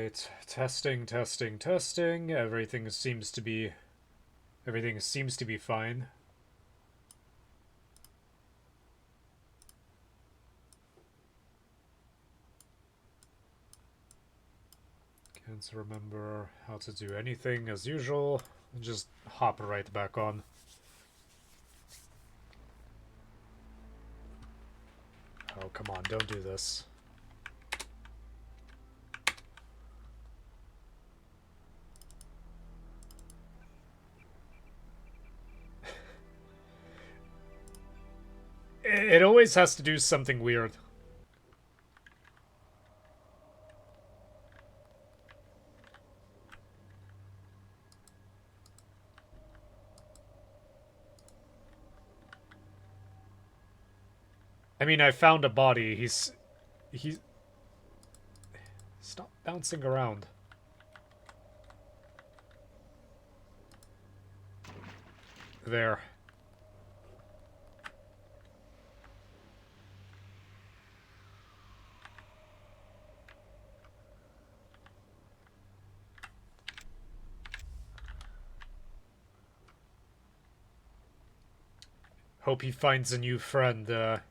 Alright, testing, testing, testing. Everything seems to be fine. Can't remember how to do anything as usual. Just hop right back on. Oh, come on, don't do this. It always has to do something weird. I mean, I found a body. He's... Stop bouncing around. There. Hope he finds a new friend, If a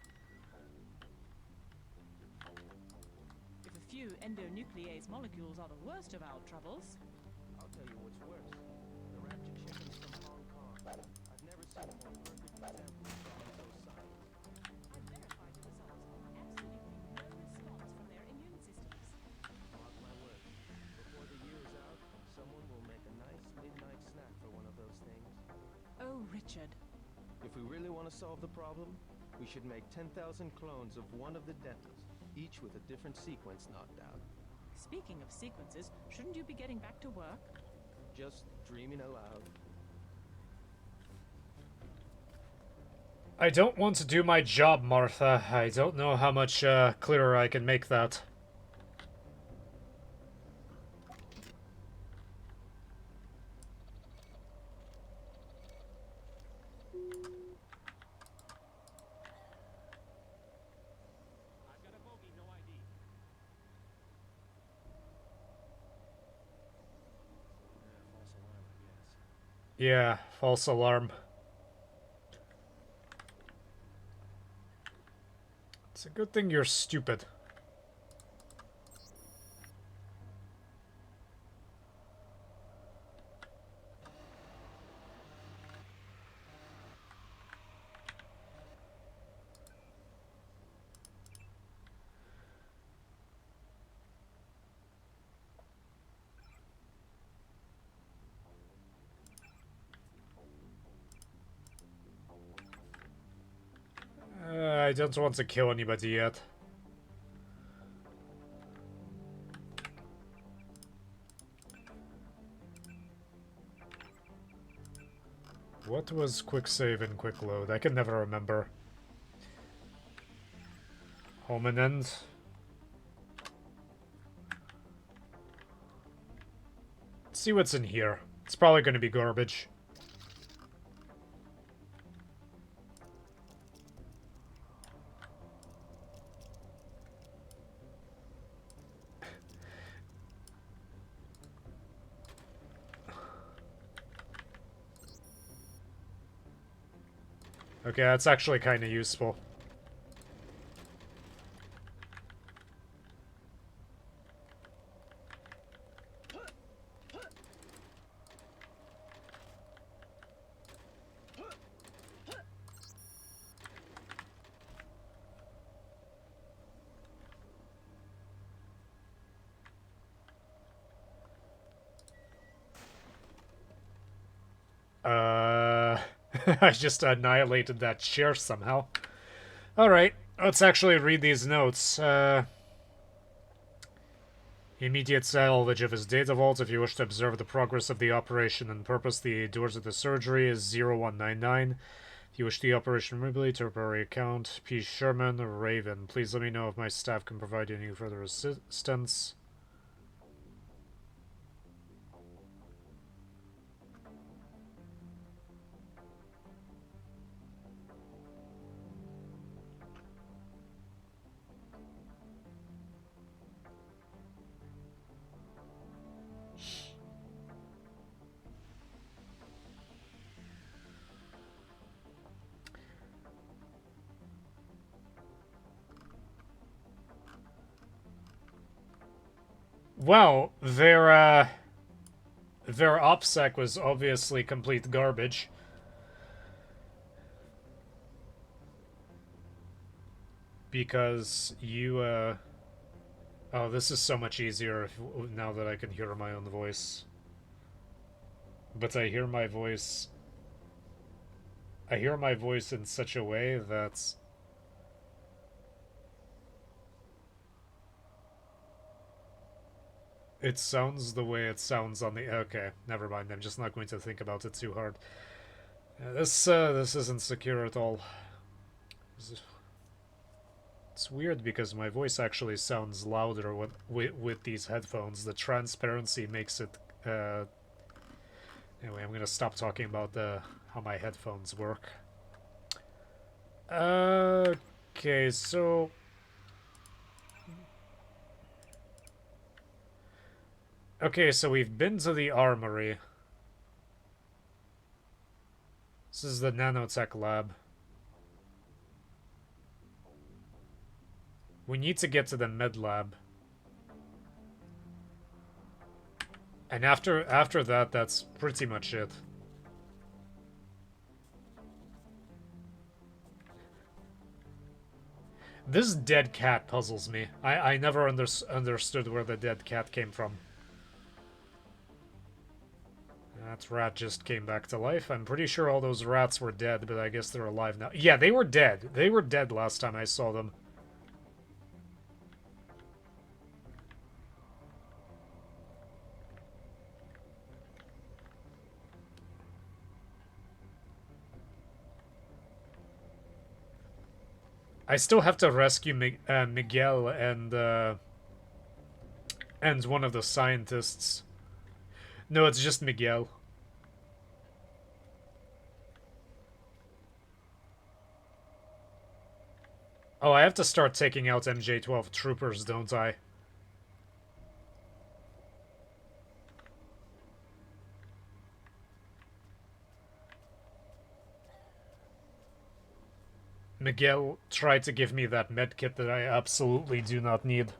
few endonuclease molecules are the worst of our troubles... I'll tell you what's worse. The rapture chickens from Hong Kong. I've never seen a more perfect example of so-and-so science. I've verified the results. Absolutely no response from their immune systems. Mark my words. Before the year is out, someone will make a nice midnight snack for one of those things. Oh, Richard. If we really want to solve the problem, we should make 10,000 clones of one of the deltas, each with a different sequence knocked out. Speaking of sequences, shouldn't you be getting back to work? Just dreaming aloud. I don't want to do my job, Martha. I don't know how much clearer I can make that. Yeah, false alarm. It's a good thing you're stupid. I don't want to kill anybody yet. What was quick save and quick load? I can never remember. Home and end. Let's see what's in here. It's probably going to be garbage. Okay, that's actually kind of useful. I just annihilated that chair somehow. Alright, let's actually read these notes. Immediate salvage of his data vault if you wish to observe the progress of the operation and purpose. The doors of the surgery is 0199. If you wish the operation remotely, temporary account. P. Sherman, Raven. Please let me know if my staff can provide any further assistance. Well, their OPSEC was obviously complete garbage. Because you, oh, this is so much easier now that I can hear my own voice. But I hear my voice... I hear my voice in such a way that... It sounds the way it sounds on the... Okay, never mind. I'm just not going to think about it too hard. This isn't secure at all. It's weird because my voice actually sounds louder with these headphones. The transparency makes it... Anyway, I'm gonna stop talking about how my headphones work. Okay, so... Okay, so we've been to the armory. This is the nanotech lab. We need to get to the med lab. And after that, that's pretty much it. This dead cat puzzles me. I never understood where the dead cat came from. That rat just came back to life. I'm pretty sure all those rats were dead, but I guess they're alive now. Yeah, they were dead. They were dead last time I saw them. I still have to rescue Miguel and one of the scientists. No, it's just Miguel. Oh, I have to start taking out MJ-12 troopers, don't I? Miguel tried to give me that medkit that I absolutely do not need.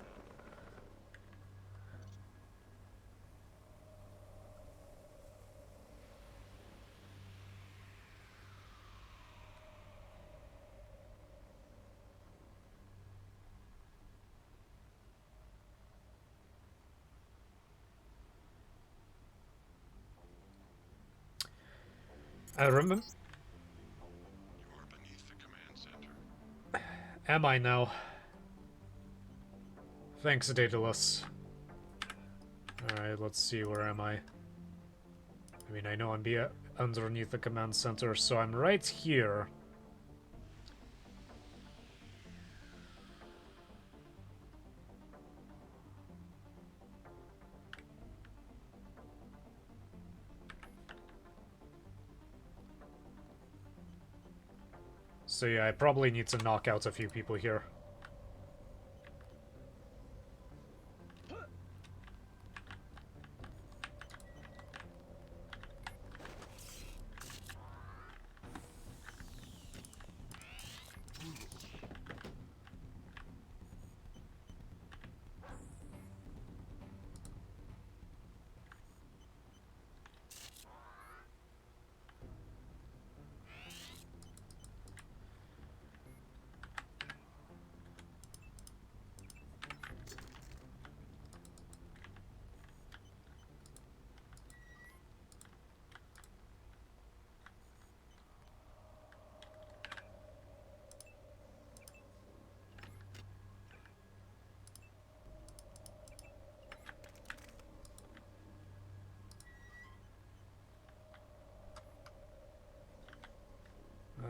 I remember... You are beneath the command center. Am I now? Thanks, Daedalus. Alright, let's see, where am I? I mean, I know I'm underneath the command center, so I'm right here. So yeah, I probably need to knock out a few people here.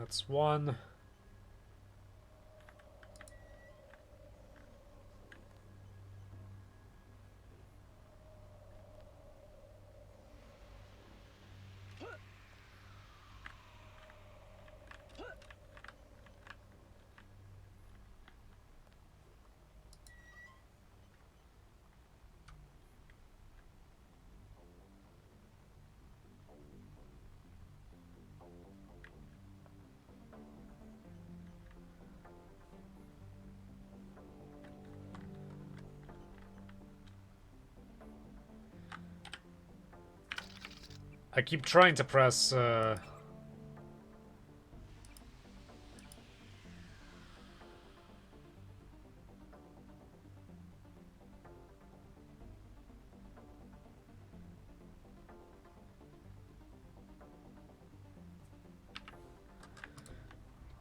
That's one. I keep trying to press,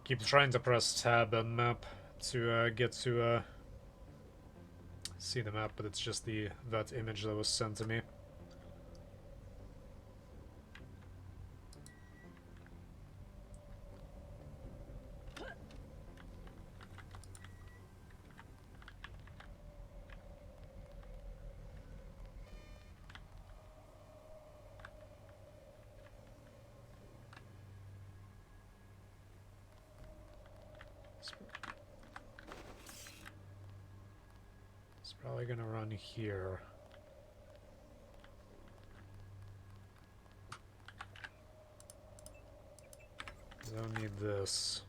keep trying to press tab on map to get to see the map, but it's just that image that was sent to me. It's probably gonna run here. Don't need this.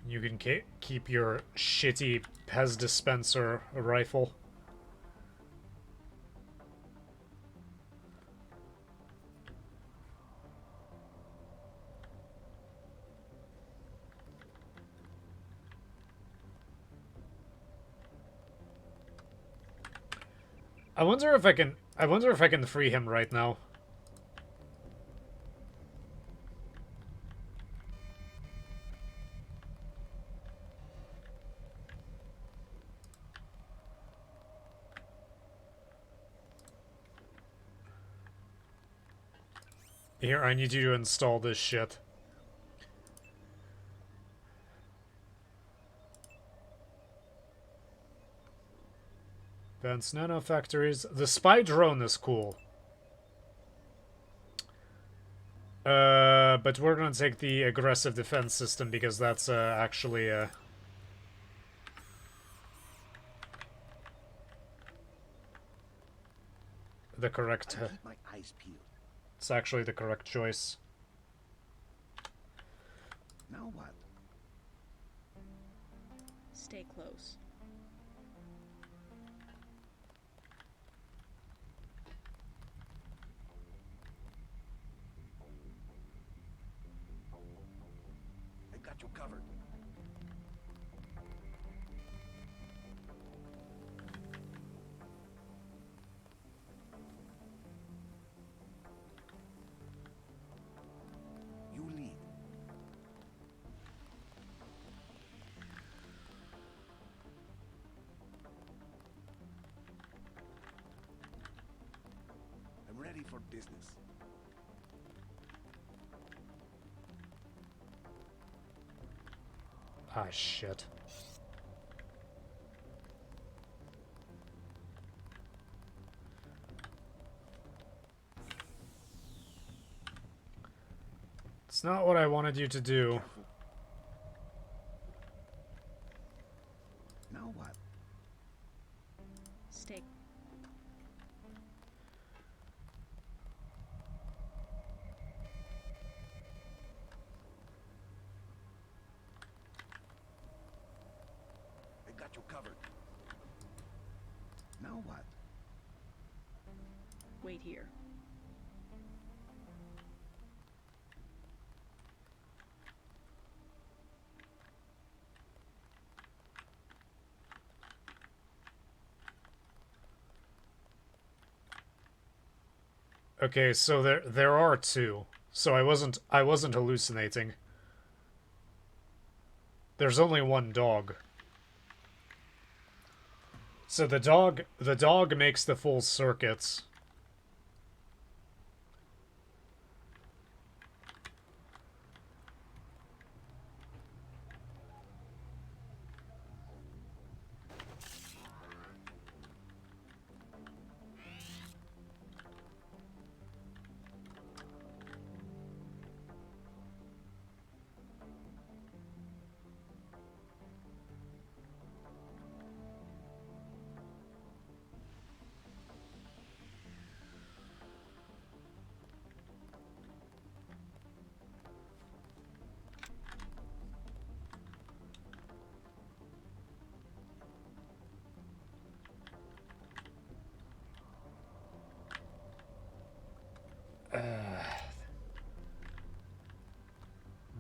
You can keep your shitty Pez dispenser rifle. I wonder if I can free him right now. Here, I need you to install this shit. Advanced nano factories. The spy drone is cool. But we're gonna take the aggressive defense system because that's actually the correct. I keep my eyes peeled. It's actually the correct choice. Now what? Stay close. I got you covered. You lead. I'm ready for business. Ah, shit. It's not what I wanted you to do. Careful. Now what? Stay. I got you covered. Now what? Wait here. Okay, so there are two. So I wasn't hallucinating. There's only one dog. So the dog makes the full circuits.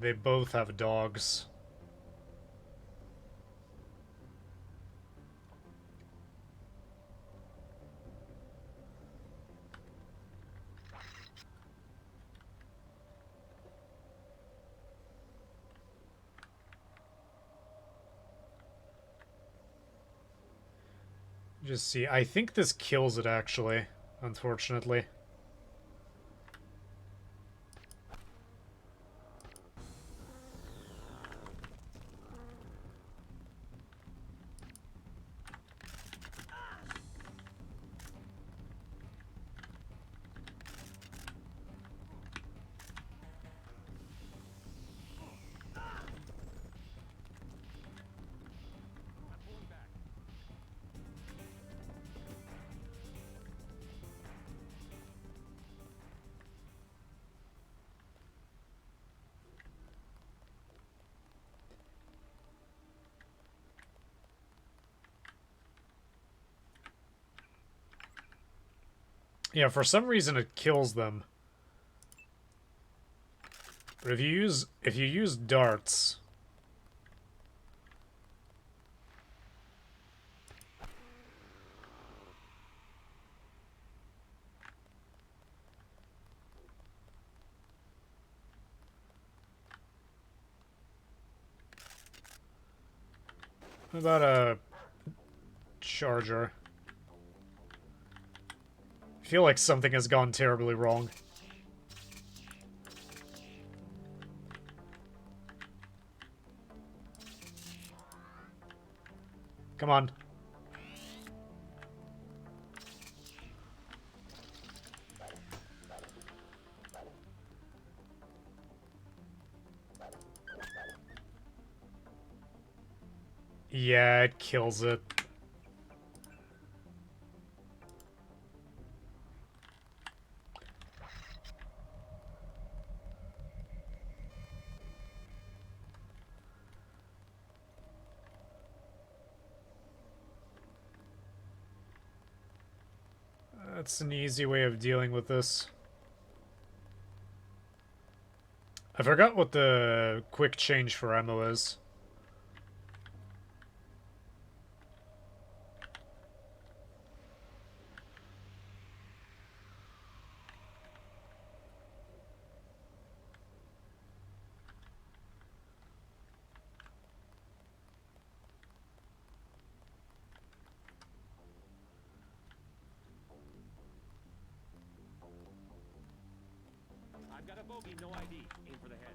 They both have dogs. Just see. I think this kills it, actually. Unfortunately. Yeah, for some reason it kills them. But if you use darts, what about a charger? I feel like something has gone terribly wrong. Come on. Yeah, it kills it. That's an easy way of dealing with this. I forgot what the quick change for ammo is. I've got a bogey, no ID. Aim for the head.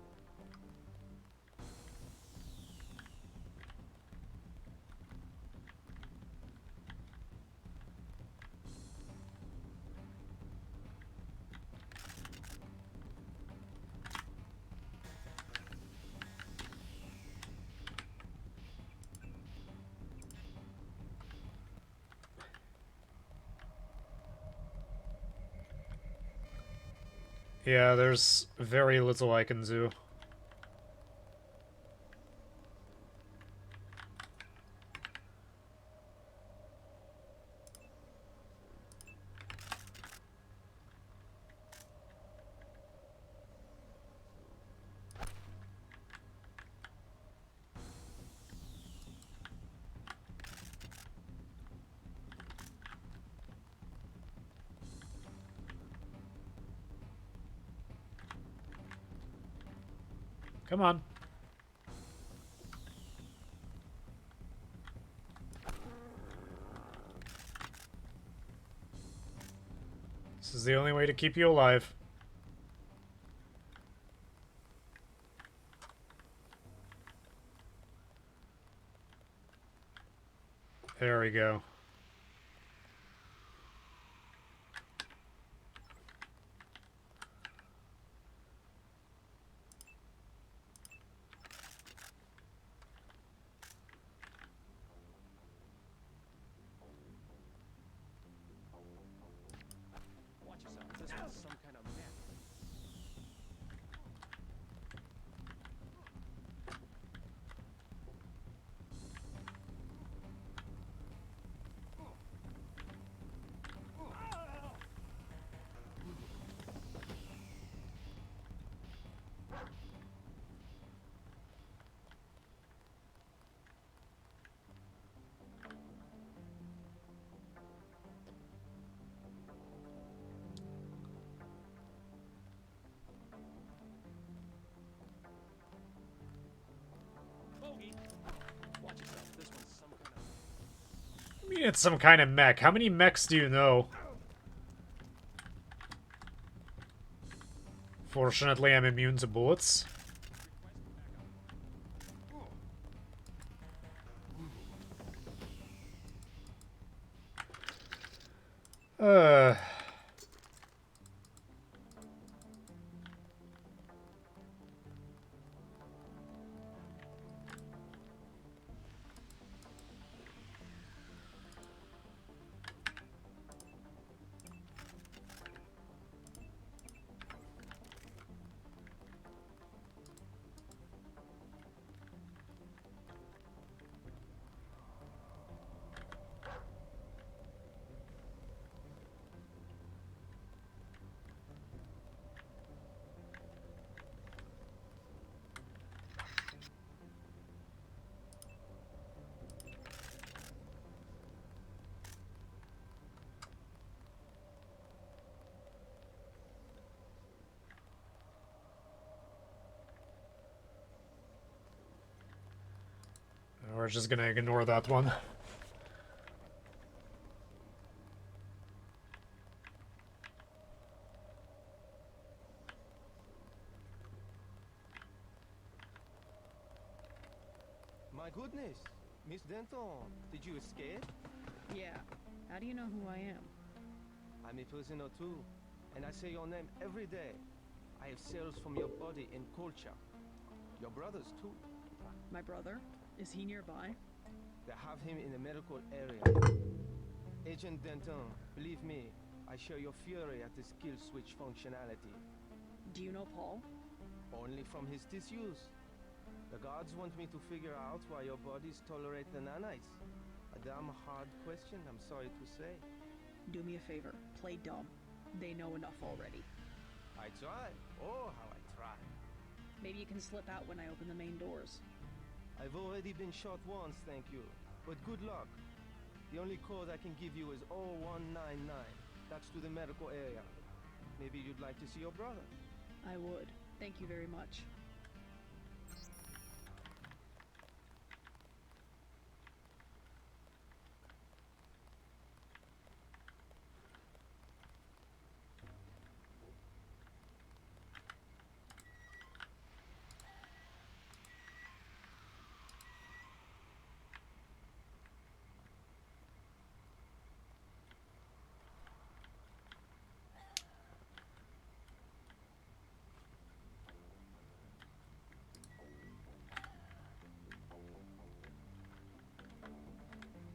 Yeah, there's very little I can do. Come on. This is the only way to keep you alive. There we go. Watch yourself. This one's some kind of mech. It's some kind of mech. How many mechs do you know? Fortunately, I'm immune to bullets. Uh... We're just gonna ignore that one. My goodness, Miss Denton, did you escape? Yeah. How do you know who I am? I'm a prisoner too, and I say your name every day. I have cells from your body in culture. Your brothers too. My brother? Is he nearby? They have him in the medical area. Agent Denton, believe me, I share your fury at the skill switch functionality. Do you know Paul? Only from his disuse. The gods want me to figure out why your bodies tolerate the nanites. A damn hard question, I'm sorry to say. Do me a favor. Play dumb. They know enough already. I try. Oh, how I try. Maybe you can slip out when I open the main doors. I've already been shot once, thank you. But good luck. The only code I can give you is 0199. That's to the medical area. Maybe you'd like to see your brother. I would. Thank you very much.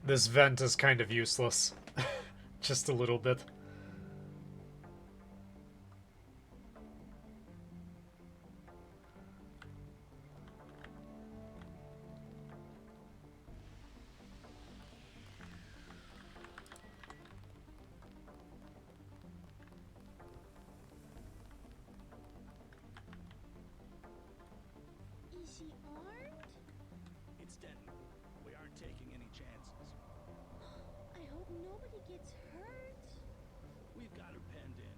This vent is kind of useless. Just a little bit. Is she armed? It's Denton. We aren't taking any chances. I hope nobody gets hurt. We've got her penned in.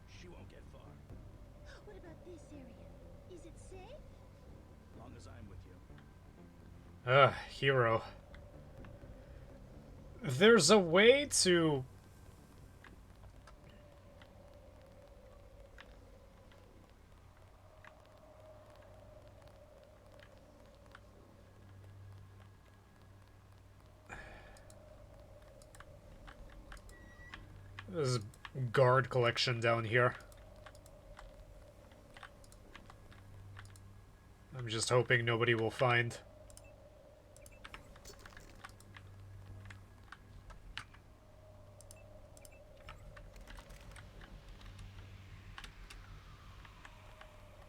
She won't get far. What about this area? Is it safe? Long as I'm with you. Hero. There's a way to... There's guard collection down here. I'm just hoping nobody will find.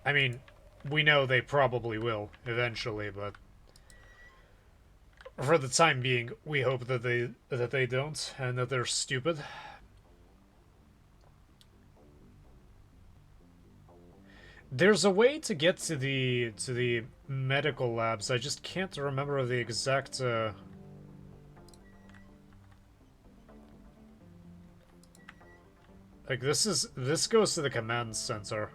I mean, we know they probably will eventually, but for the time being, we hope that they don't and that they're stupid. There's a way to get to the medical labs. I just can't remember the exact like this goes to the command center.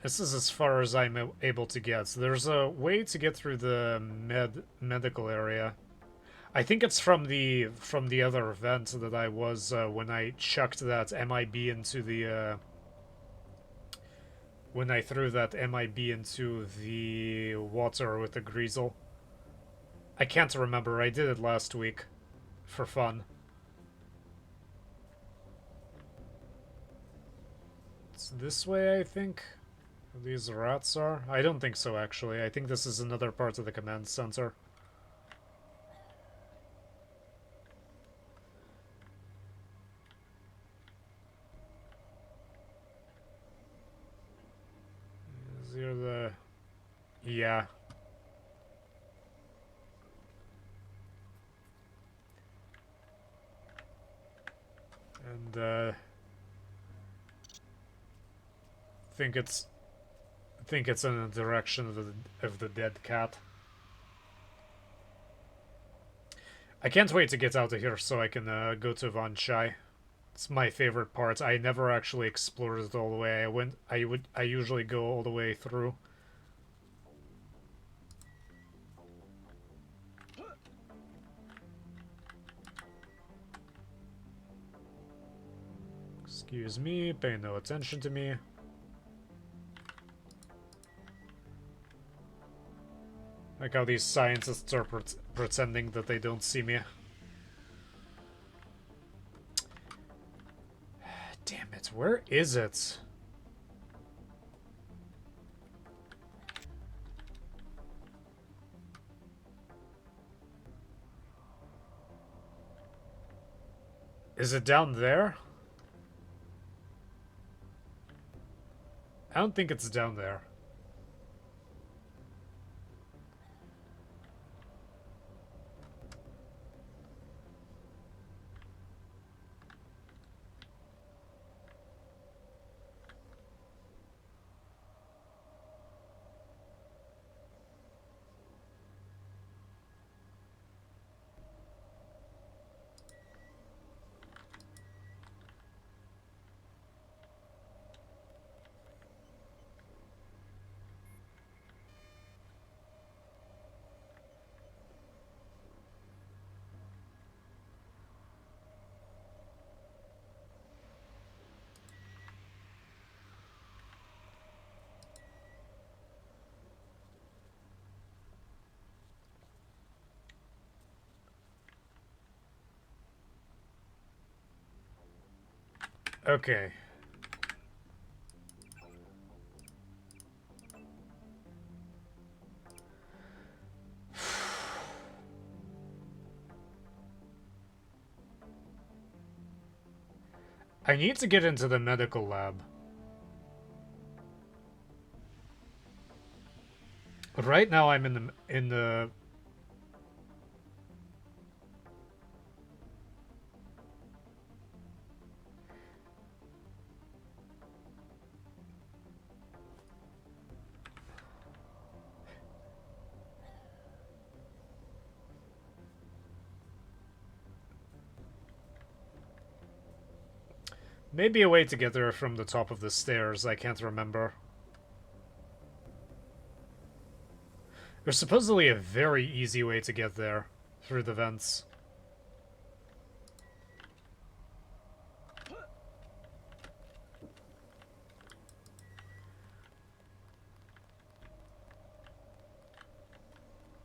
This is as far as I'm able to get. So there's a way to get through the medical area. I think it's from the other event that I was when I chucked that MIB into the when I threw that MIB into the water with the greasel. I can't remember. I did it last week for fun. It's this way, I think. These rats are? I don't think so, actually. I think this is another part of the command center. Is here the... Yeah. And, think it's in the direction of the dead cat. I can't wait to get out of here so I can go to Von Chai. It's my favorite part. I never actually explored it all the way. I usually go all the way through. Excuse me, pay no attention to me. Like how these scientists are pretending that they don't see me. Damn it, where is it? Is it down there? I don't think it's down there. Okay. I need to get into the medical lab. Right now I'm in the maybe a way to get there from the top of the stairs, I can't remember. There's supposedly a very easy way to get there, through the vents.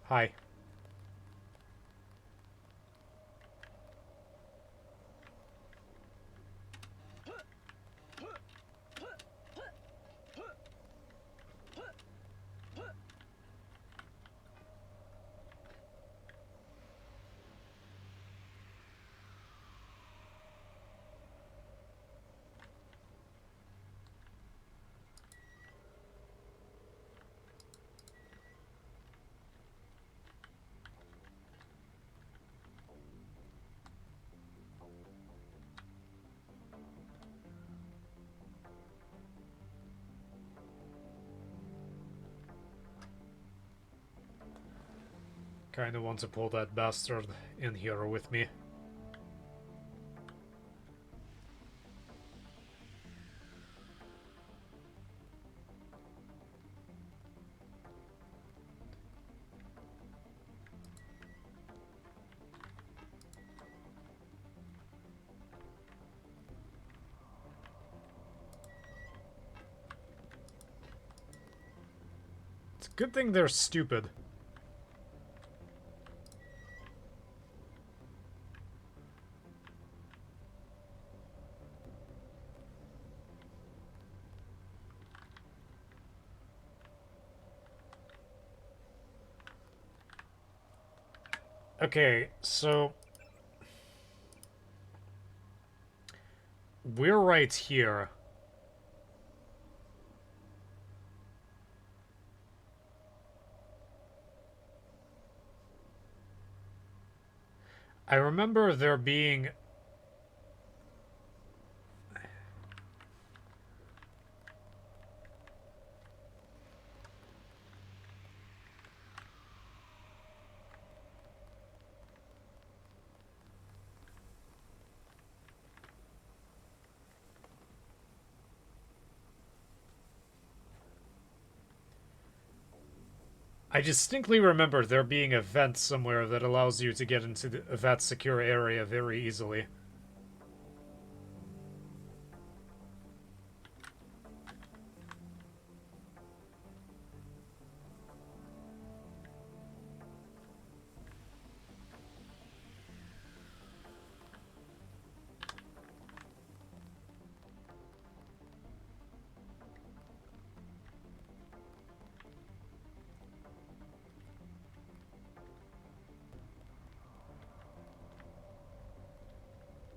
Hi. Kinda want to pull that bastard in here with me. It's a good thing they're stupid. Okay, so we're right here. I remember there being... I distinctly remember there being a vent somewhere that allows you to get into that secure area very easily.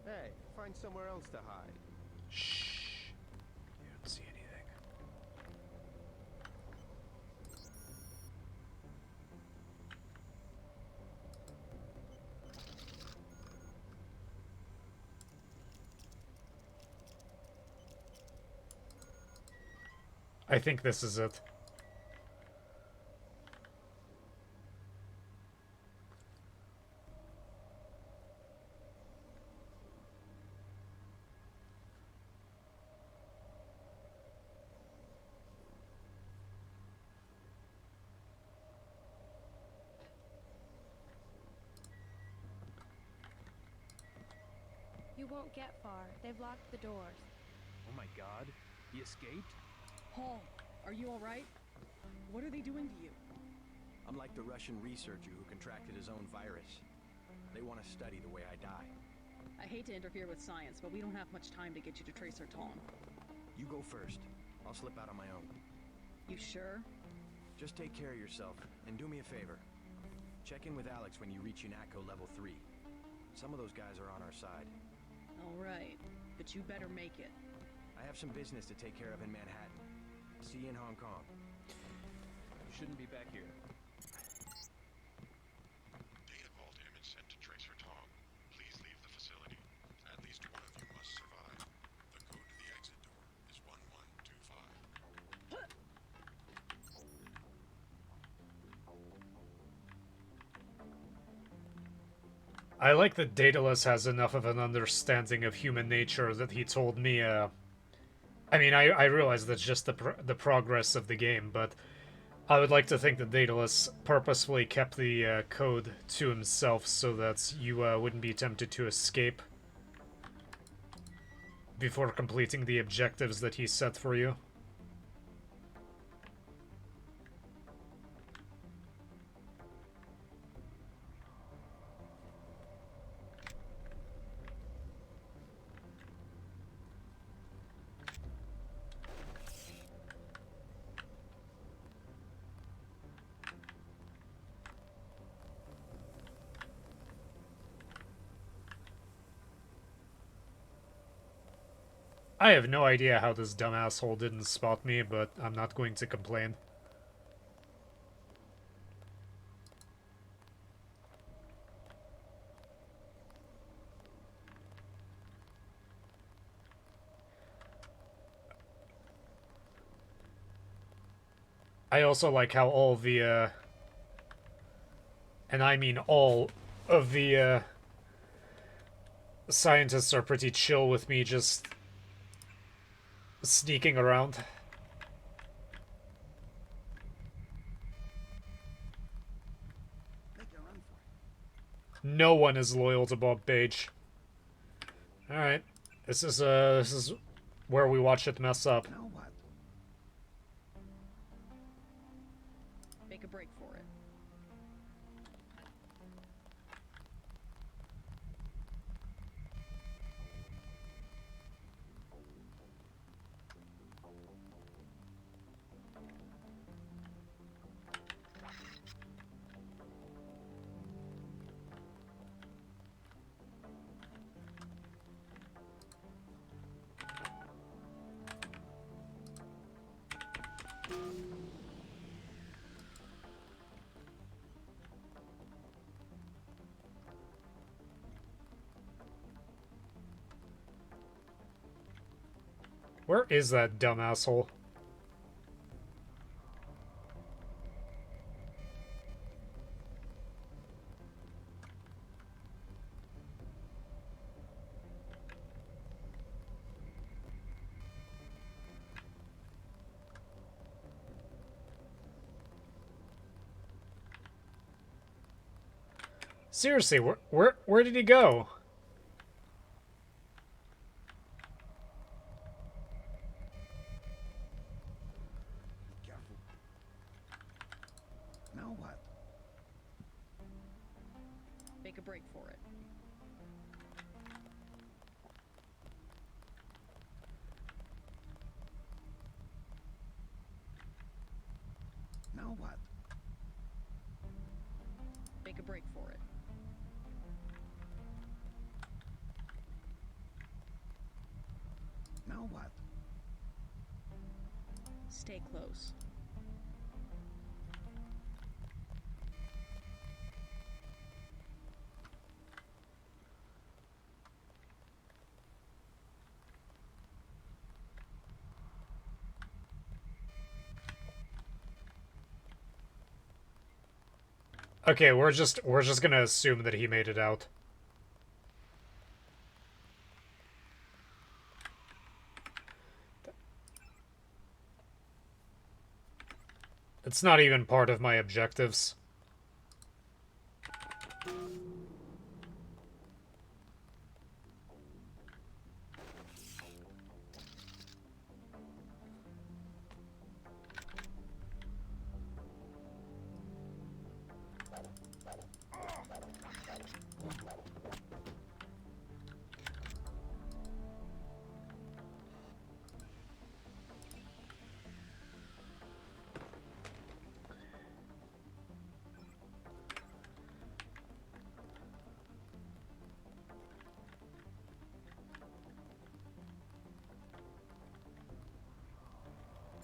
Hey, find somewhere else to hide. Shh. You don't see anything. I think this is it. You won't get far. They've locked the doors. Oh my god. He escaped? Paul, are you alright? What are they doing to you? I'm like the Russian researcher who contracted his own virus. They want to study the way I die. I hate to interfere with science, but we don't have much time to get you to Tracer Tong. You go first. I'll slip out on my own. You sure? Just take care of yourself, and do me a favor. Check in with Alex when you reach UNATCO level 3. Some of those guys are on our side. Alright, but you better make it. I have some business to take care of in Manhattan. See you in Hong Kong. You shouldn't be back here. Data vault image sent to Tracer Tong. Please leave the facility. At least one of you must survive. The code to the exit door is 1125. I like that Daedalus has enough of an understanding of human nature that he told me, I mean, I realize that's just the progress of the game, but I would like to think that Daedalus purposefully kept the code to himself so that you wouldn't be tempted to escape before completing the objectives that he set for you. I have no idea how this dumb asshole didn't spot me, but I'm not going to complain. I also like how all the, and I mean all of the, scientists are pretty chill with me just sneaking around. Make a run for it. No one is loyal to Bob Page. Alright. This is where we watch it mess up. Now what? Make a break for it. Where is that dumb asshole? Seriously, where did he go? Careful. Now what? Make a break for it. Now what? Make a break for it. Now what? Stay close. Okay, we're just gonna assume that he made it out. It's not even part of my objectives.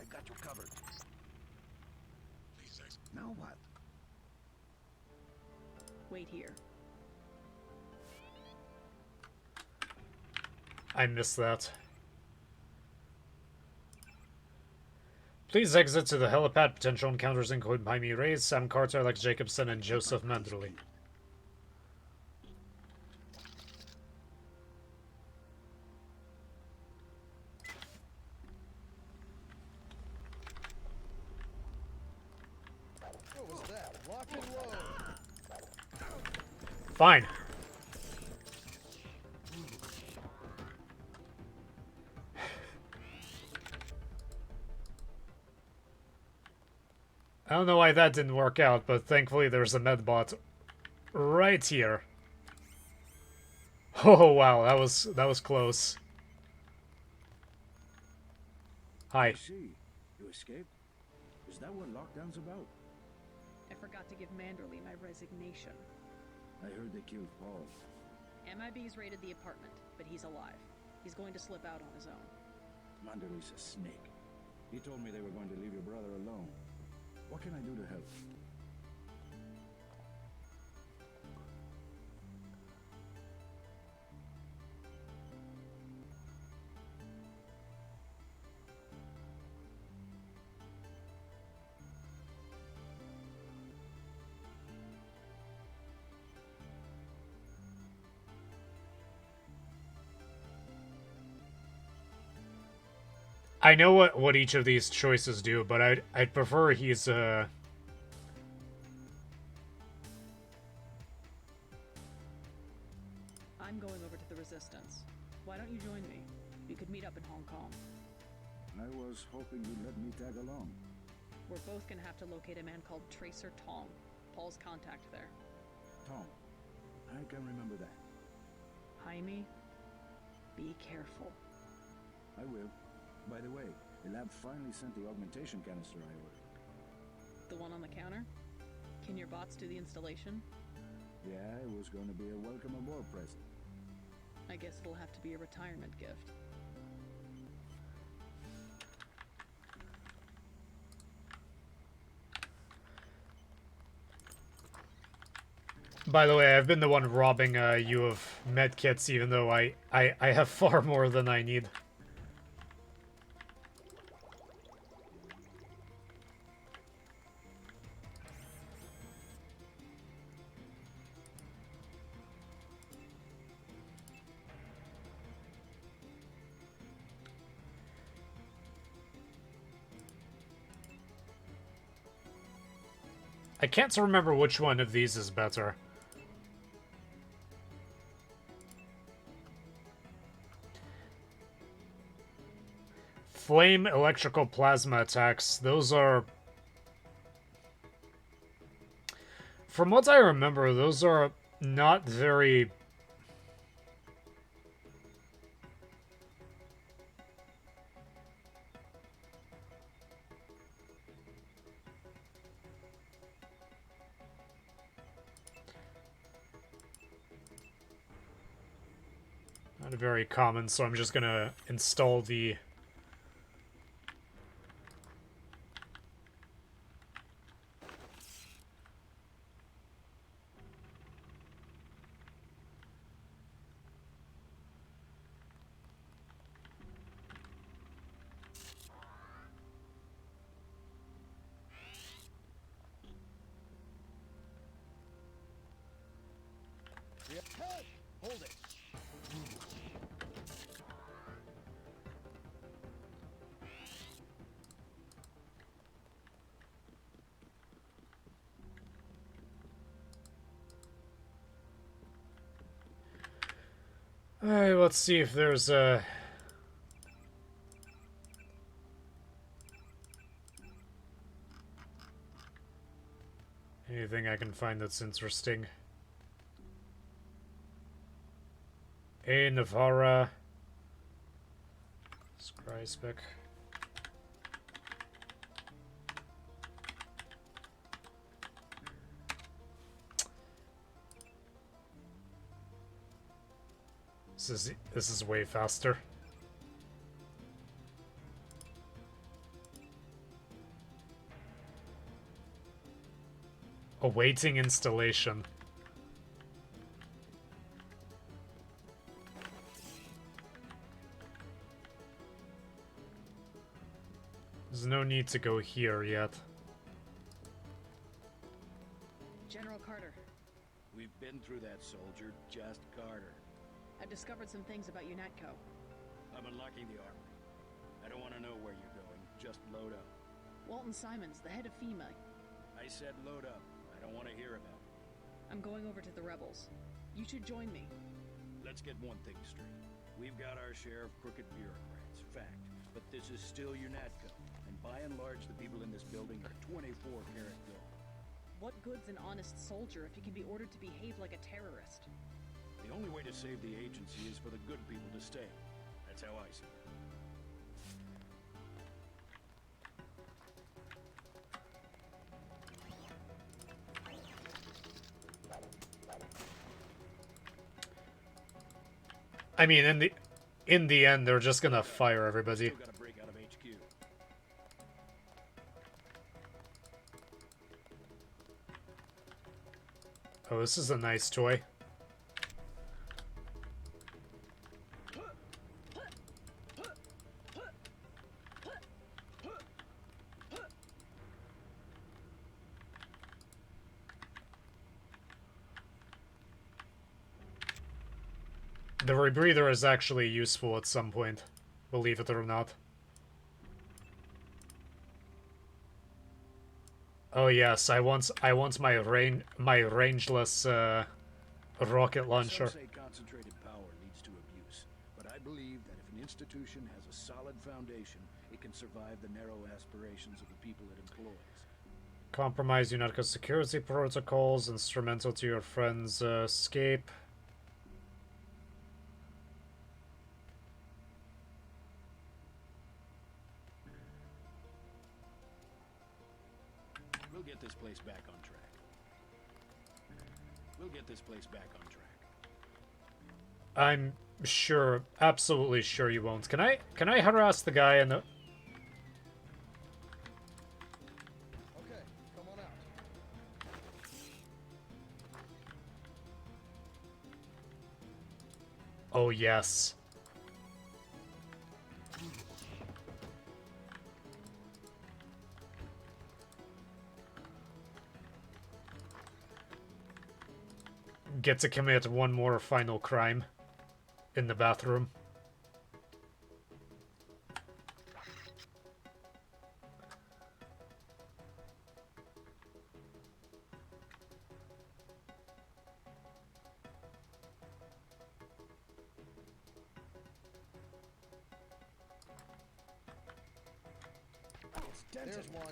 I got you covered. Please exit. Now what? Wait here. I missed that. Please exit to the helipad. Potential encounters include Jaime Reyes, Sam Carter, Alex Jacobson, and Joseph Manderley. What was that? Lock and load. Fine. I don't know why that didn't work out, but thankfully there's a medbot right here. Oh wow, that was close. Hi. I see. You escaped? Is that what lockdown's about? I forgot to give Manderley my resignation. I heard they killed Paul. MIB's raided the apartment, but he's alive. He's going to slip out on his own. Manderley's a snake. He told me they were going to leave your brother alone. What can I do to help? I know what each of these choices do, but I'd prefer he's I'm going over to the Resistance. Why don't you join me? We could meet up in Hong Kong. I was hoping you'd let me tag along. We're both gonna have to locate a man called Tracer Tong. Paul's contact there. Tom, I can remember that. Jaime, be careful. I will. By the way, the lab finally sent the augmentation canister I ordered. The one on the counter? Can your bots do the installation? Yeah, it was going to be a welcome aboard present. I guess it'll have to be a retirement gift. By the way, I've been the one robbing you of medkits, even though I have far more than I need. I can't remember which one of these is better. Flame electrical plasma attacks, those are... From what I remember, those are not very... Not very common, so I'm just gonna install the... Hey! Hold it! Alright, let's see if there's anything I can find that's interesting. A Navarra. Scry spec. This is way faster. Awaiting installation. There's no need to go here yet. General Carter, We've been through that, soldier. Just Carter. I've discovered some things about UNATCO. I'm unlocking the armory. I don't want to know where you're going. Just load up. Walton Simons, the head of FEMA. I said load up. I don't want to hear about it. I'm going over to the rebels. You should join me. Let's get one thing straight. We've got our share of crooked bureaucrats, fact. But this is still UNATCO. And by and large, the people in this building are 24-karat gold. What good's an honest soldier if he can be ordered to behave like a terrorist? The only way to save the agency is for the good people to stay. That's how I see it. I mean, in the end, they're just gonna fire everybody. Still gotta break out of HQ. Oh, this is a nice toy. The rebreather is actually useful at some point, believe it or not. Oh yes, I want my rangeless rocket launcher. Some say concentrated power leads to abuse, but I believe that if an institution has a solid foundation, it can survive the narrow aspirations of the people it employs. Compromise UNATCO security protocols, instrumental to your friend's escape. We'll get this place back on track. We'll get this place back on track. I'm sure, absolutely sure you won't. Can I harass the guy in the... Okay, come on out. Oh, yes. Get to commit one more final crime in the bathroom. There's one.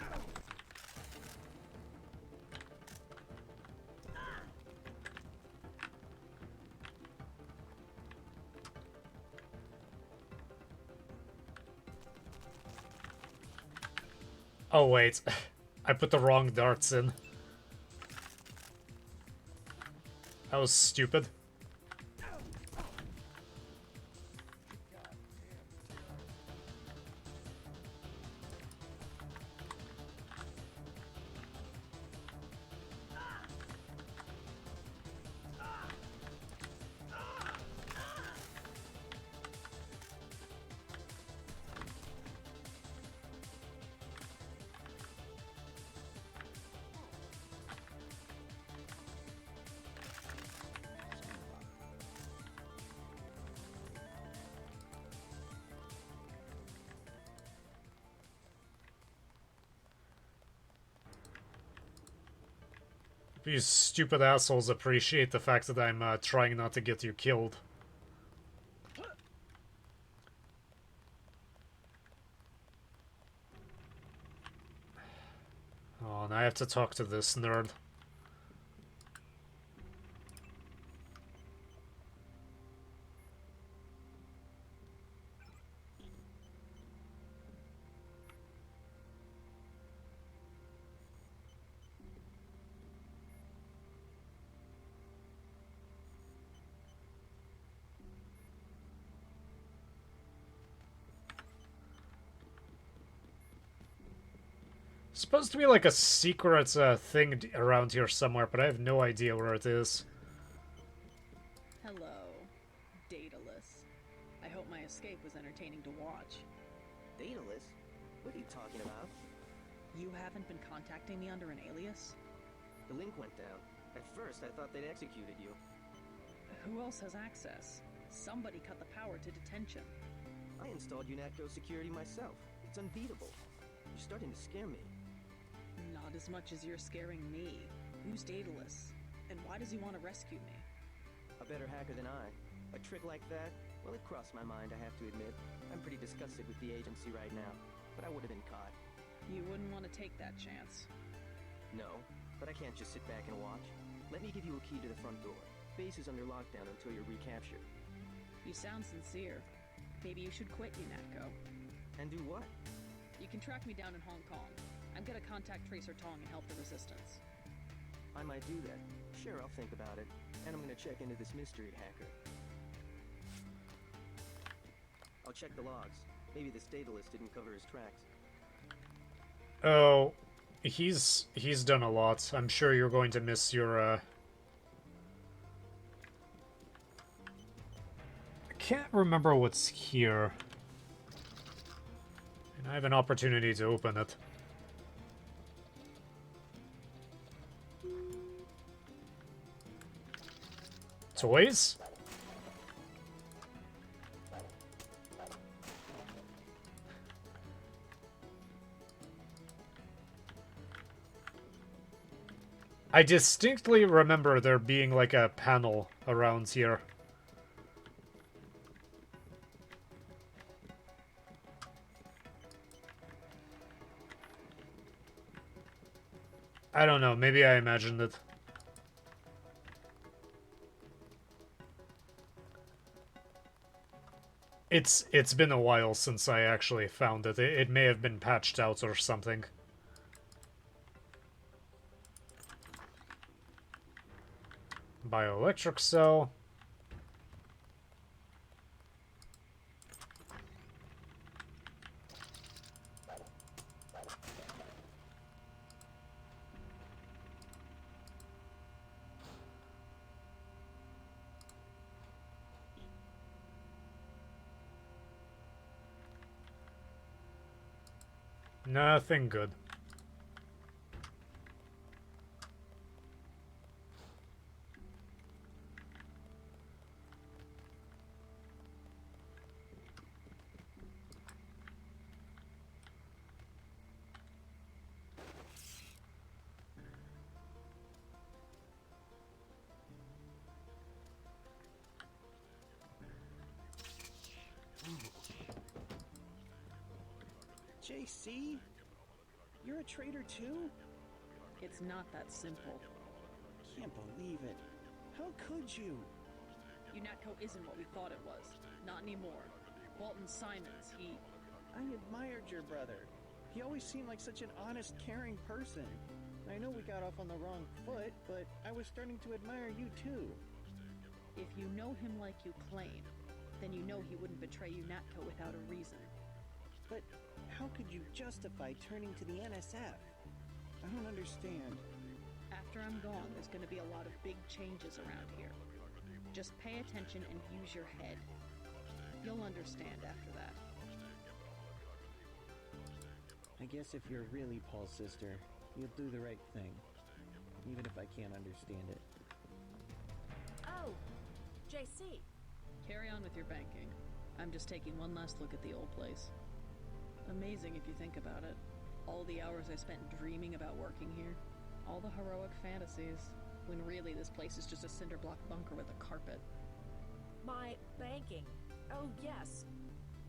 Oh, wait. I put the wrong darts in. That was stupid. These stupid assholes appreciate the fact that I'm trying not to get you killed. Oh, and I have to talk to this nerd. Supposed to be like a secret thing around here somewhere, but I have no idea where it is. Hello, Daedalus. I hope my escape was entertaining to watch. Daedalus? What are you talking about? You haven't been contacting me under an alias? The link went down. At first, I thought they'd executed you. Who else has access? Somebody cut the power to detention. I installed UNATCO security myself. It's unbeatable. You're starting to scare me. Not as much as you're scaring me. Who's Daedalus? And why does he want to rescue me? A better hacker than I. A trick like that? Well, it crossed my mind, I have to admit. I'm pretty disgusted with the agency right now, but I would have been caught. You wouldn't want to take that chance. No, but I can't just sit back and watch. Let me give you a key to the front door. Base is under lockdown until you're recaptured. You sound sincere. Maybe you should quit UNATCO. And do what? You can track me down in Hong Kong. I'm gonna contact Tracer Tong and help the Resistance. I might do that. Sure, I'll think about it. And I'm gonna check into this mystery hacker. I'll check the logs. Maybe this Daedalus didn't cover his tracks. Oh, he's done a lot. I'm sure you're going to miss your I can't remember what's here. And I have an opportunity to open it. Toys? I distinctly remember there being like a panel around here. I don't know, maybe I imagined it. It's been a while since I actually found it. It may have been patched out or something. Bioelectric cell. Nothing good. JC? You're a traitor too? It's not that simple. Can't believe it. How could you? UNATCO isn't what we thought it was. Not anymore. Walton Simons, I admired your brother. He always seemed like such an honest, caring person. I know we got off on the wrong foot, but I was starting to admire you too. If you know him like you claim, then you know he wouldn't betray UNATCO without a reason. But how could you justify turning to the NSF? I don't understand. After I'm gone, there's going to be a lot of big changes around here. Just pay attention and use your head. You'll understand after that. I guess if you're really Paul's sister, you'll do the right thing. Even if I can't understand it. Oh, JC. Carry on with your banking. I'm just taking one last look at the old place. Amazing if you think about it. All the hours I spent dreaming about working here. All the heroic fantasies. When really this place is just a cinder block bunker with a carpet. My banking. Oh, yes.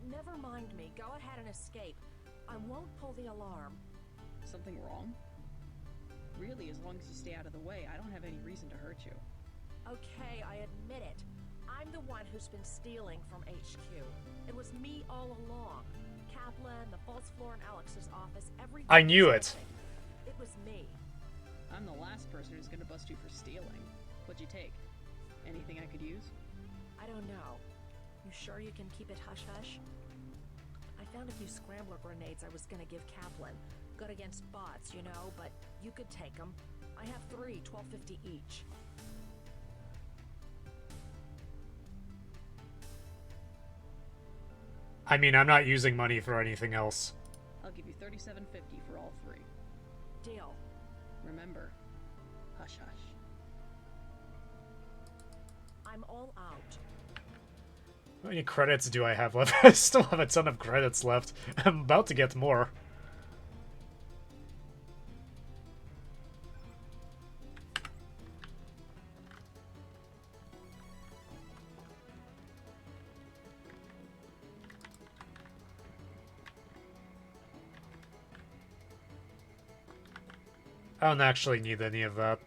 Never mind me. Go ahead and escape. I won't pull the alarm. Something wrong? Really, as long as you stay out of the way, I don't have any reason to hurt you. Okay, I admit it. I'm the one who's been stealing from HQ. It was me all along. Kaplan, the false floor in Alex's office, everything. I knew it. It was me. I'm the last person who's gonna bust you for stealing. What'd you take? Anything I could use? I don't know. You sure you can keep it hush-hush? I found a few scrambler grenades I was gonna give Kaplan. Good against bots, you know, but you could take them. I have 3, $12.50 each. I mean, I'm not using money for anything else. I'll give you $37.50 for all 3. Deal. Remember, hush hush. I'm all out. How many credits do I have left? I still have a ton of credits left. I'm about to get more. I don't actually need any of that.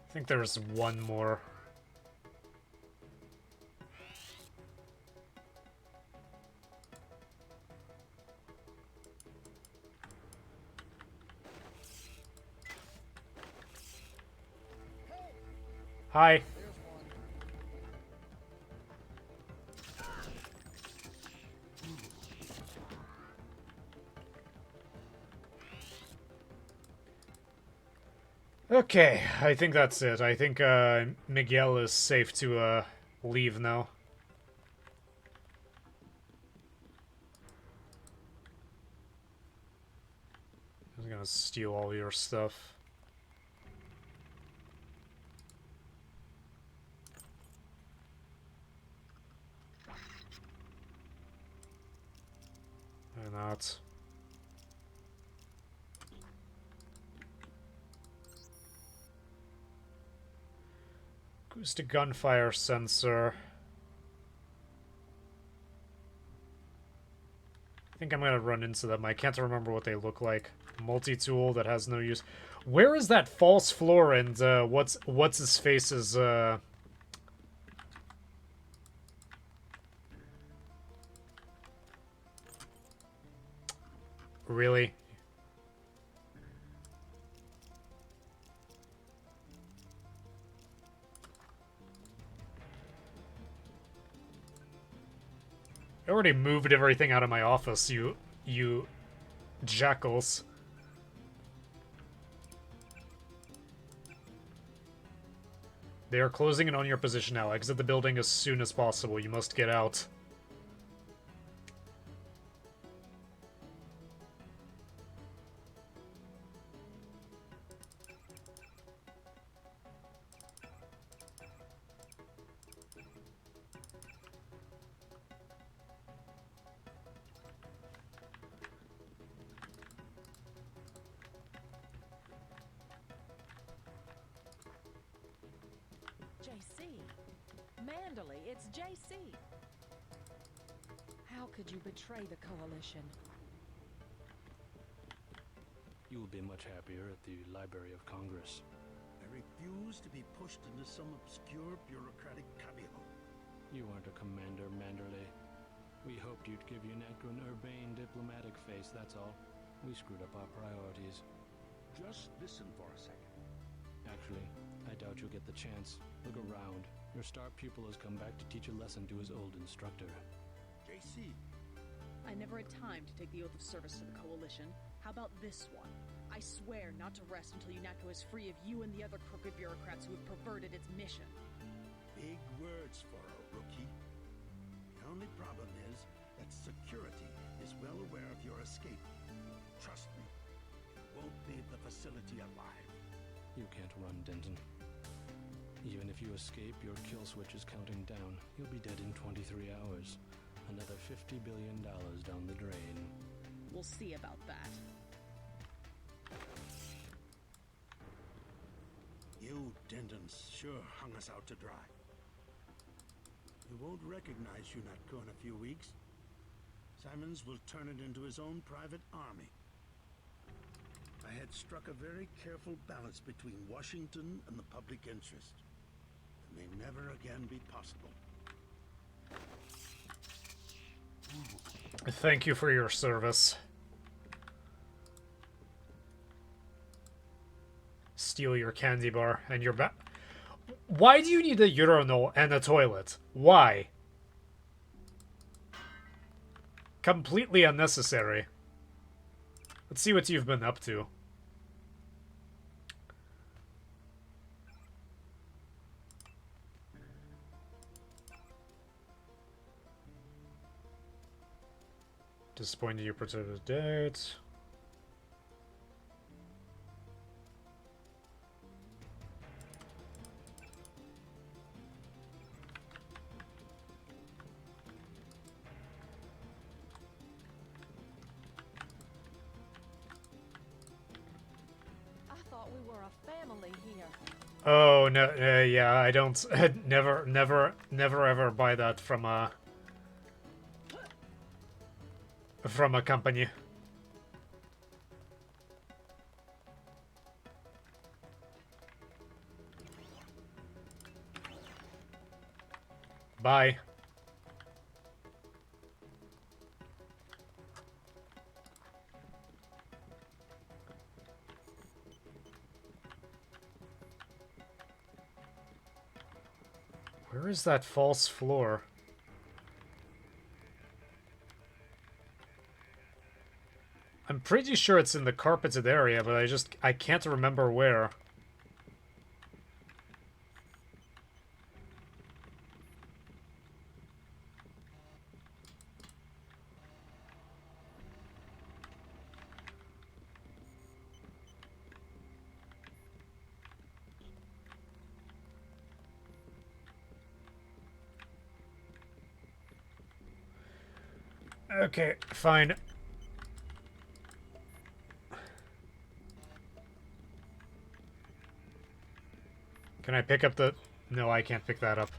I think there's one more. Hi. Okay, I think that's it. I think Miguel is safe to leave now. I'm gonna steal all your stuff. Why not? Acoustic gunfire sensor. I think I'm gonna run into them. I can't remember what they look like. Multi-tool that has no use. Where is that false floor and what's his face's Really? I already moved everything out of my office, you jackals. They are closing in on your position now. Exit the building as soon as possible. You must get out. JC. Manderley, it's JC. How could you betray the Coalition? You will be much happier at the Library of Congress. I refuse to be pushed into some obscure bureaucratic cubbyhole. You aren't a commander, Manderley. We hoped you'd give UNATCO an urbane diplomatic face, that's all. We screwed up our priorities. Just listen for a second. Actually, I doubt you'll get the chance. Look around. Your star pupil has come back to teach a lesson to his old instructor. JC. I never had time to take the oath of service to the Coalition. How about this one? I swear not to rest until UNATCO is free of you and the other crooked bureaucrats who have perverted its mission. Big words for a rookie. The only problem is that security is well aware of your escape. Trust me, you won't leave the facility alive. You can't run, Denton. Even if you escape, your kill switch is counting down. You'll be dead in 23 hours. Another $50 billion down the drain. We'll see about that. You Dentons sure hung us out to dry. You won't recognize UNATCO in a few weeks. Simons will turn it into his own private army. I had struck a very careful balance between Washington and the public interest. It may never again be possible. Thank you for your service. Steal your candy bar and your back. Why do you need a urinal and a toilet? Why? Completely unnecessary. Let's see what you've been up to. Disappointed you protected the date. I thought we were a family here. Oh no, yeah, I don't. never ever buy that from a company. Bye. Where is that false floor? I'm pretty sure it's in the carpeted area, but I can't remember where. Okay, fine. Can I pick up the No, I can't pick that up.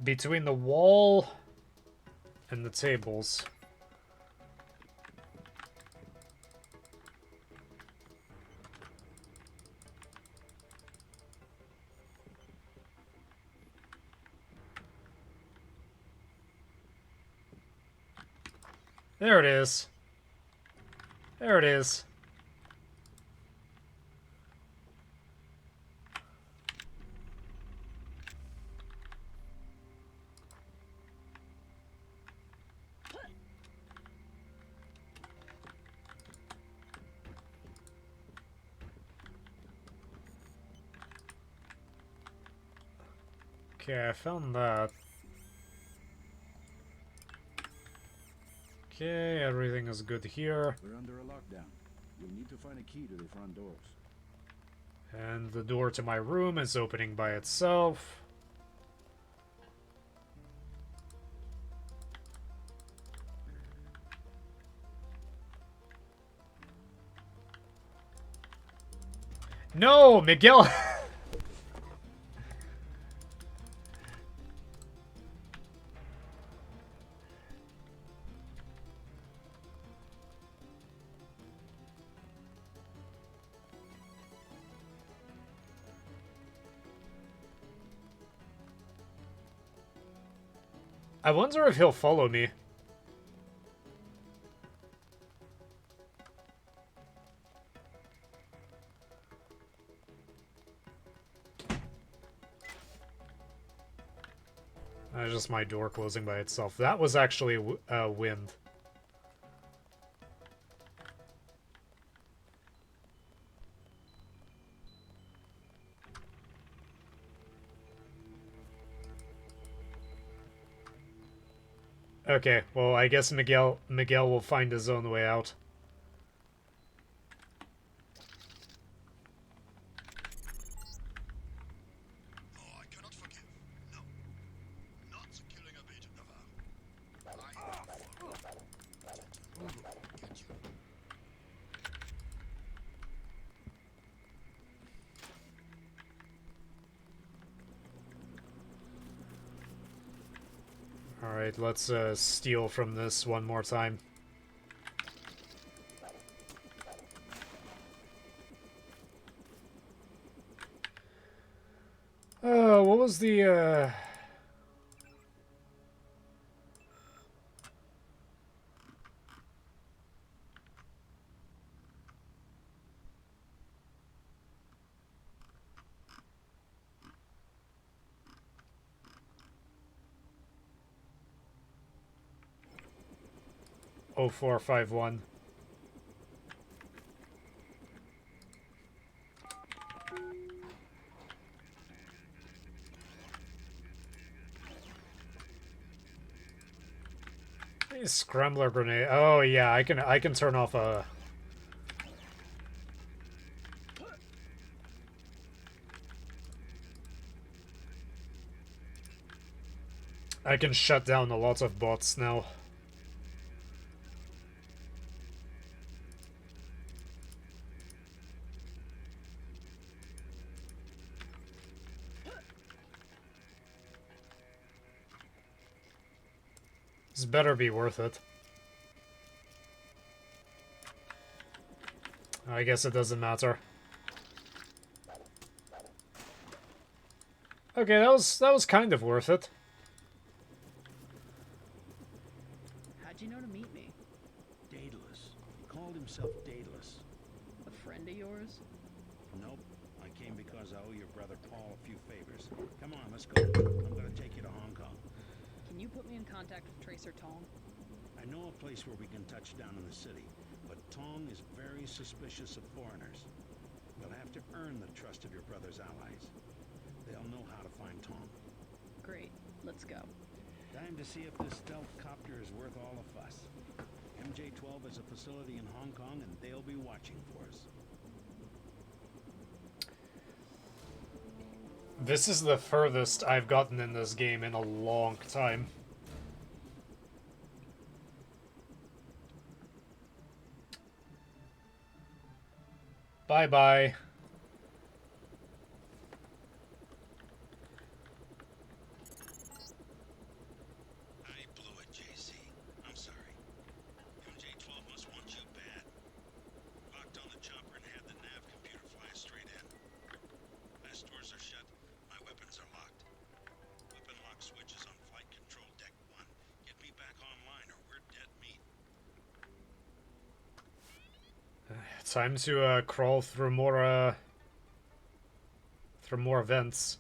Between the wall and the tables. There it is. There it is. Okay, I found that. Okay, everything is good here. We're under a lockdown. You'll need to find a key to the front doors. And the door to my room is opening by itself. No, Miguel! I wonder if he'll follow me. Just my door closing by itself. That was actually wind. Okay, well, I guess Miguel will find his own way out. Alright, let's steal from this one more time. What was the, 0451. Scrambler grenade. Oh yeah, I can turn off a. I can shut down a lot of bots now. This better be worth it. I guess it doesn't matter. Okay, that was kind of worth it. How'd you know to meet me? Daedalus. He called himself Daedalus. A friend of yours? Nope. I came because I owe your brother Paul a few favors. Come on, let's go. I'm gonna take you to Hong Kong. Can you put me in contact with Tracer Tong? I know a place where we can touch down in the city, but Tong is very suspicious of foreigners. You'll have to earn the trust of your brother's allies. They'll know how to find Tong. Great. Let's go. Time to see if this stealth copter is worth all the fuss. MJ-12 has a facility in Hong Kong, and they'll be watching for us. This is the furthest I've gotten in this game in a long time. Bye-bye. I blew it, JC. I'm sorry. MJ-12 must want you bad. Locked on the chopper and had the nav computer fly straight in. Blast doors are shut. My weapons are locked. Weapon lock switch is on flight control deck 1. Get me back online or we're dead meat. Time to crawl through more vents.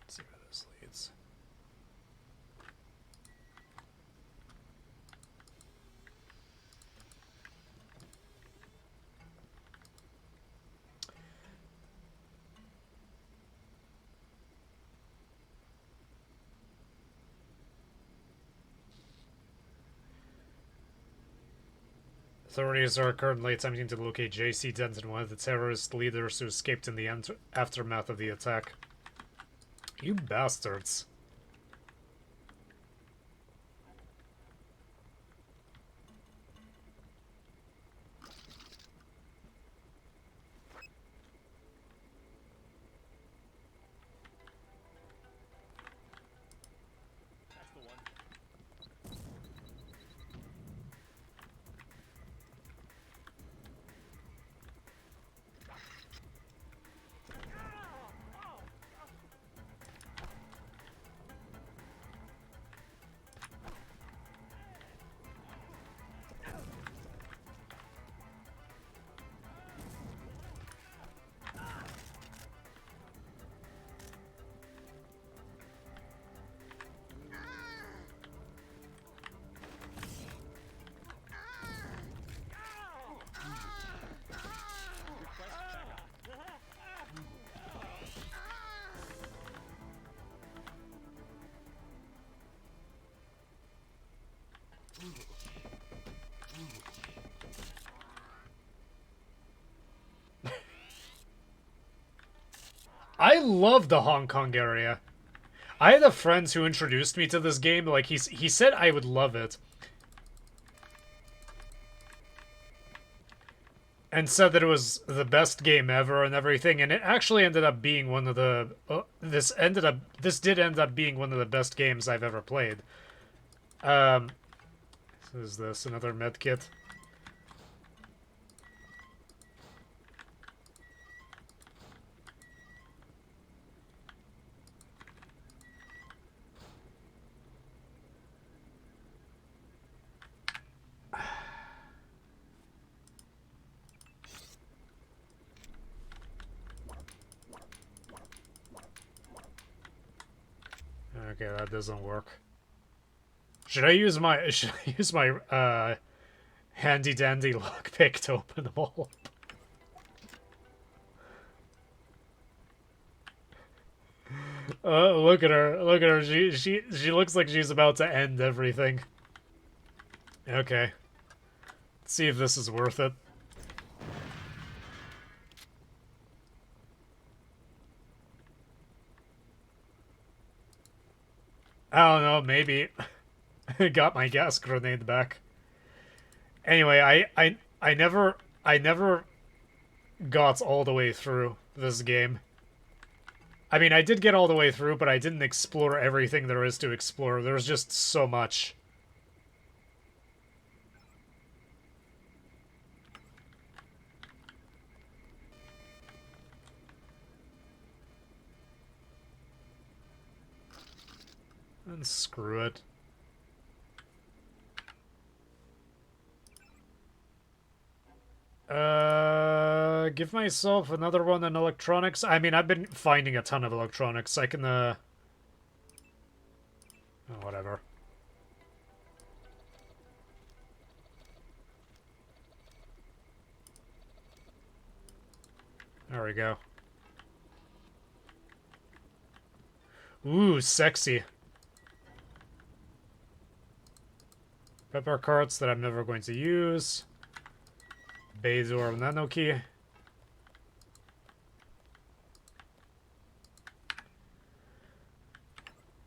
Let's see where this leads. Authorities are currently attempting to locate J.C. Denton, one of the terrorist leaders who escaped in the aftermath of the attack. You bastards. That's the one. I love the Hong Kong area. I had a friend who introduced me to this game. Like, he said I would love it. And said that it was the best game ever and everything. And it actually ended up being one of the... this did end up being one of the best games I've ever played. Is this another medkit? Okay, that doesn't work. Should I use my handy dandy lockpick to open them all up? Look at her. Look at her. She looks like she's about to end everything. Okay. Let's see if this is worth it. I don't know, maybe. Got my gas grenade back. Anyway, I never got all the way through this game. I mean, I did get all the way through, but I didn't explore everything there is to explore. There's just so much. And screw it. Give myself another one in electronics. I mean, I've been finding a ton of electronics. I can, oh, whatever. There we go. Ooh, sexy. Pepper carts that I'm never going to use. Bezor Nanoki.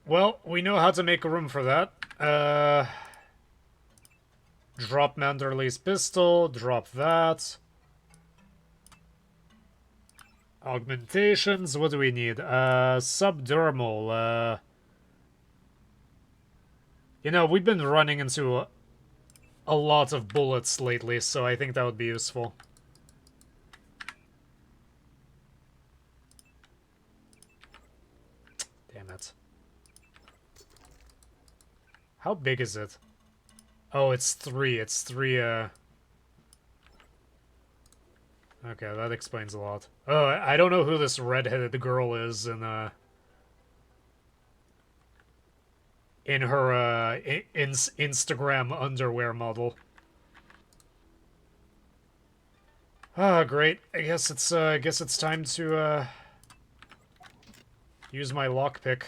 Well, we know how to make a room for that. Drop Manderley's pistol, drop that. Augmentations, what do we need? Subdermal, You know, we've been running into a lot of bullets lately, so I think that would be useful. Damn it. How big is it? Oh, it's 3. It's 3, Okay, that explains a lot. Oh, I don't know who this redheaded girl is in her, Instagram underwear model. Ah, great. I guess it's time to, use my lockpick.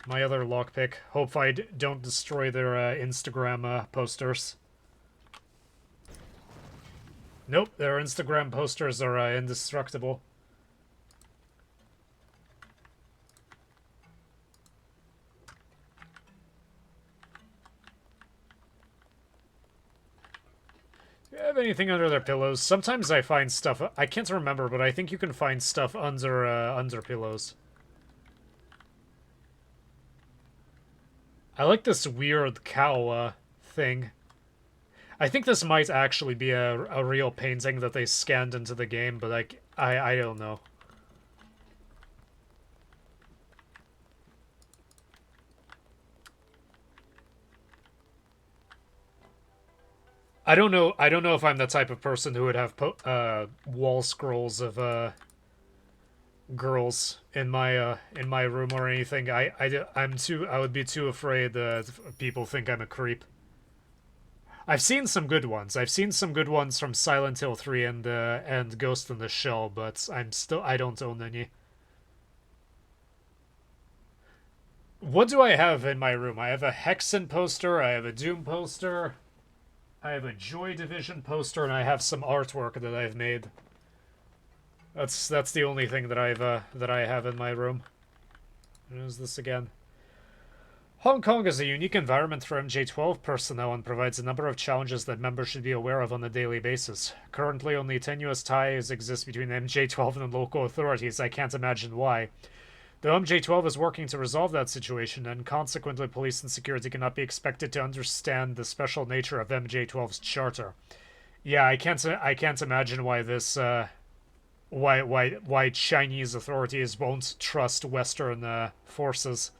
My other lockpick. Hope I don't destroy their, Instagram, posters. Nope, their Instagram posters are indestructible. Do you have anything under their pillows? Sometimes I find stuff. I can't remember, but I think you can find stuff under under pillows. I like this weird cow thing. I think this might actually be a real painting that they scanned into the game, but I don't know. I don't know if I'm the type of person who would have wall scrolls of girls in my room or anything. I would be too afraid that people think I'm a creep. I've seen some good ones. I've seen some good ones from Silent Hill 3 and Ghost in the Shell, but I don't own any. What do I have in my room? I have a Hexen poster, I have a Doom poster, I have a Joy Division poster, and I have some artwork that I've made. That's the only thing that I have in my room. What is this again? Hong Kong is a unique environment for MJ-12 personnel and provides a number of challenges that members should be aware of on a daily basis. Currently, only tenuous ties exist between MJ-12 and the local authorities. I can't imagine why. Though MJ-12 is working to resolve that situation, and consequently police and security cannot be expected to understand the special nature of MJ-12's charter. Yeah, I can't imagine why this, why Chinese authorities won't trust Western, forces.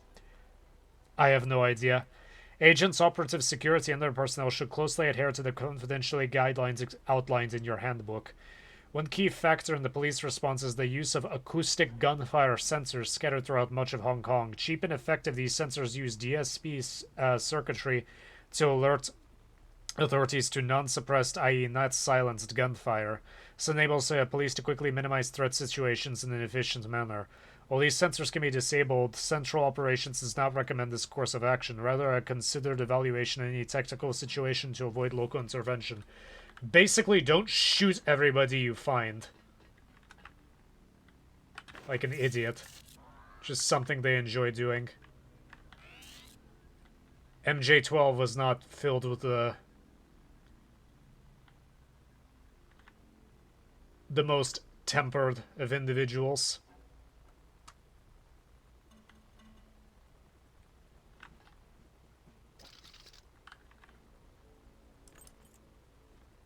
I have no idea. Agents, operative security, and other personnel should closely adhere to the confidentiality guidelines outlined in your handbook. One key factor in the police response is the use of acoustic gunfire sensors scattered throughout much of Hong Kong. Cheap and effective, these sensors use DSP circuitry to alert authorities to non-suppressed, i.e. not silenced gunfire. This enables police to quickly minimize threat situations in an efficient manner. While these sensors can be disabled, Central Operations does not recommend this course of action, rather a considered evaluation in any technical situation to avoid local intervention. Basically, don't shoot everybody you find. Like an idiot. Just something they enjoy doing. MJ-12 was not filled with the most tempered of individuals.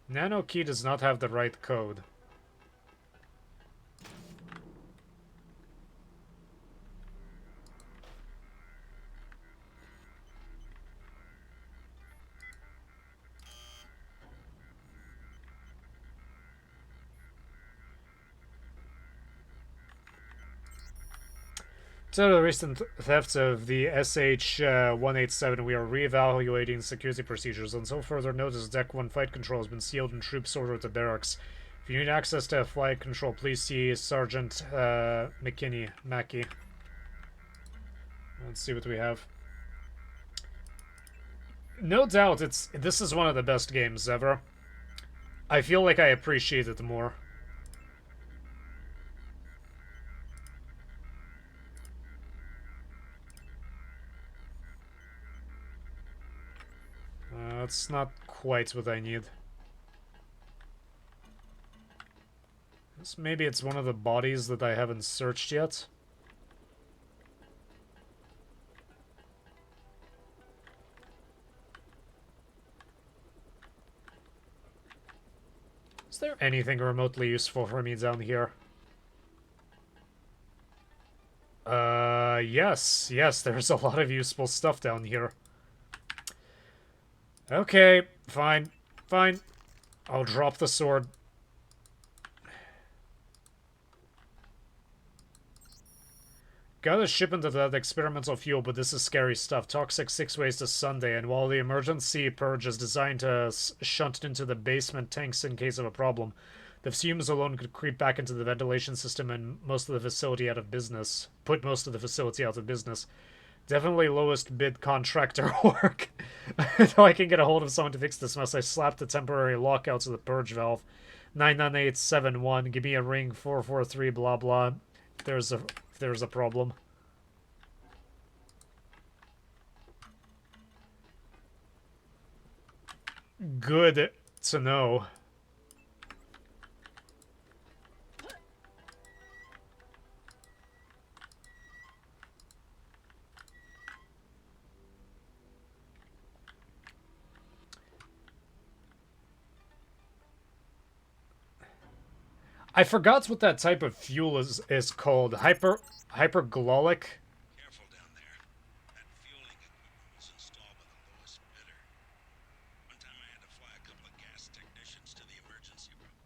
Nano Key does not have the right code. So the recent thefts of the SH-187, we are reevaluating security procedures. Until further notice, Deck 1 flight control has been sealed and troops ordered to barracks. If you need access to flight control, please see Sergeant Mackey. Let's see what we have. No doubt, this is one of the best games ever. I feel like I appreciate it more. That's not quite what I need. Maybe it's one of the bodies that I haven't searched yet. Is there anything remotely useful for me down here? Yes, there's a lot of useful stuff down here. Okay, fine. I'll drop the sword. Got a shipment of that experimental fuel, but this is scary stuff. Toxic 6 ways to Sunday, and while the emergency purge is designed to shunt into the basement tanks in case of a problem, the fumes alone could creep back into the ventilation system and most of the facility out of business. Put most of the facility out of business. Definitely lowest bid contractor work. Until I can get a hold of someone to fix this mess, I slapped the temporary lockout to the purge valve. 99871, give me a ring, 443, blah blah. If there's a problem. Good to know. I forgot what that type of fuel is called. Hyperglolic. Careful down there. That fueling equipment was installed by the lowest bidder. One time I had to fly a couple of gas technicians to the emergency room.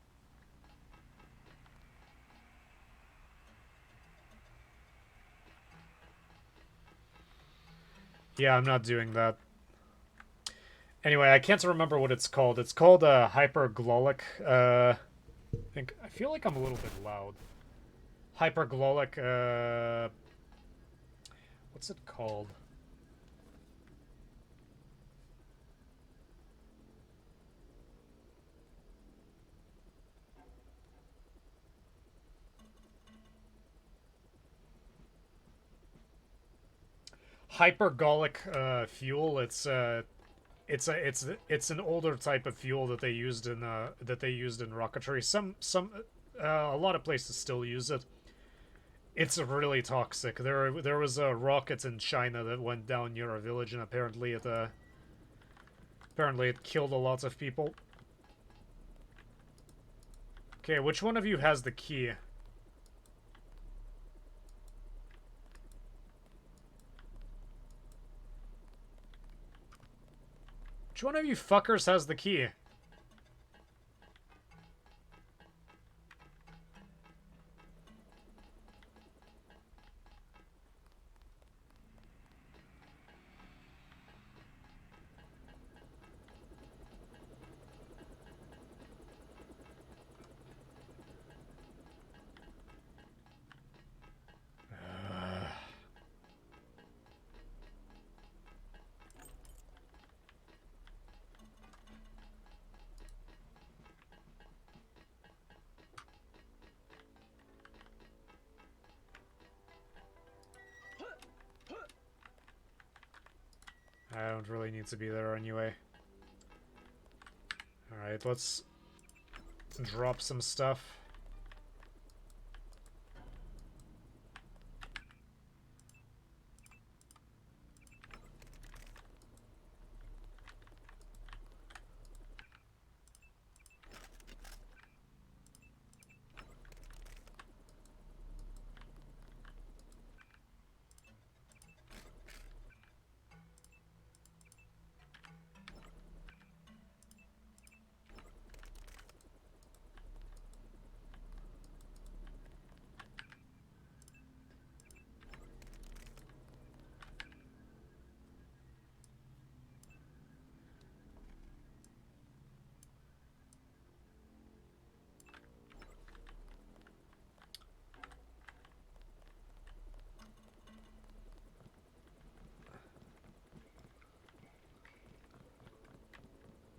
Yeah, I'm not doing that. Anyway, I can't remember what it's called. It's called hyperglolic. I feel like I'm a little bit loud. Hyperglolic, what's it called? Hypergolic fuel. It's an older type of fuel that they used in rocketry. A lot of places still use it. It's really toxic. There was a rocket in China that went down near a village, and apparently it killed a lot of people. Okay, which one of you has the key? Which one of you fuckers has the key? I don't really need to be there anyway. Alright, let's drop some stuff.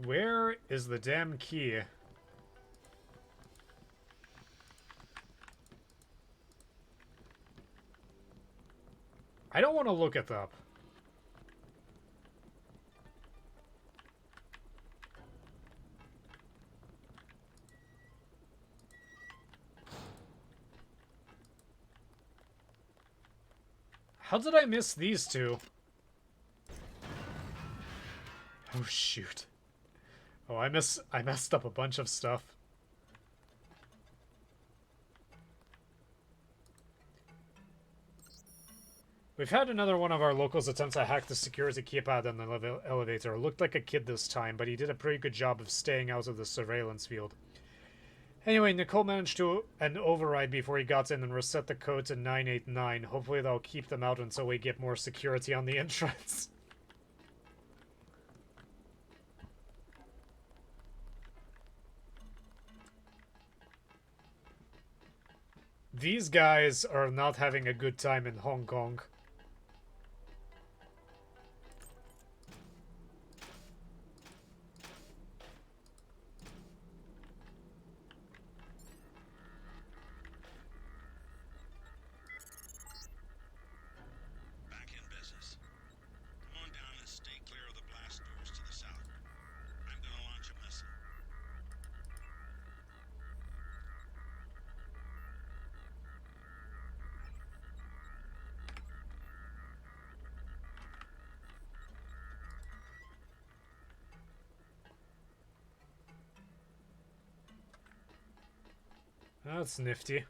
Where is the damn key? I don't want to look it up. How did I miss these two? Oh shoot. Oh, I messed up a bunch of stuff. We've had another one of our locals attempt to hack the security keypad on the elevator. Looked like a kid this time, but he did a pretty good job of staying out of the surveillance field. Anyway, Nicole managed to an override before he got in and reset the code to 989. Hopefully that'll keep them out until we get more security on the entrance. These guys are not having a good time in Hong Kong. Back in business. Come on down and stay clear of the blast doors to the south. I'm gonna launch a missile. That's nifty.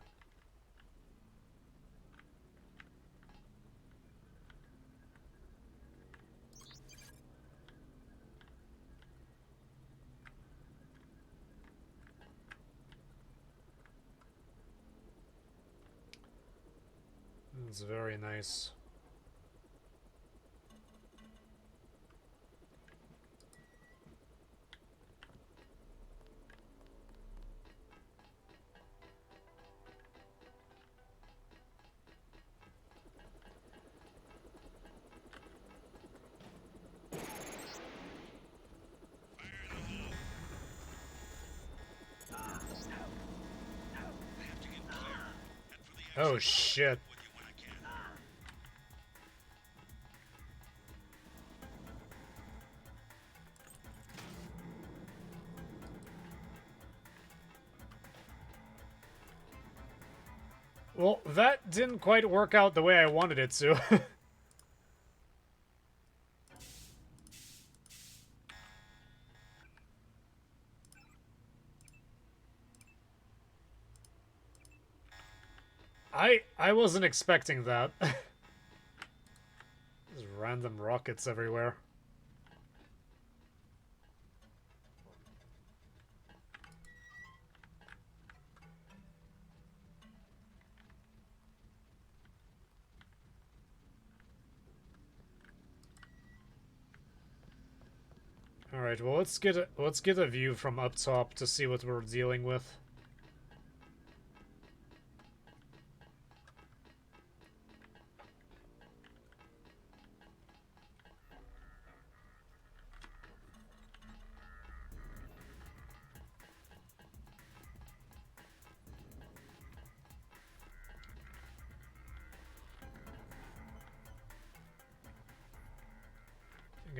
That's very nice. Oh shit. Well, that didn't quite work out the way I wanted it to. I wasn't expecting that. There's random rockets everywhere. All right, well let's get a view from up top to see what we're dealing with.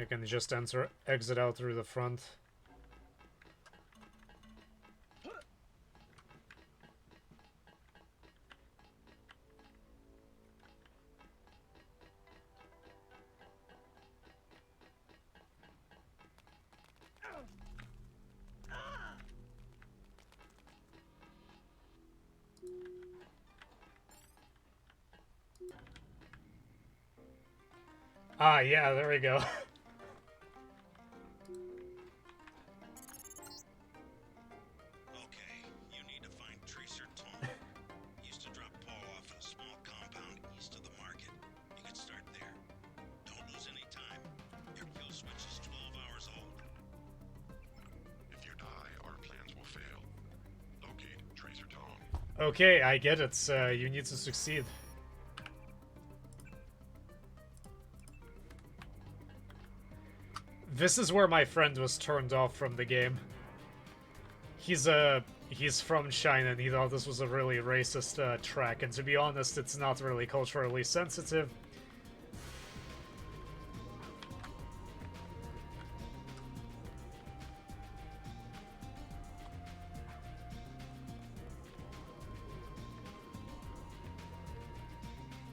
I can just exit out through the front. Ah, yeah, there we go. Okay, I get it. You need to succeed. This is where my friend was turned off from the game. He's from China and he thought this was a really racist track, and to be honest, it's not really culturally sensitive.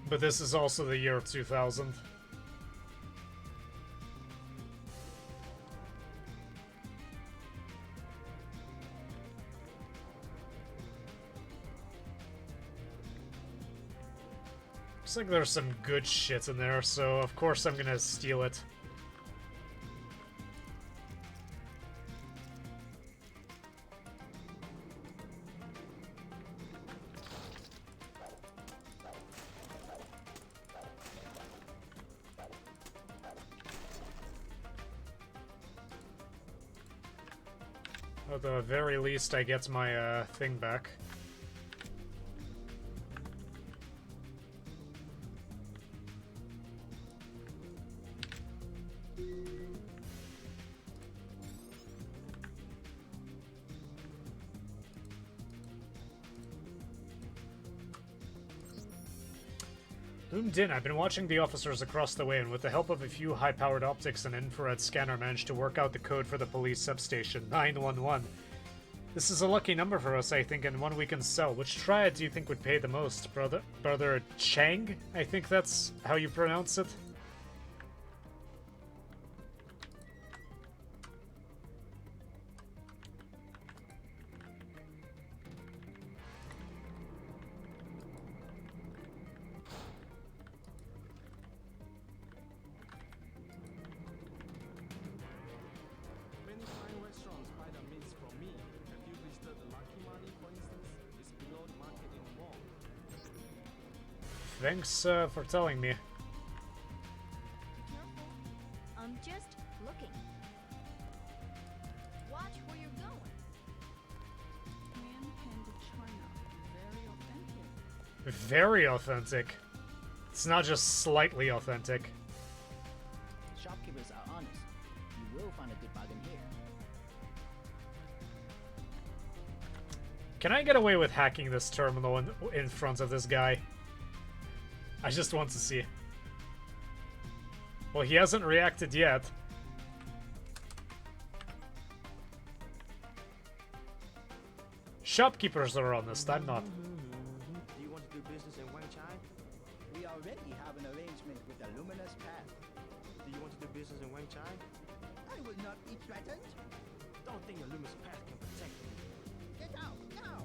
But this is also the year 2000. Looks like there's some good shit in there, so of course I'm gonna steal it. At the very least, I get my thing back. Zoomed in. I've been watching the officers across the way, and with the help of a few high-powered optics and infrared scanner, managed to work out the code for the police substation, 911. This is a lucky number for us, I think, and one we can sell. Which triad do you think would pay the most, Brother Chang? I think that's how you pronounce it. Many fine restaurants buy the meats from me. Have you visited the Lucky Money, for instance? It's below the market in the mall. Thanks for telling me. Careful. I'm just looking. Watch where you're going. Hand-painted china. Very authentic. Very authentic. It's not just slightly authentic. Shopkeepers are honest. You will find a good bargain here. Can I get away with hacking this terminal in front of this guy? I just want to see. Well, he hasn't reacted yet. Shopkeepers are honest, I'm not. Do you want to do business in Wang Chai? We already have an arrangement with the Luminous Path. Do you want to do business in Wang Chai? I will not be threatened. Don't think the Luminous Path can protect you. Get out now.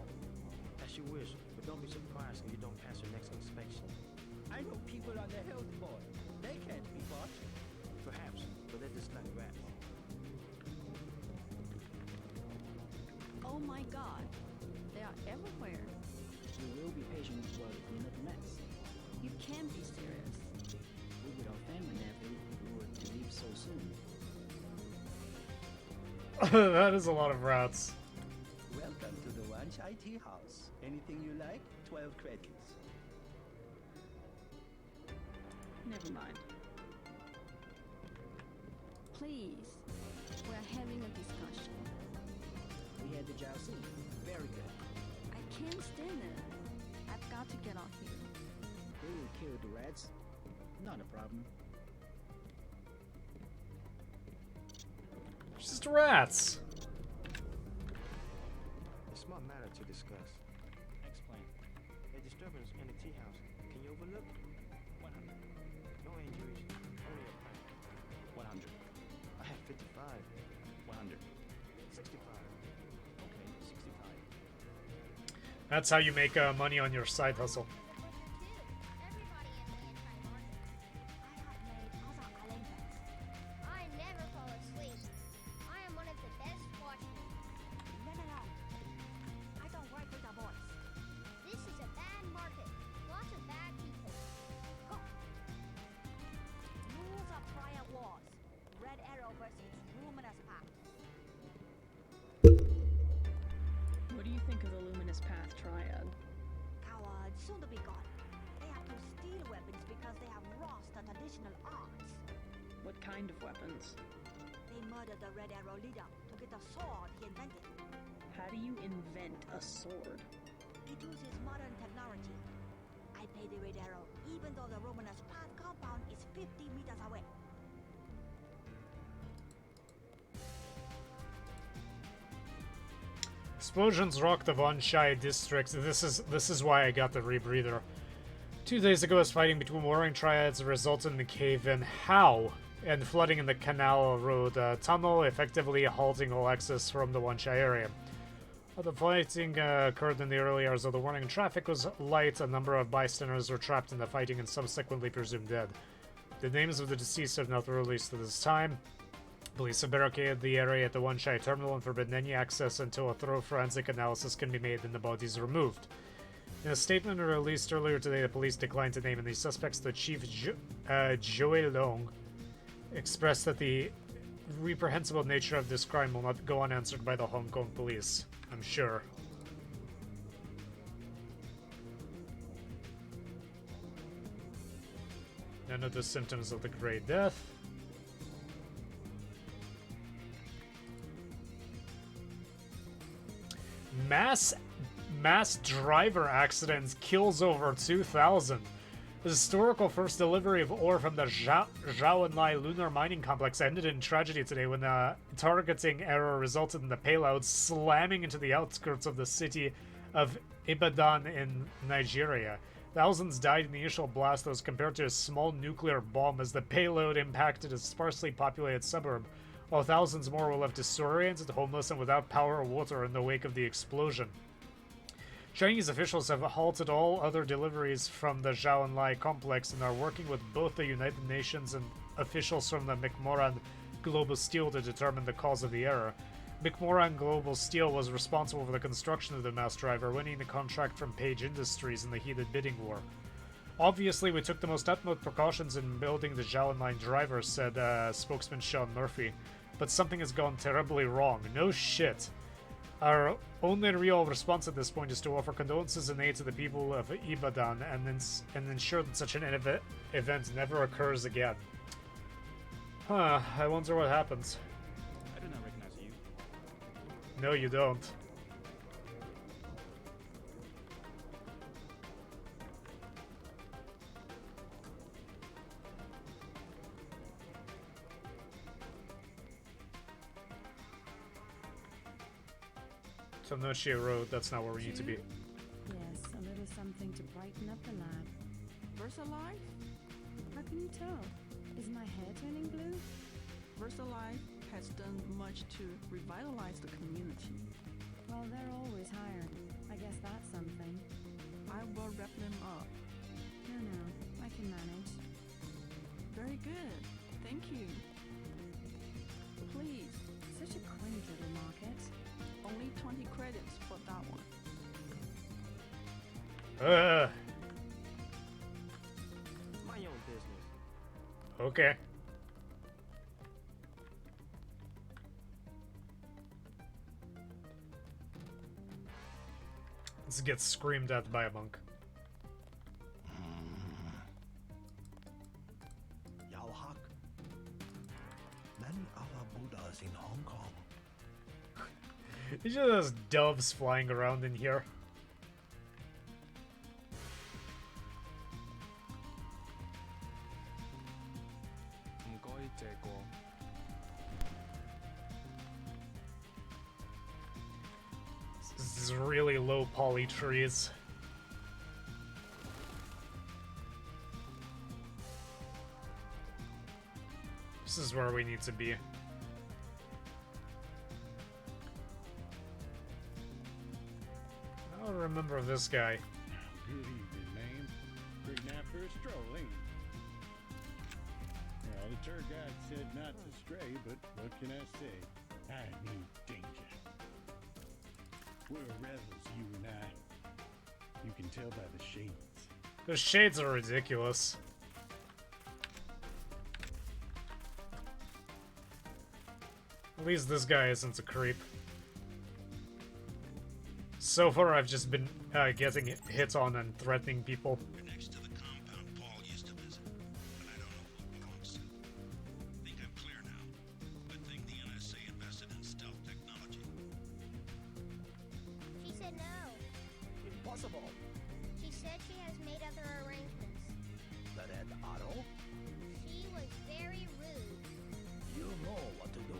As you wish, but don't be surprised if you don't pass your next inspection. I know people on the health board. They can't be bought. Perhaps, but they're just like rats. Oh my god. They are everywhere. You will be patient while we clean up the mess. You can't be serious. We would offend whenever we were to leave so soon. That is a lot of rats. Welcome to the Wan Chai Tea House. Anything you like? 12 credits. Never mind. Please. We're having a discussion. We had the Jiaoxi. Very good. I can't stand it. I've got to get out here. We will kill the rats. Not a problem. Just rats. A small matter to discuss. Explain. A disturbance in the tea house. Can you overlook? 100. No injuries, only a prank. 100. I have 55. 100. 65. Okay, 65. That's how you make money on your side hustle. I never fall asleep. I am one of the best watchmen. No. I don't work with the boys. This is a bad market. Lots of bad people. Go. Rules of prior wars. Red Arrow versus Luminous Path. What do you think of the Luminous Path triad? Cowards, soon to be gone. They have to steal weapons because they have lost the traditional arts. What kind of weapons? They murdered the Red Arrow leader to get the sword he invented. How do you invent a sword? It uses modern technology. I paid the Red Arrow, even though the Romaner's Path compound is 50 meters away. Explosions rocked the Von Shai district. This is why I got the rebreather. 2 days ago, as fighting between warring triads resulted in the cave-in. How? And flooding in the Canal Road tunnel, effectively halting all access from the Von Shai area. The fighting occurred in the early hours of the morning. Traffic was light. A number of bystanders were trapped in the fighting and subsequently presumed dead. The names of the deceased have not been released at this time. Police have barricaded the area at the One Shai terminal and forbidden any access until a thorough forensic analysis can be made and the bodies removed. In a statement released earlier today, the police declined to name any suspects. The chief, Joey Long, expressed that the reprehensible nature of this crime will not go unanswered by the Hong Kong police. I'm sure. None of the symptoms of the Great Death. Mass driver accidents kills over 2,000. The historical first delivery of ore from the Zhaoanlai lunar mining complex ended in tragedy today when a targeting error resulted in the payload slamming into the outskirts of the city of Ibadan in Nigeria. Thousands died in the initial blast that was compared to a small nuclear bomb as the payload impacted a sparsely populated suburb, while thousands more were left disoriented, homeless, and without power or water in the wake of the explosion. Chinese officials have halted all other deliveries from the Zhaoanlai complex and are working with both the United Nations and officials from the McMoran Global Steel to determine the cause of the error. McMoran Global Steel was responsible for the construction of the mass driver, winning the contract from Page Industries in the heated bidding war. Obviously, we took the most utmost precautions in building the Zhaoanlai driver, said spokesman Sean Murphy. But something has gone terribly wrong. No shit. Our only real response at this point is to offer condolences and aid to the people of Ibadan and ensure that such an event never occurs again. Huh, I wonder what happens. I do not recognize you. No, you don't. Tonoshi Road, that's not where we need to be. Yes, a little something to brighten up the lab. VersaLife? How can you tell? Is my hair turning blue? VersaLife has done much to revitalize the community. Well, they're always hiring. I guess that's something. I will wrap them up. No, I can manage. Very good. Thank you. Please. Such a quaint little market. Only 20 credits for that one. My own business. Okay. Let's get screamed at by a monk. Yao Hak. Many other Buddhas in Hong Kong. There's just those doves flying around in here. These really low poly trees. This is where we need to be. I don't remember this guy. Good evening, ma'am. Pretty night for a stroll, ain't it? Well, the tour guide said not to stray, but what can I say? I need danger. We're rebels, you and I. You can tell by the shades. The shades are ridiculous. At least this guy isn't a creep. So far, I've just been getting hit on and threatening people. We're next to the compound Paul used to visit, but I don't know who it belongs to. Think I'm clear now. Good thing Aro? She was very rude. You know what to do.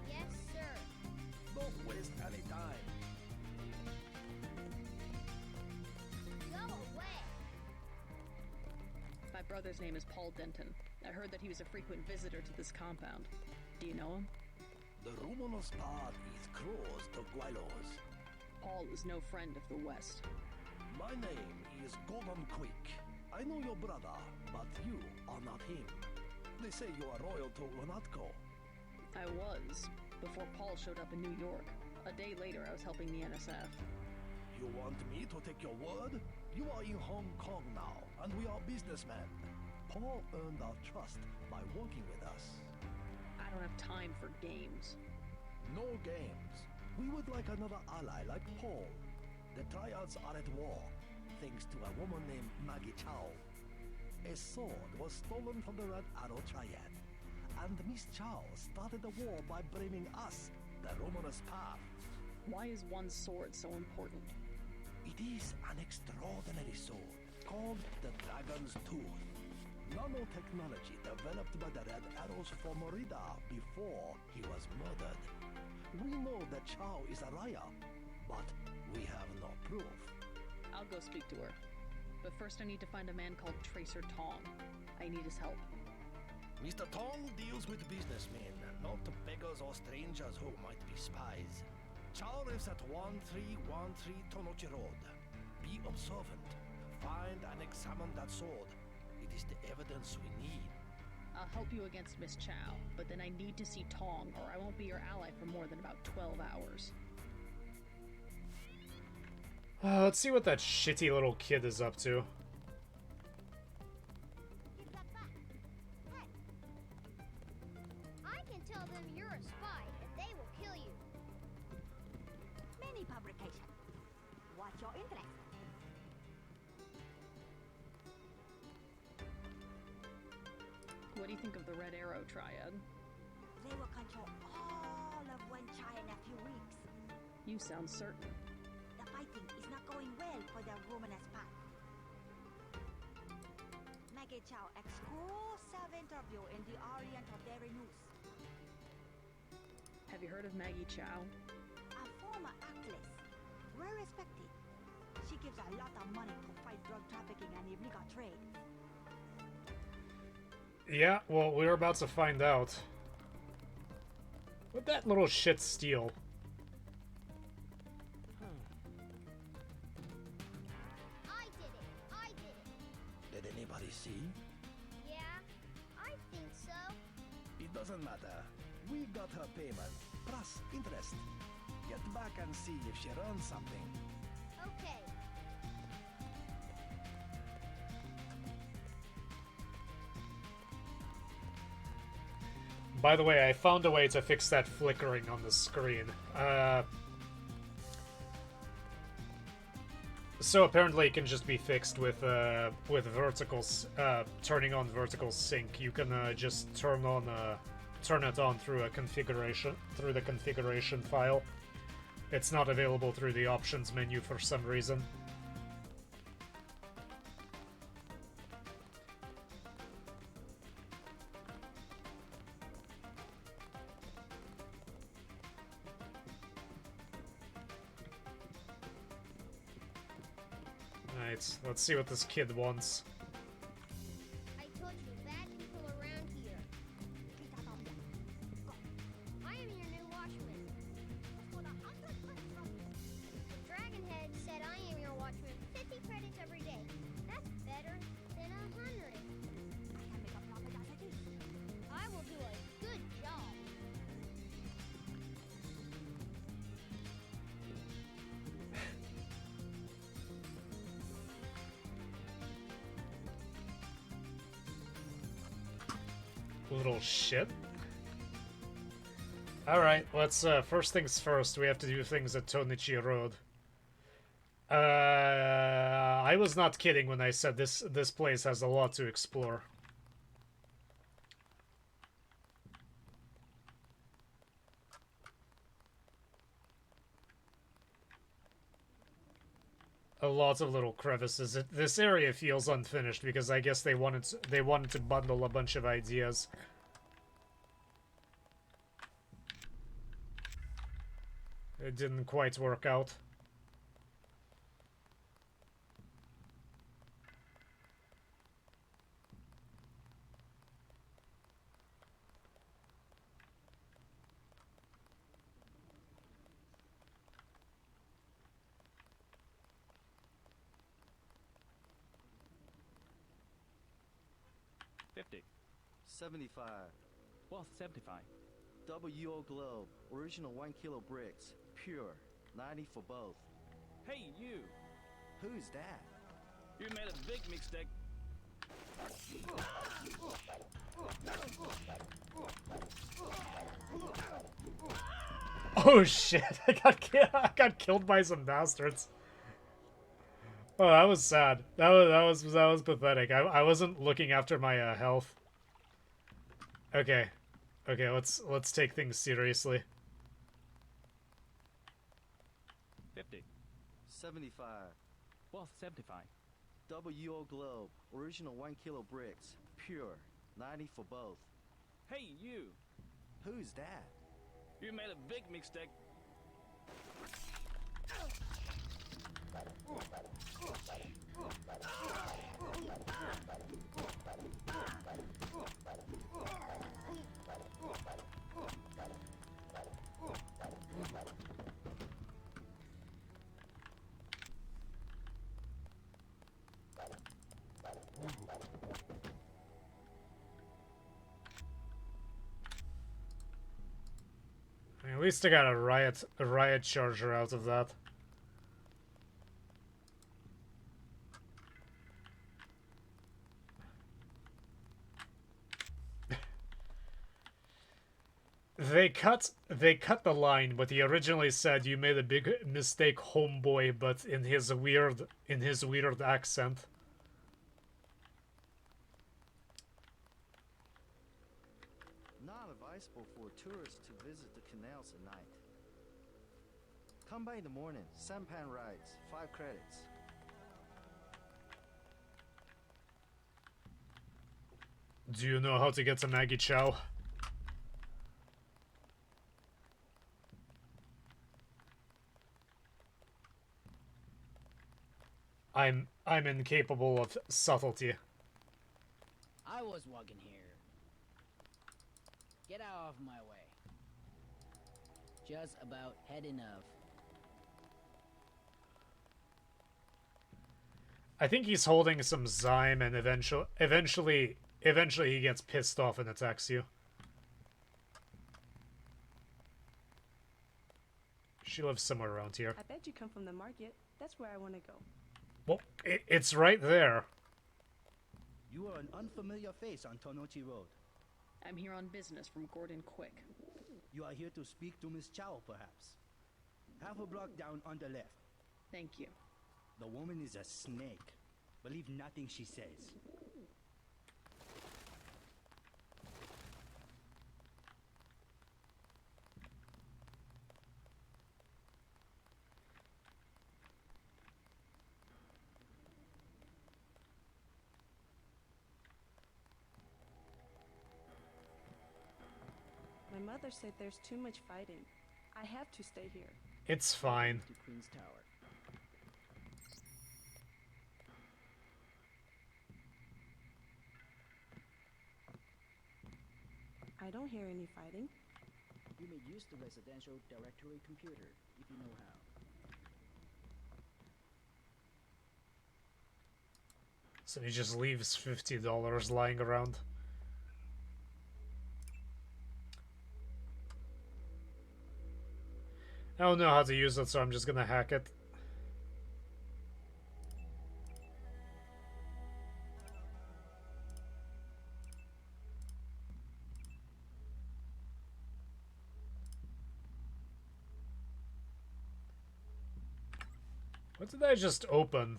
Yes, sir. Don't waste any time. Go away. My brother's name is Paul Denton. I heard that he was a frequent visitor to this compound. Do you know him? The Rumonos path is close to Guilos. Paul is no friend of the West. My name is Golden Quick. I know your brother, but you are not him. They say you are loyal to Lunatco. I was, before Paul showed up in New York. A day later, I was helping the NSF. You want me to take your word? You are in Hong Kong now, and we are businessmen. Paul earned our trust by working with us. I don't have time for games. No games. We would like another ally like Paul. The Triads are at war, thanks to a woman named Maggie Chow. A sword was stolen from the Red Arrow Triad, and Miss Chow started the war by blaming us, the Romanus Path. Why is one sword so important? It is an extraordinary sword called the Dragon's Tooth. Nanotechnology developed by the Red Arrows for Morida before he was murdered. We know that Chow is a liar, but we have no proof. I'll go speak to her. But first I need to find a man called Tracer Tong. I need his help. Mr. Tong deals with businessmen, not beggars or strangers who might be spies. Chow lives at 1313 Tonochi Road. Be observant. Find and examine that sword. It is the evidence we need. I'll help you against Miss Chow, but then I need to see Tong, or I won't be your ally for more than about 12 hours. Let's see what that shitty little kid is up to. I can tell them you're a spy, and they will kill you. Many publication. What's your interest? What do you think of the Red Arrow Triad? They will control all of Wen Chai in a few weeks. You sound certain. The fighting is not going well for the Romanes path. Maggie Chow exclusive interview in the Oriental Daily News. Have you heard of Maggie Chow? A former actress, well respected. She gives a lot of money to fight drug trafficking and illegal trade. Yeah, well, we're about to find out. What'd that little shit steal? I did it. I did it. Did anybody see? Yeah, I think so. It doesn't matter. We got her payment, plus interest. Get back and see if she earned something. Okay. By the way, I found a way to fix that flickering on the screen. So apparently it can just be fixed with turning on vertical sync. You can just turn it on through the configuration file. It's not available through the options menu for some reason. Alright, let's see what this kid wants. I told you, bad people around here. I am your new watchman. The Dragonhead said I am your watchman. 50 credits every day. That's better than 100. I will do a good job. Little shit. Alright, let's, first things first, we have to do things at Tonichi Road. I was not kidding when I said this place has a lot to explore. a lot of little crevices. This area feels unfinished because I guess they wanted to bundle a bunch of ideas. It didn't quite work out. $50. 75. Well, 75. WO Globe. Original 1 kilo bricks. Pure. 90 for both. Hey, you! Who's that? You made a big mistake. Oh shit! I got killed by some bastards. Oh, that was sad. That was pathetic. I wasn't looking after my health. Okay, okay. Let's take things seriously. 50. 75. Well, 75. WO Globe. Original 1 kilo bricks. Pure. 90 for both. Hey, you! Who's that? You made a big mistake. I mean, at least I got a riot charger out of that. They cut the line, but he originally said you made a big mistake, homeboy, but in his weird accent. Not advisable for tourists to visit the canals at night. Come by in the morning. Sampan rides. 5 credits. Do you know how to get to Maggie Chow? I'm incapable of subtlety. I was walking here. Get out of my way. Just about had enough. I think he's holding some Zyme, and eventually he gets pissed off and attacks you. She lives somewhere around here. I bet you come from the market. That's where I want to go. Well, it's right there. You are an unfamiliar face on Tonochi Road. I'm here on business from Gordon Quick. You are here to speak to Miss Chow, perhaps. Half a block down on the left. Thank you. The woman is a snake. Believe nothing she says. My mother said there's too much fighting. I have to stay here. It's fine. To Queen's Tower. I don't hear any fighting. You may use the residential directory computer if you know how. So he just leaves $50 lying around. I don't know how to use it, so I'm just gonna hack it. What did I just open?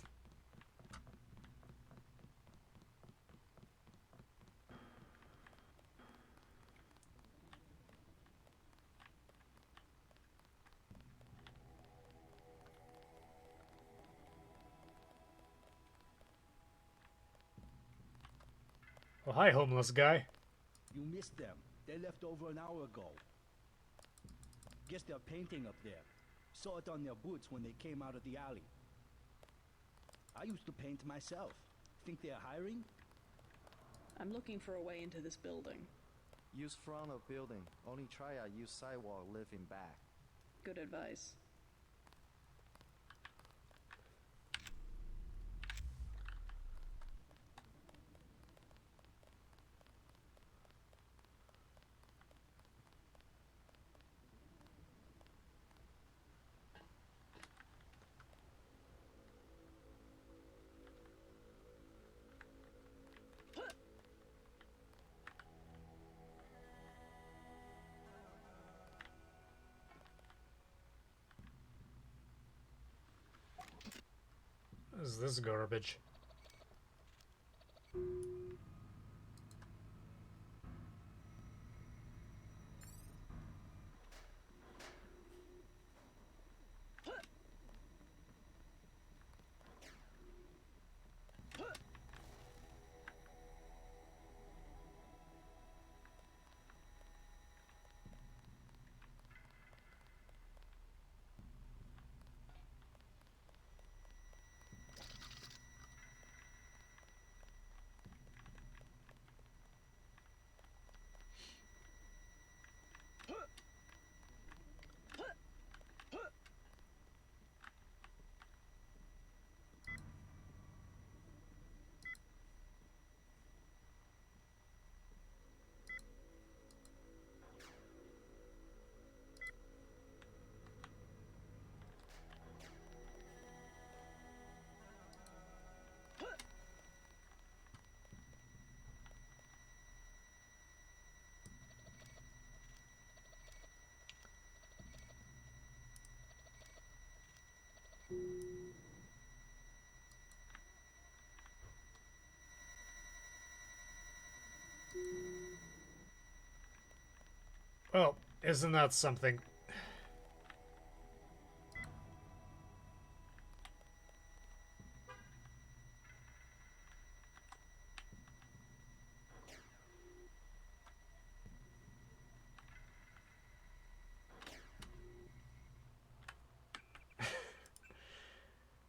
Oh, hi, homeless guy. You missed them. They left over an hour ago. Guess they're painting up there. Saw it on their boots when they came out of the alley. I used to paint myself. Think they're hiring? I'm looking for a way into this building. Use front of building. Only try use sidewalk live in back. Good advice. What is this garbage? Well, isn't that something?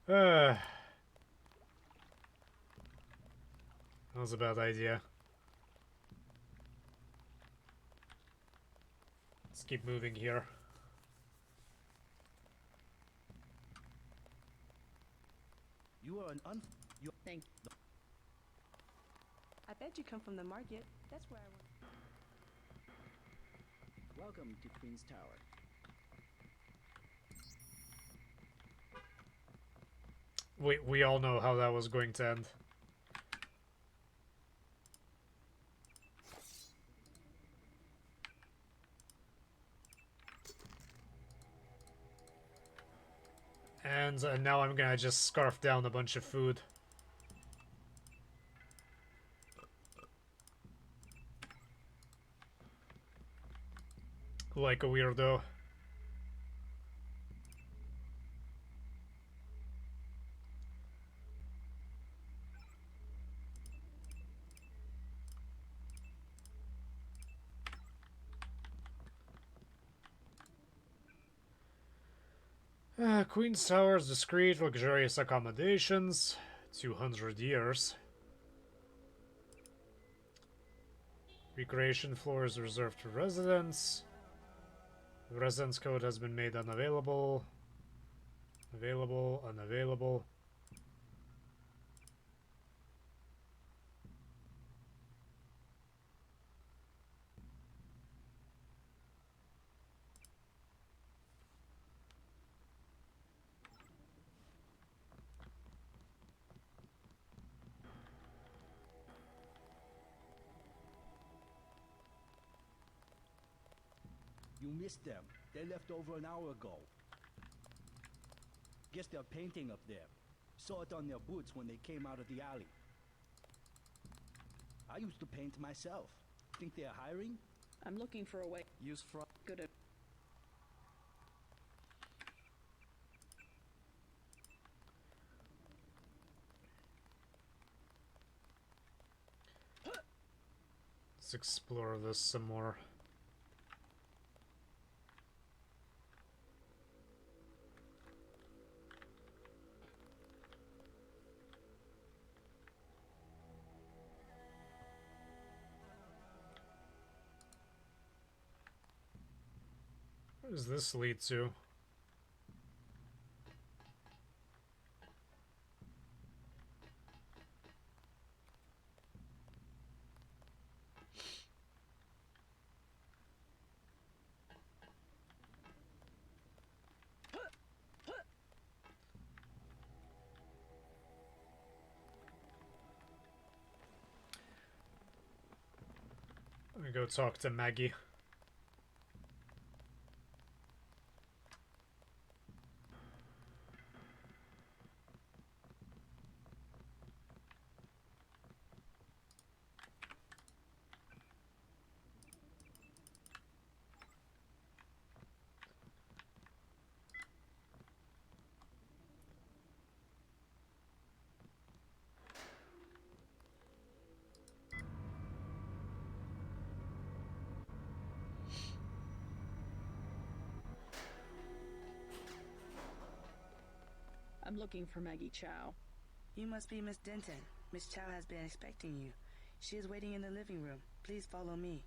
That was a bad idea. Let's keep moving here. You are an Thank you. I bet you come from the market. That's where I went. Welcome to Queen's Tower. We all know how that was going to end. And now I'm gonna just scarf down a bunch of food. Like a weirdo. Queen's Tower's discreet, luxurious accommodations. 200 years. Recreation floor is reserved to residents. The residence code has been made unavailable. Available, unavailable. You missed them. They left over an hour ago. Guess they're painting up there. Saw it on their boots when they came out of the alley. I used to paint myself. Think they're hiring? I'm looking for a way. Use front. Good at. Let's explore this some more. Where does this lead to? Let me go talk to Maggie. I'm looking for Maggie Chow. You must be Miss Denton. Miss Chow has been expecting you. She is waiting in the living room. Please follow me.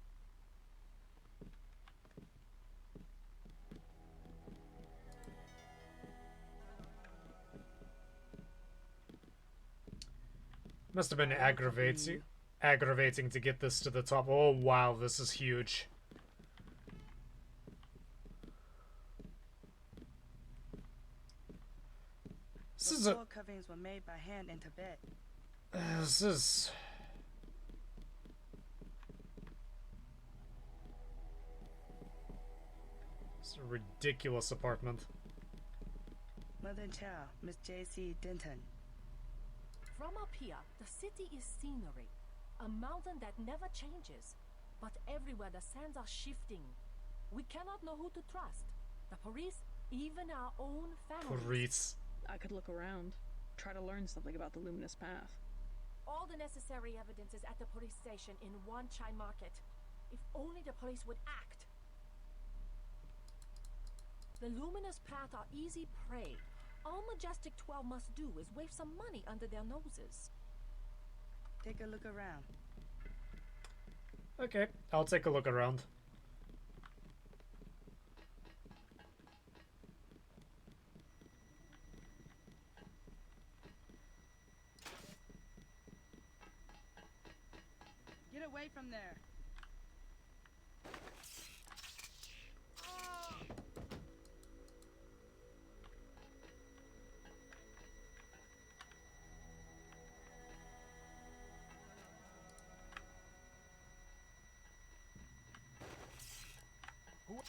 Must have been aggravating to get this to the top. Oh wow, this is huge. The floor coverings were made by hand in Tibet. This is... It's a ridiculous apartment. Mother Chow, Miss J.C. Denton. From up here, the city is scenery. A mountain that never changes. But everywhere the sands are shifting. We cannot know who to trust. The police, even our own families. Police. I could look around. Try to learn something about the luminous path. All the necessary evidence is at the police station in Wan Chai Market. If only the police would act. The luminous path are easy prey. All Majestic 12 must do is wave some money under their noses. Take a look around. Okay, I'll take a look around. Get away from there.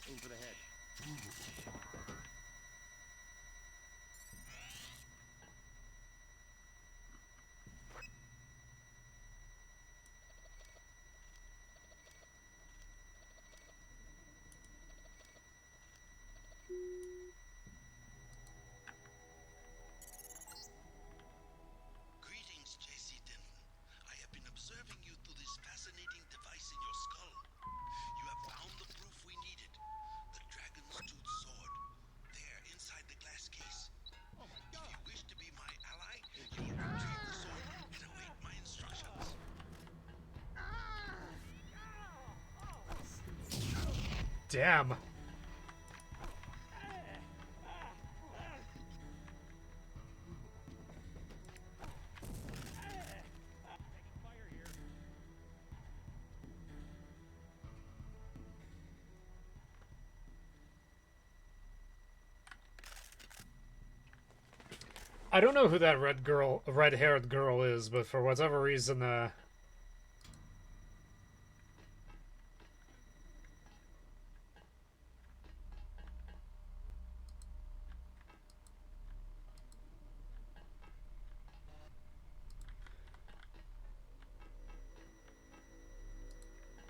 Aim for the head. Greetings, J.C. Denton. I have been observing you through this fascinating device in your skull. You have found the proof we needed. The dragon's tooth sword. There, inside the glass case. Oh my God. If you wish to be my ally, you will retrieve the sword and await my instructions. Damn. I don't know who that red-haired girl is, but for whatever reason,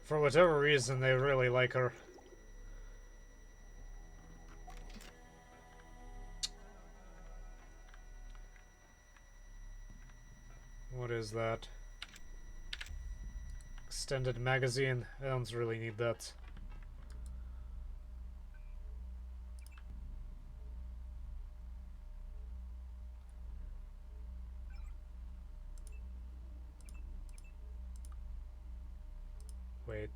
for whatever reason, they really like her. What is that? extended magazine. I don't really need that. Wait.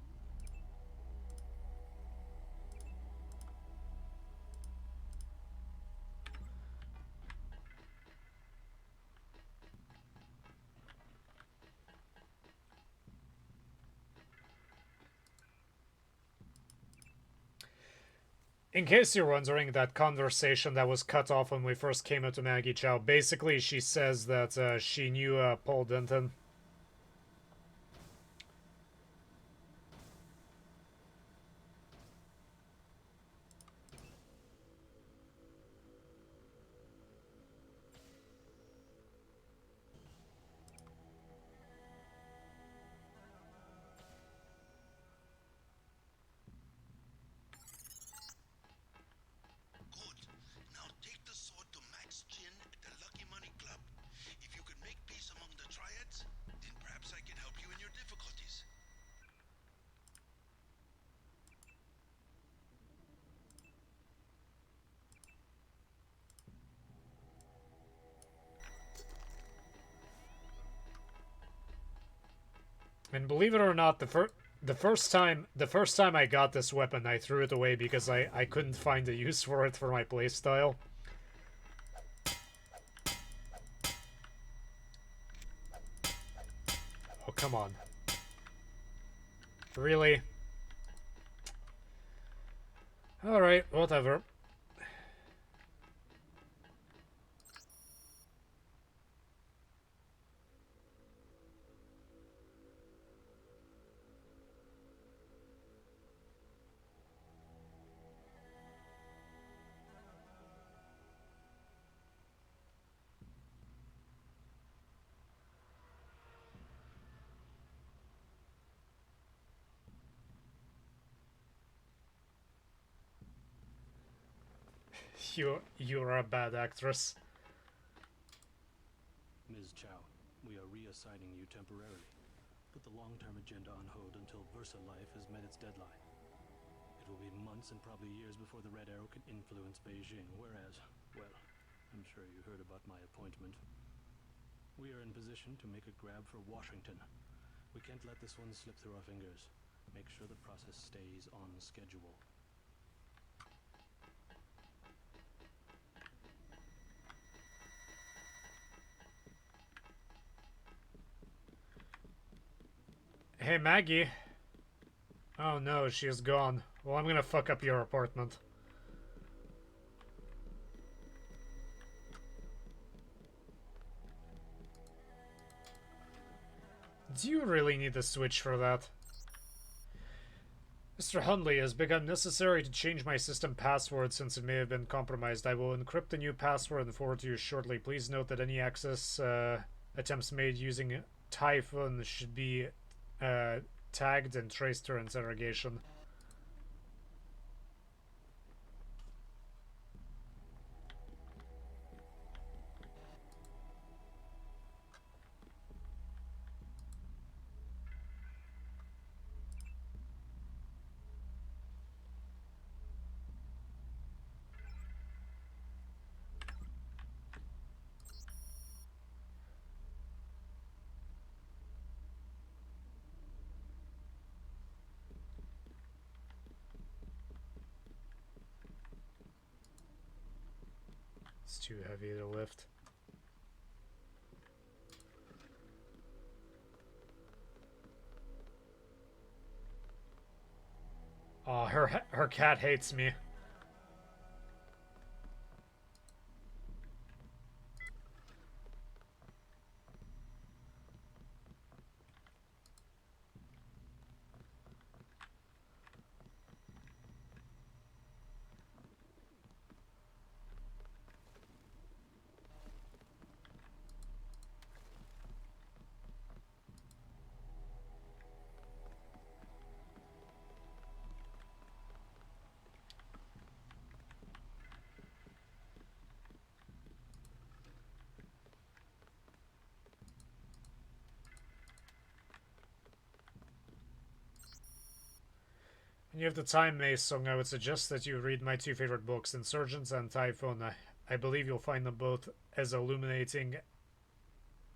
In case you're wondering, that conversation that was cut off when we first came up to Maggie Chow, basically she says that she knew Paul Denton. Now take the sword to Max Jin at the Lucky Money Club. If you can make peace among the triads, then perhaps I can help you in your difficulties. And believe it or not, the first time I got this weapon, I threw it away because I couldn't find a use for it for my playstyle. Oh, come on. Really? Alright, whatever. You're a bad actress. Ms. Chow, we are reassigning you temporarily. Put the long-term agenda on hold until VersaLife has met its deadline. It will be months and probably years before the Red Arrow can influence Beijing, whereas, well, I'm sure you heard about my appointment. We are in position to make a grab for Washington. We can't let this one slip through our fingers. Make sure the process stays on schedule. Hey, Maggie. Oh no, she is gone. Well, I'm gonna fuck up your apartment. Do you really need a switch for that? Mr. Hundley, it has become necessary to change my system password since it may have been compromised. I will encrypt the new password and forward to you shortly. Please note that any access attempts made using Typhon should be tagged and traced to interrogation. It's too heavy to lift. Oh, her cat hates me. When you have the time, Maesung, I would suggest that you read my two favorite books, Insurgents and Typhoon. I believe you'll find them both as illuminating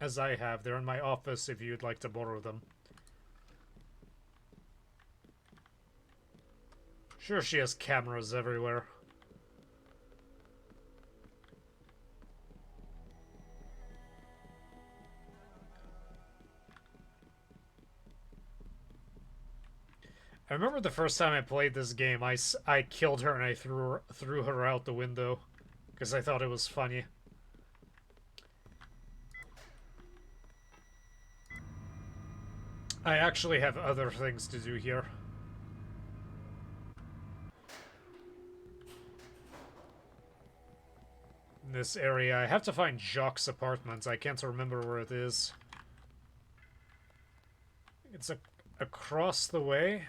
as I have. They're in my office if you'd like to borrow them. Sure, she has cameras everywhere. I remember the first time I played this game, I killed her and I threw her out the window because I thought it was funny. I actually have other things to do here. In this area, I have to find Jacques' apartment. I can't remember where it is. It's across the way.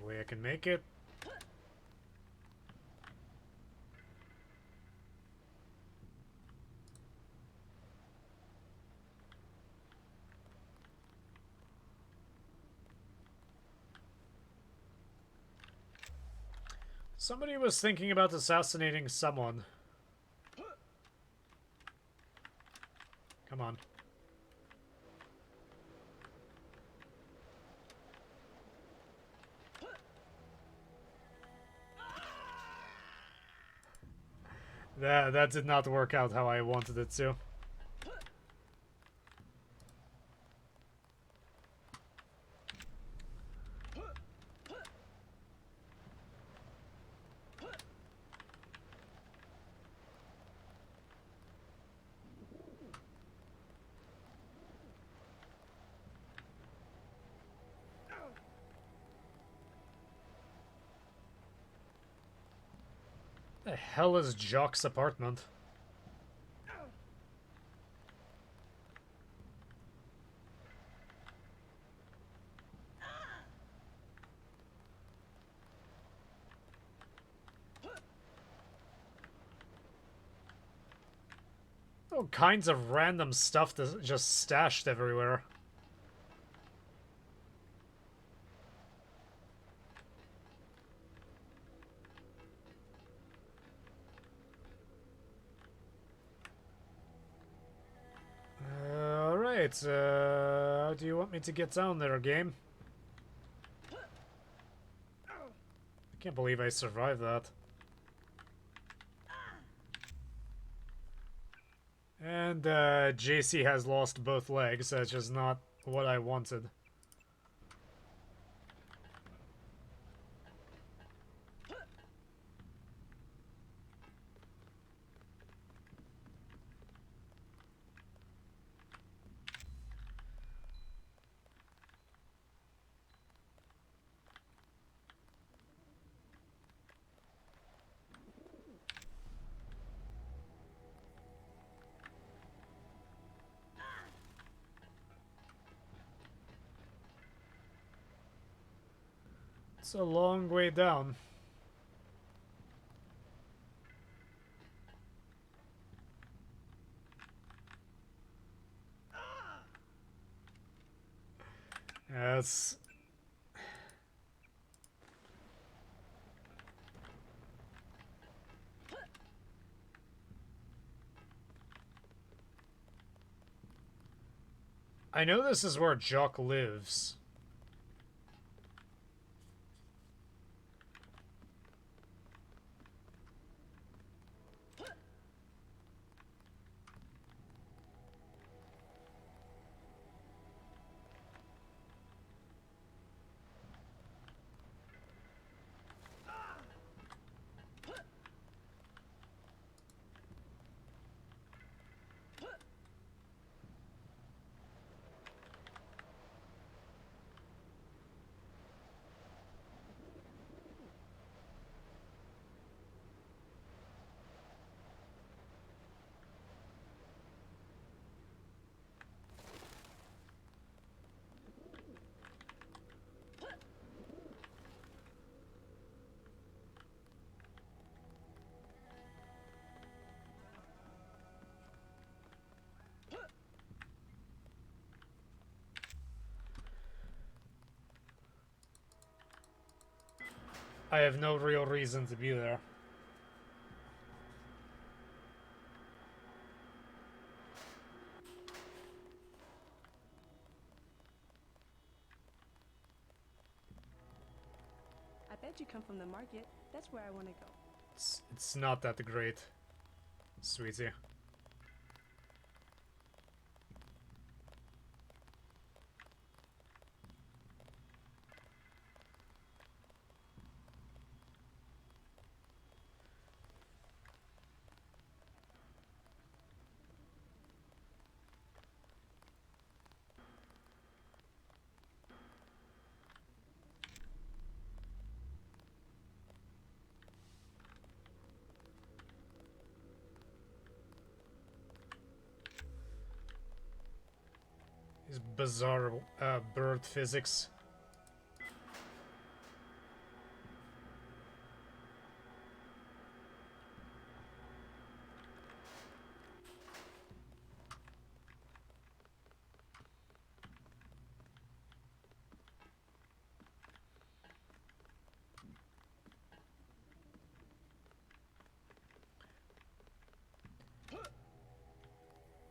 Way I can make it. Somebody was thinking about assassinating someone. Come on. That did not work out how I wanted it to. The hell is Jacques' apartment? All kinds of random stuff that's just stashed everywhere. Alright, how do you want me to get down there, game? I can't believe I survived that. And JC has lost both legs, that's just not what I wanted. It's a long way down. That's... I know this is where Jock lives. I have no real reason to be there. I bet you come from the market. That's where I want to go. It's not that great, sweetie. These bizarre bird physics.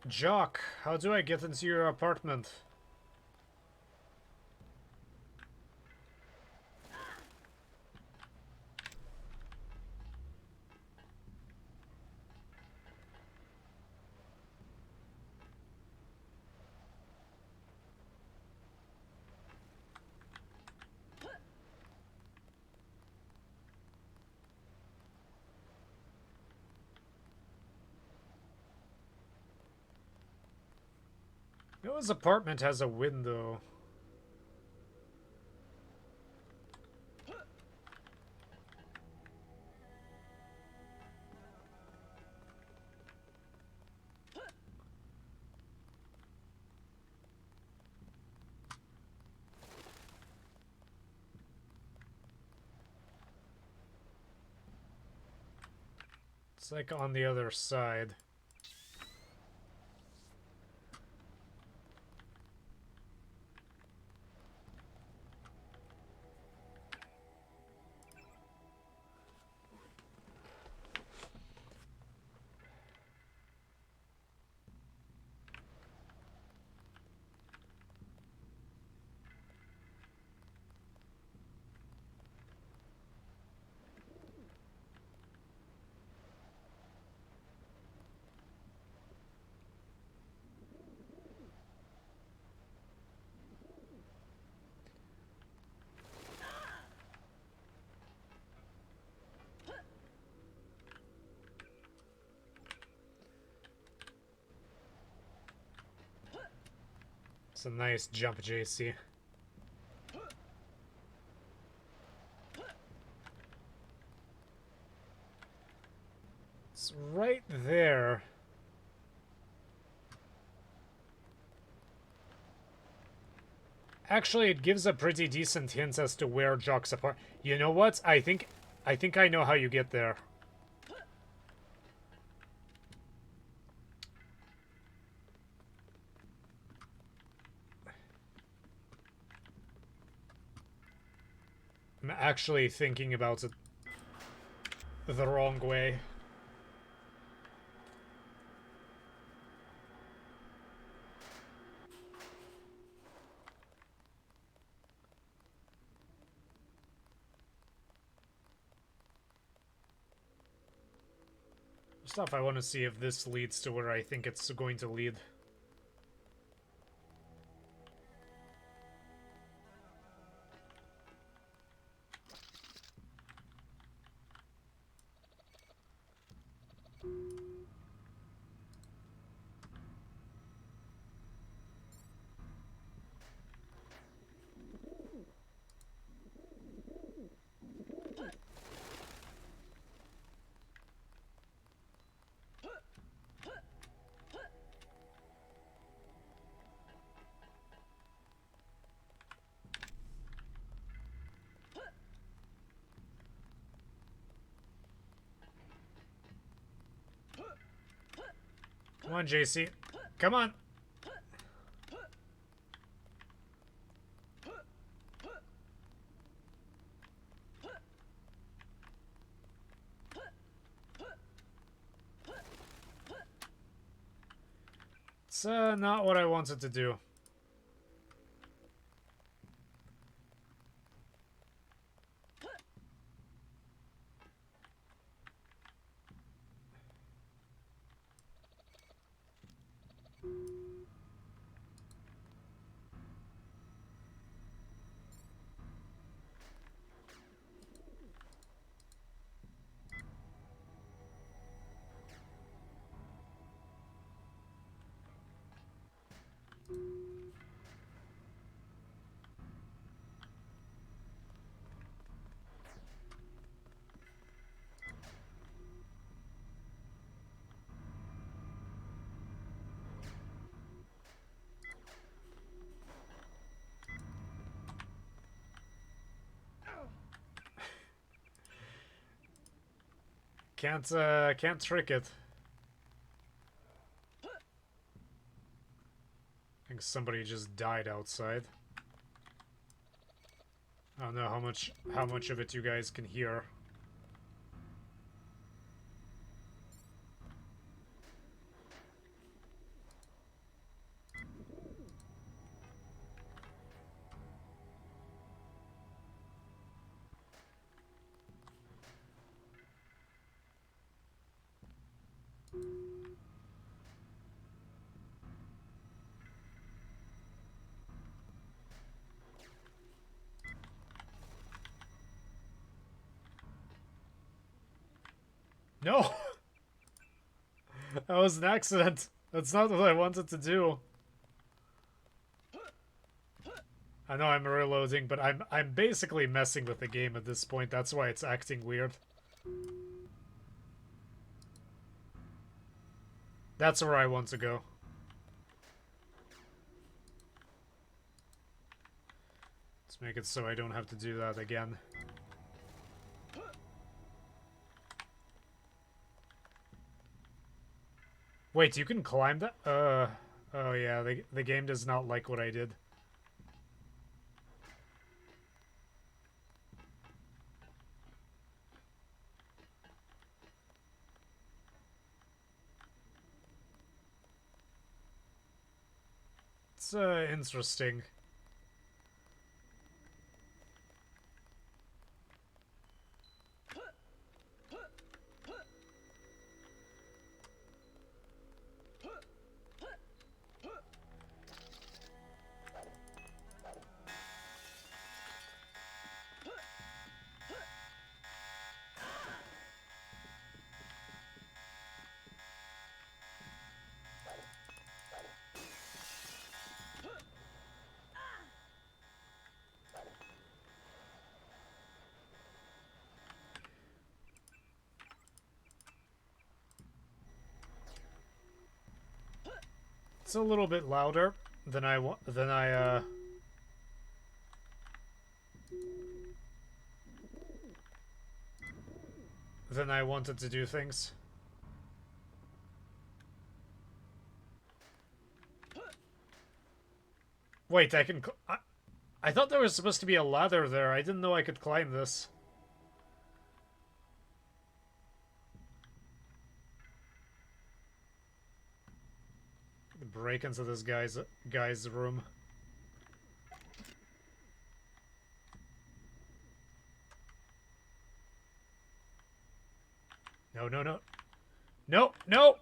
Jock, how do I get into your apartment? You know, his apartment has a window. It's like on the other side. It's a nice jump, JC. It's right there. Actually, it gives a pretty decent hint as to where Jock's apart. You know what? I think I know how you get there. I'm actually thinking about it the wrong way. First off, I want to see if this leads to where I think it's going to lead. Come on, JC. Come on. It's not what I wanted to do. Can't trick it. I think somebody just died outside. I don't know how much of it you guys can hear. No! That was an accident. That's not what I wanted to do. I know I'm reloading, but I'm basically messing with the game at this point. That's why it's acting weird. That's where I want to go. Let's make it so I don't have to do that again. Wait, you can climb that? Oh yeah, the game does not like what I did. It's interesting. It's a little bit louder than I wanted to do things. Wait, I can I thought there was supposed to be a ladder there. I didn't know I could climb this. Break into this guy's room. No, no, no. No, no!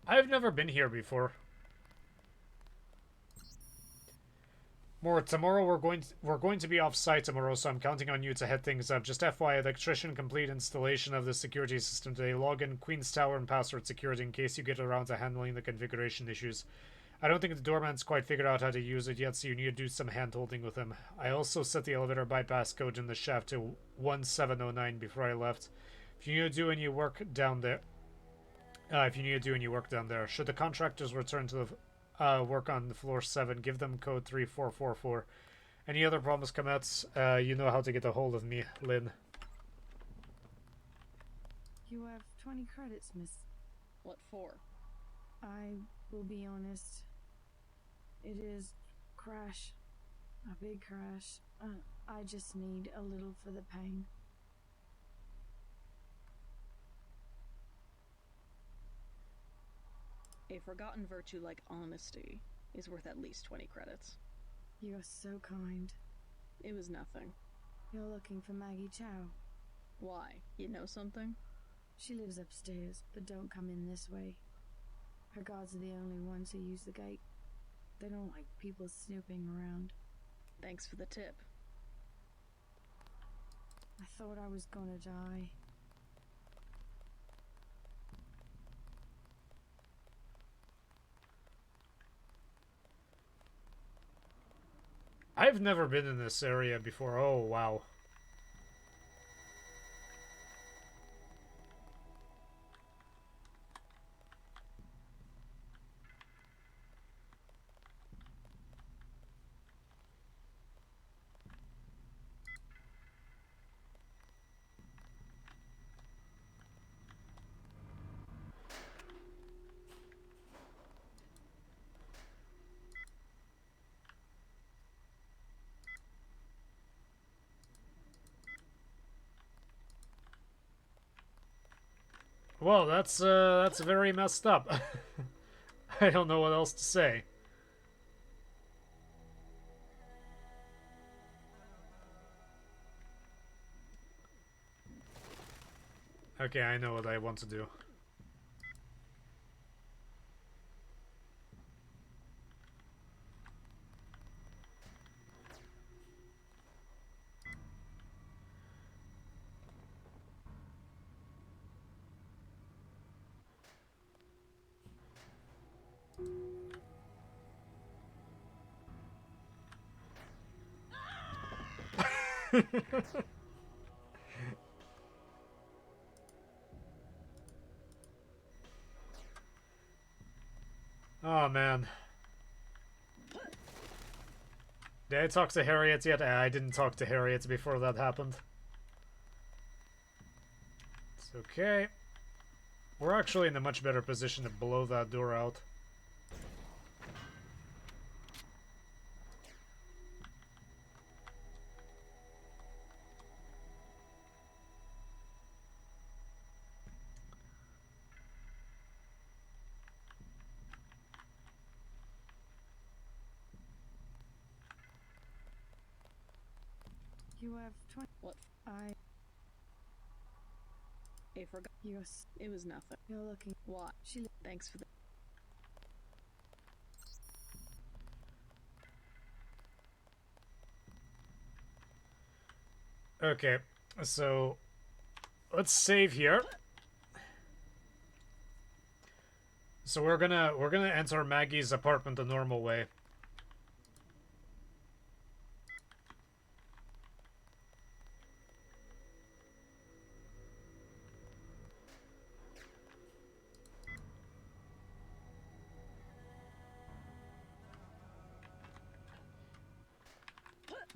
I've never been here before. More tomorrow we're going to be off site tomorrow, so I'm counting on you to head things up. Just FYI, electrician complete installation of the security system today. Log in Queen's Tower and password security in case you get around to handling the configuration issues. I don't think the doorman's quite figured out how to use it yet, so you need to do some hand-holding with him. I also set the elevator bypass code in the shaft to 1709 before I left. If you need to do any work down there, should the contractors return to the work on floor 7, give them code 3444. Any other problems come out, you know how to get a hold of me, Lynn. You have 20 credits, miss. What for? I will be honest. It is crash. A big crash. I just need a little for the pain. A forgotten virtue like honesty is worth at least 20 credits. You are so kind. It was nothing. You're looking for Maggie Chow. Why? You know something? She lives upstairs, but don't come in this way. Her guards are the only ones who use the gate. They don't like people snooping around. Thanks for the tip. I thought I was gonna die. I've never been in this area before. Oh, wow. Well, that's very messed up. I don't know what else to say. Okay, I know what I want to do. Oh, man. Did I talk to Harriet yet? I didn't talk to Harriet before that happened. It's okay. We're actually in a much better position to blow that door out. You have 20. What? A forgot. Yes. It was nothing. You're looking. What? Thanks for the. Okay, so let's save here. So we're gonna enter Maggie's apartment the normal way.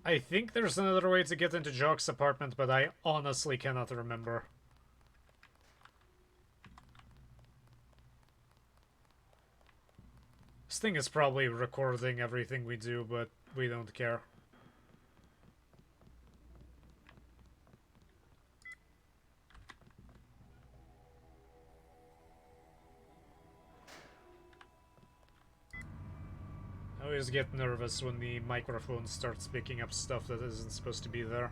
I think there's another way to get into Jock's apartment, but I honestly cannot remember. This thing is probably recording everything we do, but we don't care. I always get nervous when the microphone starts picking up stuff that isn't supposed to be there.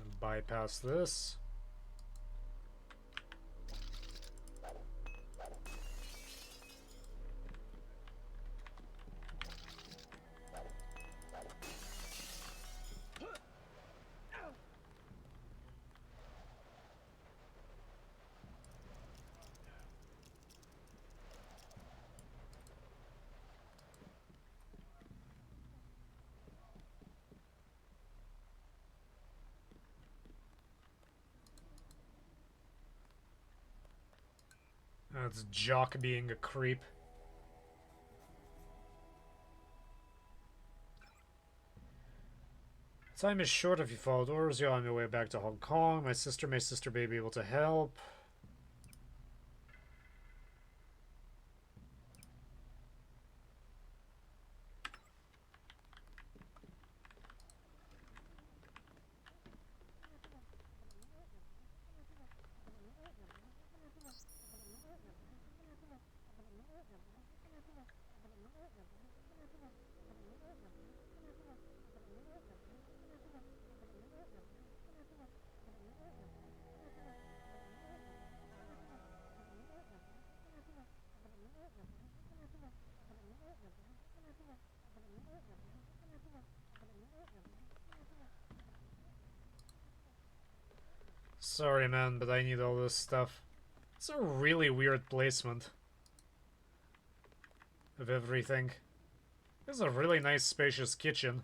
And bypass this. That's Jock being a creep. Time is short if you follow orders. You're on your way back to Hong Kong. My sister may be able to help. Sorry, man, but I need all this stuff. It's a really weird placement of everything. This is a really nice, spacious kitchen.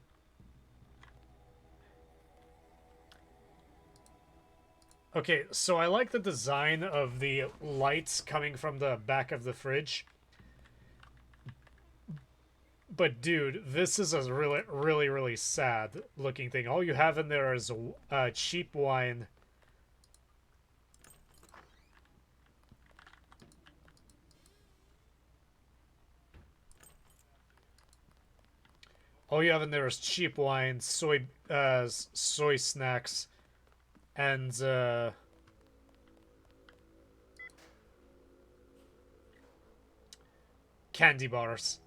Okay, so I like the design of the lights coming from the back of the fridge. But dude, this is a really sad looking thing. All you have in there is cheap wine. All you have in there is cheap wine, soy snacks, and candy bars.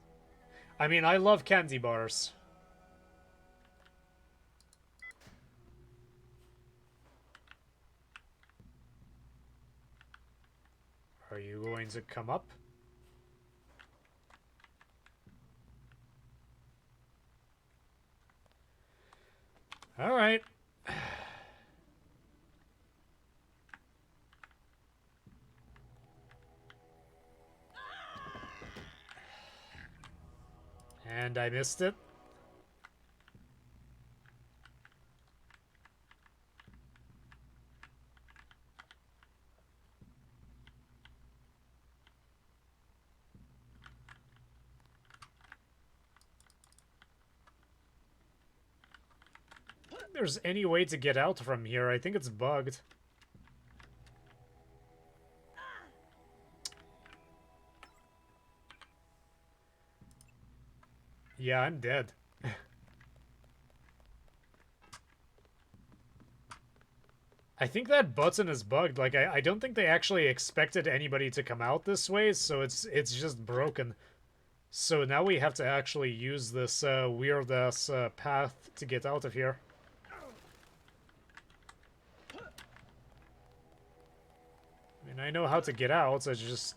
I mean, I love candy bars. Are you going to come up? All right. And I missed it. If there's any way to get out from here. I think it's bugged. Yeah, I'm dead. I think that button is bugged. Like, I don't think they actually expected anybody to come out this way, so it's just broken. So now we have to actually use this weird-ass path to get out of here. I mean, I know how to get out, it's just...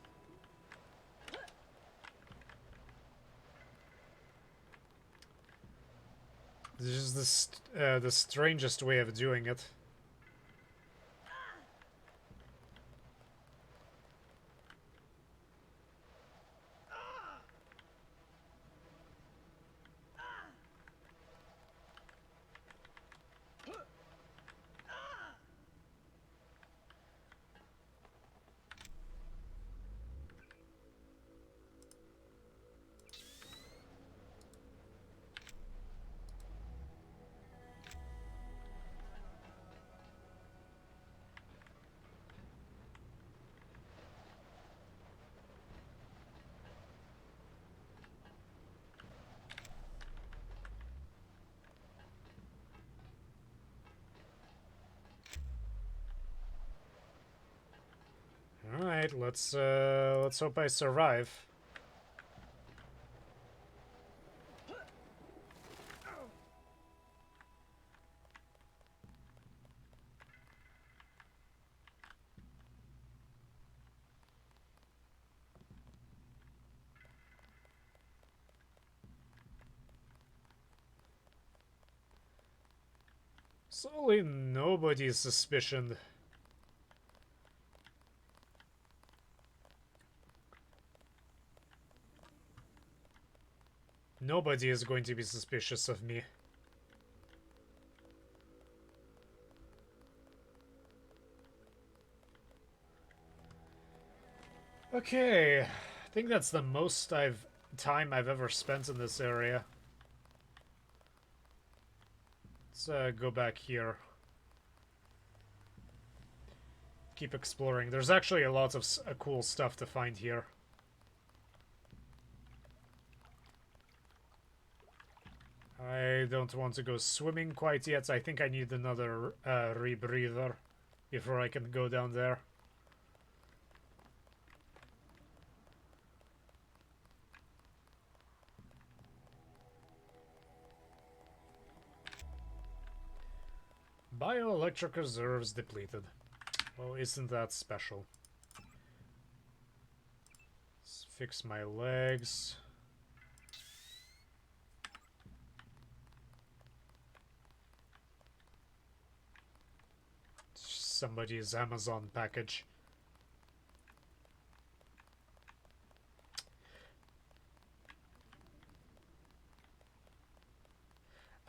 This is just the strangest way of doing it. right, let's hope I survive. Solely nobody's suspicion. Nobody is going to be suspicious of me. Okay, I think that's the most time I've ever spent in this area. Let's go back here. Keep exploring. There's actually a lot of cool stuff to find here. I don't want to go swimming quite yet. I think I need another rebreather before I can go down there. Bioelectric reserves depleted. Well, isn't that special? Let's fix my legs. Somebody's Amazon package.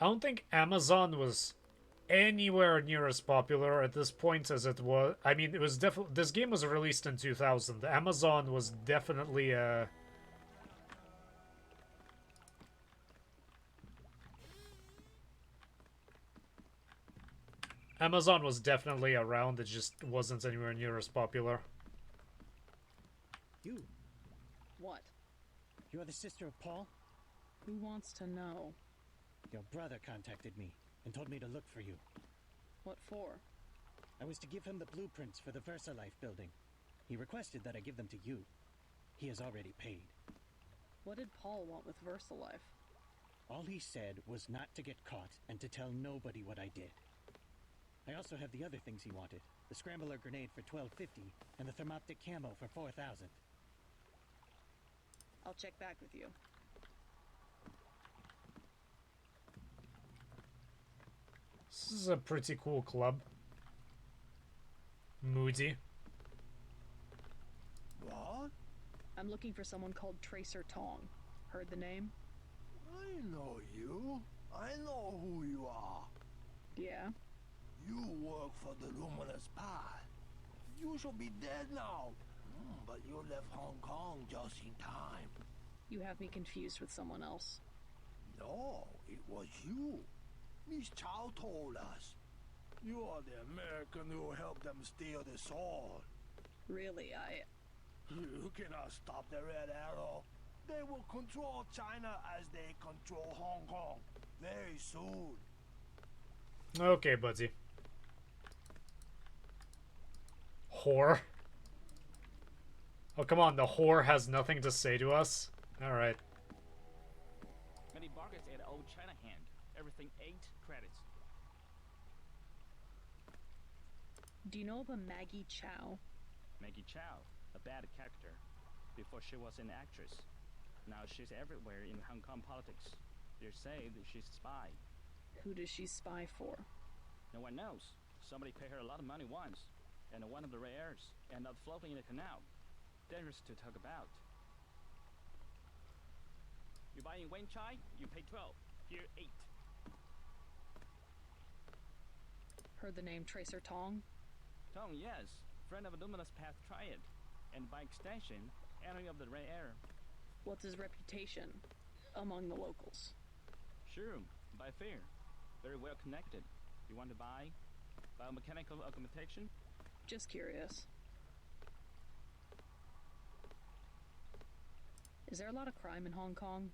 I don't think Amazon was anywhere near as popular at this point as it was. I mean, it was definitely, this game was released in 2000. Amazon was definitely Amazon was definitely around. It just wasn't anywhere near as popular. You. What? You are the sister of Paul? Who wants to know? Your brother contacted me and told me to look for you. What for? I was to give him the blueprints for the VersaLife building. He requested that I give them to you. He has already paid. What did Paul want with VersaLife? All he said was not to get caught and to tell nobody what I did. I also have the other things he wanted. The scrambler grenade for $12.50 and the thermoptic camo for $4,000. I'll check back with you. This is a pretty cool club. Moody. What? I'm looking for someone called Tracer Tong. Heard the name? I know you. I know who you are. Yeah? You work for the Luminous Path. You should be dead now. But you left Hong Kong just in time. You have me confused with someone else. No, it was you. Miss Chow told us. You are the American who helped them steal the sword. Really, You cannot stop the Red Arrow. They will control China as they control Hong Kong very soon. Okay, buddy. Whore. Oh, come on, the whore has nothing to say to us? Alright. Many bargains at Old China Hand. Everything 8 credits. Do you know of a Maggie Chow? Maggie Chow, a bad character. Before she was an actress. Now she's everywhere in Hong Kong politics. They say that she's a spy. Who does she spy for? No one knows. Somebody paid her a lot of money once, and one of the rare airs ended up floating in the canal. Dangerous to talk about. You buy in Wen Chai, you pay 12. Here 8. Heard the name Tracer Tong? Tong, yes. Friend of a Luminous Path Triad. And by extension, enemy of the rare air. What's his reputation among the locals? Sure, by fair. Very well connected. You want to buy biomechanical augmentation? Just curious. Is there a lot of crime in Hong Kong?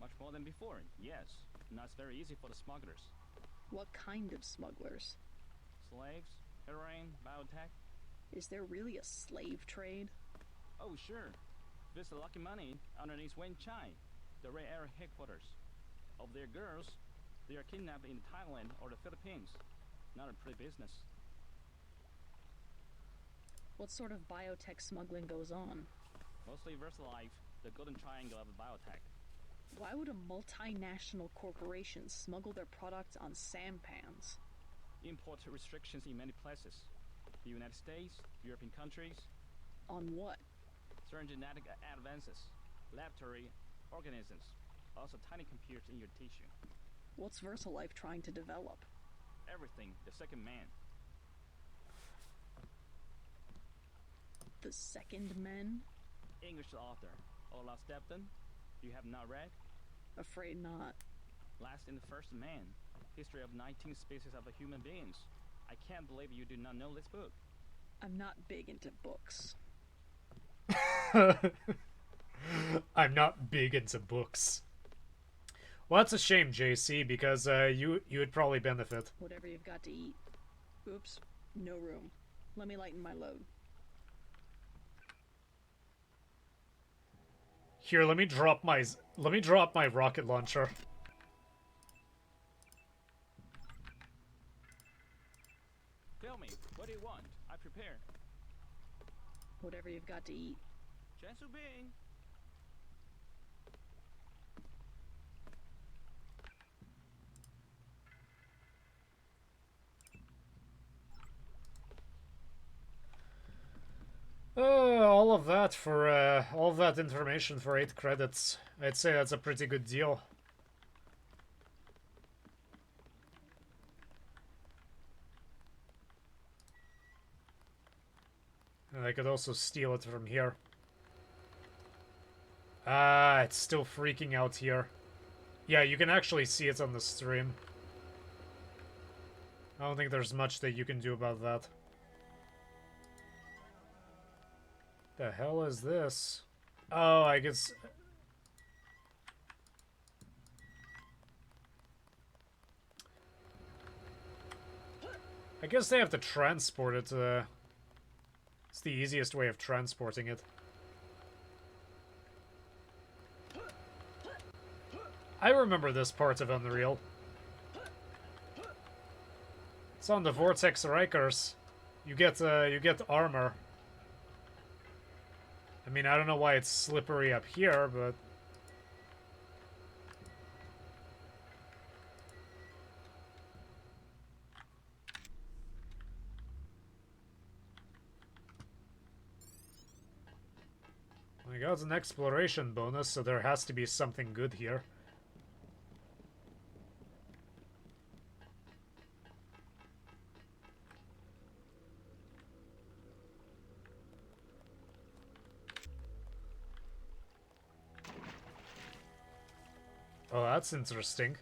Much more than before, yes. Now it's very easy for the smugglers. What kind of smugglers? Slaves, heroin, biotech. Is there really a slave trade? Oh, sure. Visit Lucky Money underneath Wen Chai, the Red Arrow headquarters. Of their girls, they are kidnapped in Thailand or the Philippines. Not a pretty business. What sort of biotech smuggling goes on? Mostly VersaLife, the golden triangle of biotech. Why would a multinational corporation smuggle their products on sampans? Import restrictions in many places. The United States, European countries. On what? Certain genetic advances, laboratory organisms, also tiny computers in your tissue. What's VersaLife trying to develop? Everything, the second man. The Second Men? English author, Olaf Stepton. You have not read? Afraid not. Last in the First Man, history of 19 species of human beings. I can't believe you do not know this book. I'm not big into books. I'm not big into books. Well, that's a shame, JC, because you would probably benefit. Whatever you've got to eat. Oops, no room. Let me lighten my load. Here, let me drop my rocket launcher. Tell me, what do you want? I prepare. Whatever you've got to eat. Jansu Bing. All of that for all of that information for 8 credits. I'd say that's a pretty good deal. And I could also steal it from here. Ah, it's still freaking out here. Yeah, you can actually see it on the stream. I don't think there's much that you can do about that. The hell is this? Oh, I guess... I guess they have to transport it. It's the easiest way of transporting it. I remember this part of Unreal. It's on the Vortex Rikers. You get armor. I mean, I don't know why it's slippery up here, but... I got an exploration bonus, so there has to be something good here. Oh, that's interesting.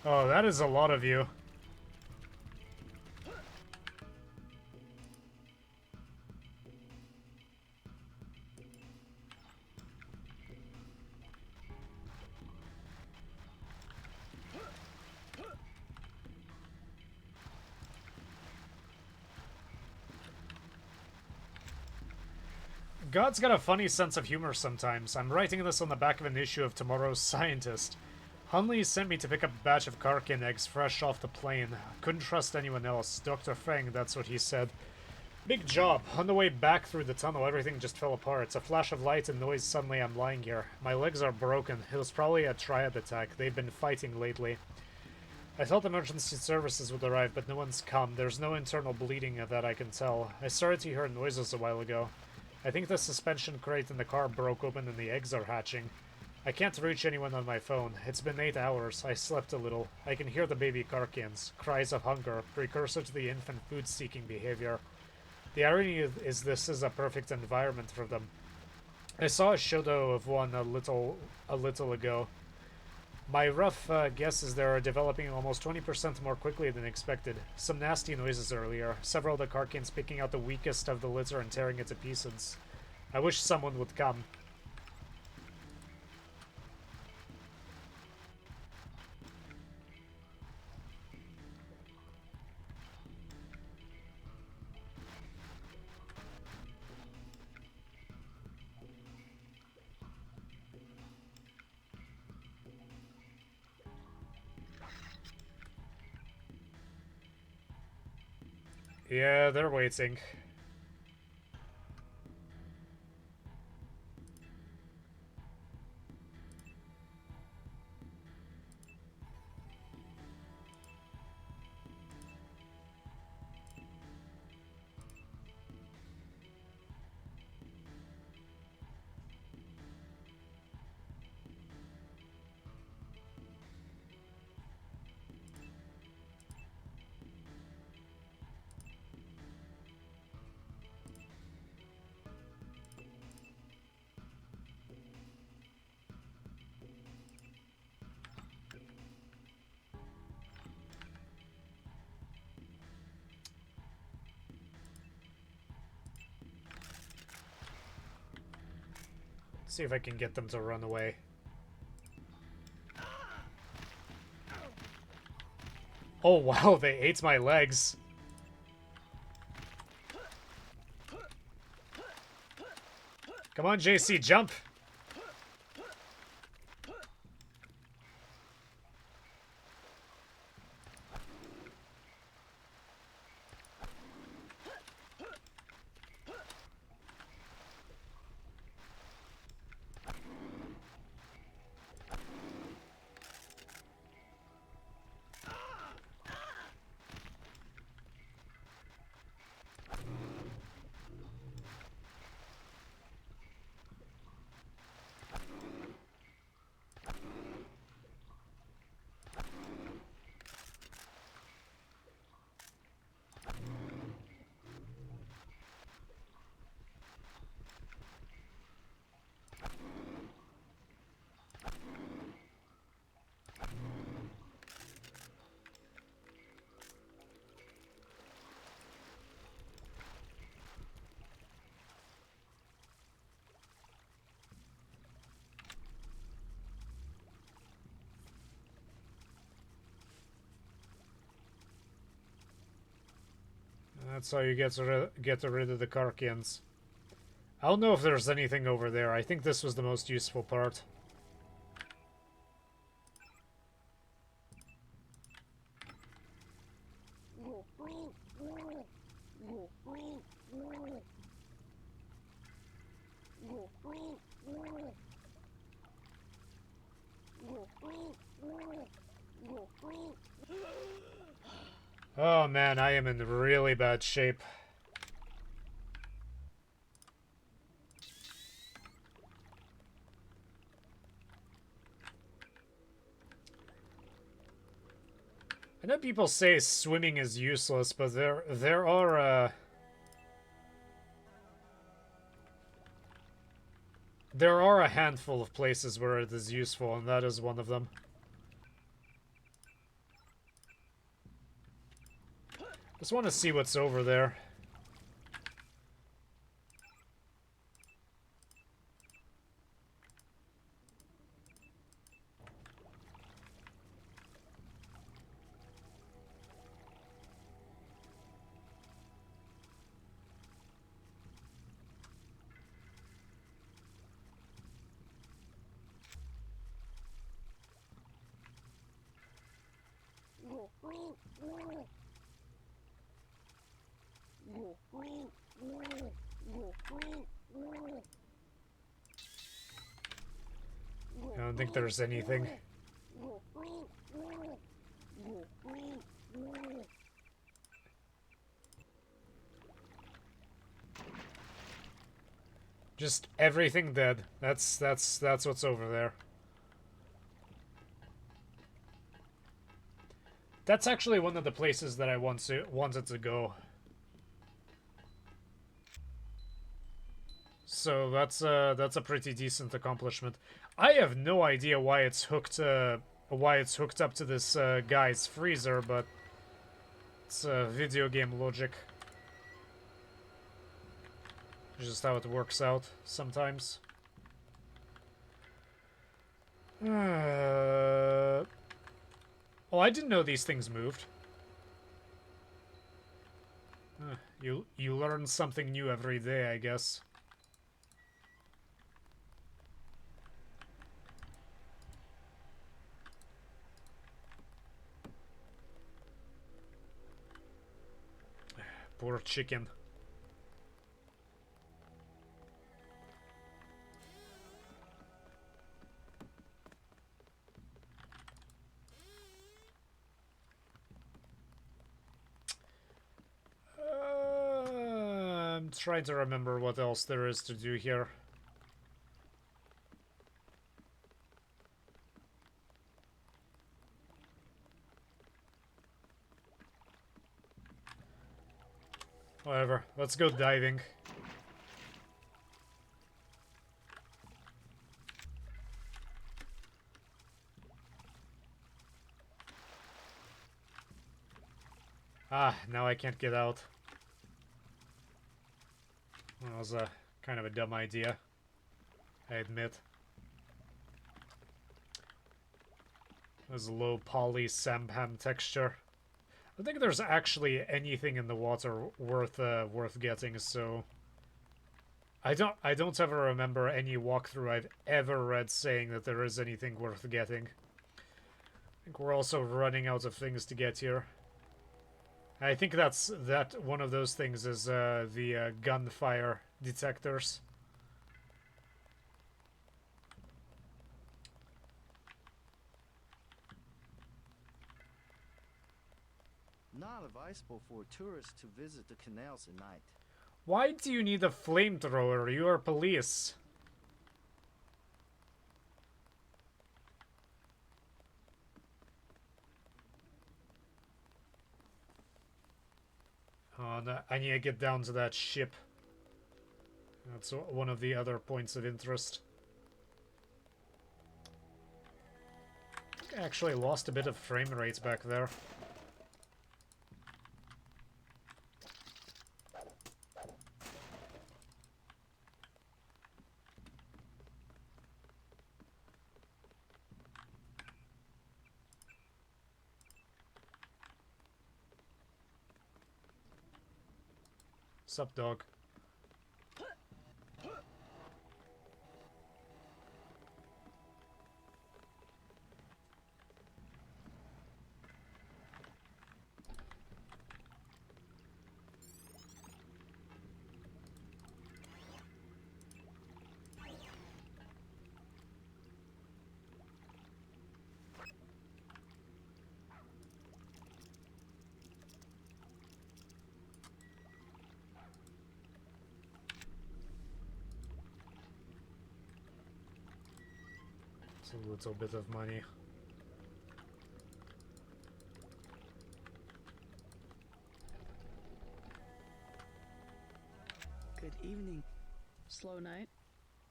Oh, that is a lot of you. God's got a funny sense of humor sometimes. I'm writing this on the back of an issue of Tomorrow's Scientist. Hunley sent me to pick up a batch of Karkin eggs fresh off the plane. Couldn't trust anyone else. Dr. Feng, that's what he said. Big job. On the way back through the tunnel, everything just fell apart. A flash of light and noise, suddenly I'm lying here. My legs are broken. It was probably a triad attack. They've been fighting lately. I thought emergency services would arrive, but no one's come. There's no internal bleeding that I can tell. I started to hear noises a while ago. I think the suspension crate in the car broke open and the eggs are hatching. I can't reach anyone on my phone. It's been 8 hours. I slept a little. I can hear the baby Karkians. Cries of hunger, precursor to the infant food-seeking behavior. The irony is this is a perfect environment for them. I saw a shadow of one a little ago. My rough guess is they are developing almost 20% more quickly than expected. Some nasty noises earlier. Several of the Karkians picking out the weakest of the litter and tearing it to pieces. I wish someone would come. Yeah, they're waiting. See if I can get them to run away. Oh wow, they ate my legs. Come on, JC, jump! That's how you get rid of the Karkians. I don't know if there's anything over there. I think this was the most useful part. Oh man, I am in really bad shape. I know people say swimming is useless, but there are a handful of places where it is useful, and that is one of them. Just want to see what's over there. I don't think there's anything. Just everything dead. That's what's over there. That's actually one of the places that I wanted to go. So that's a pretty decent accomplishment. I have no idea why it's hooked up to this guy's freezer, but it's video game logic. Just how it works out sometimes. Oh, I didn't know these things moved. You learn something new every day, I guess. Poor chicken. I'm trying to remember what else there is to do here. Whatever, let's go diving. Ah, now I can't get out. That was a kind of a dumb idea, I admit. There's a low poly sampan texture. I don't think there's actually anything in the water worth getting, so I don't ever remember any walkthrough I've ever read saying that there is anything worth getting. I think we're also running out of things to get here. I think that one of those things is the gunfire detectors. Not advisable for tourists to visit the canals at night. Why do you need a flamethrower? You are police. Oh, no, I need to get down to that ship. That's one of the other points of interest. I think I actually lost a bit of frame rate back there. Sup, dog? A little bit of money. Good evening. Slow night?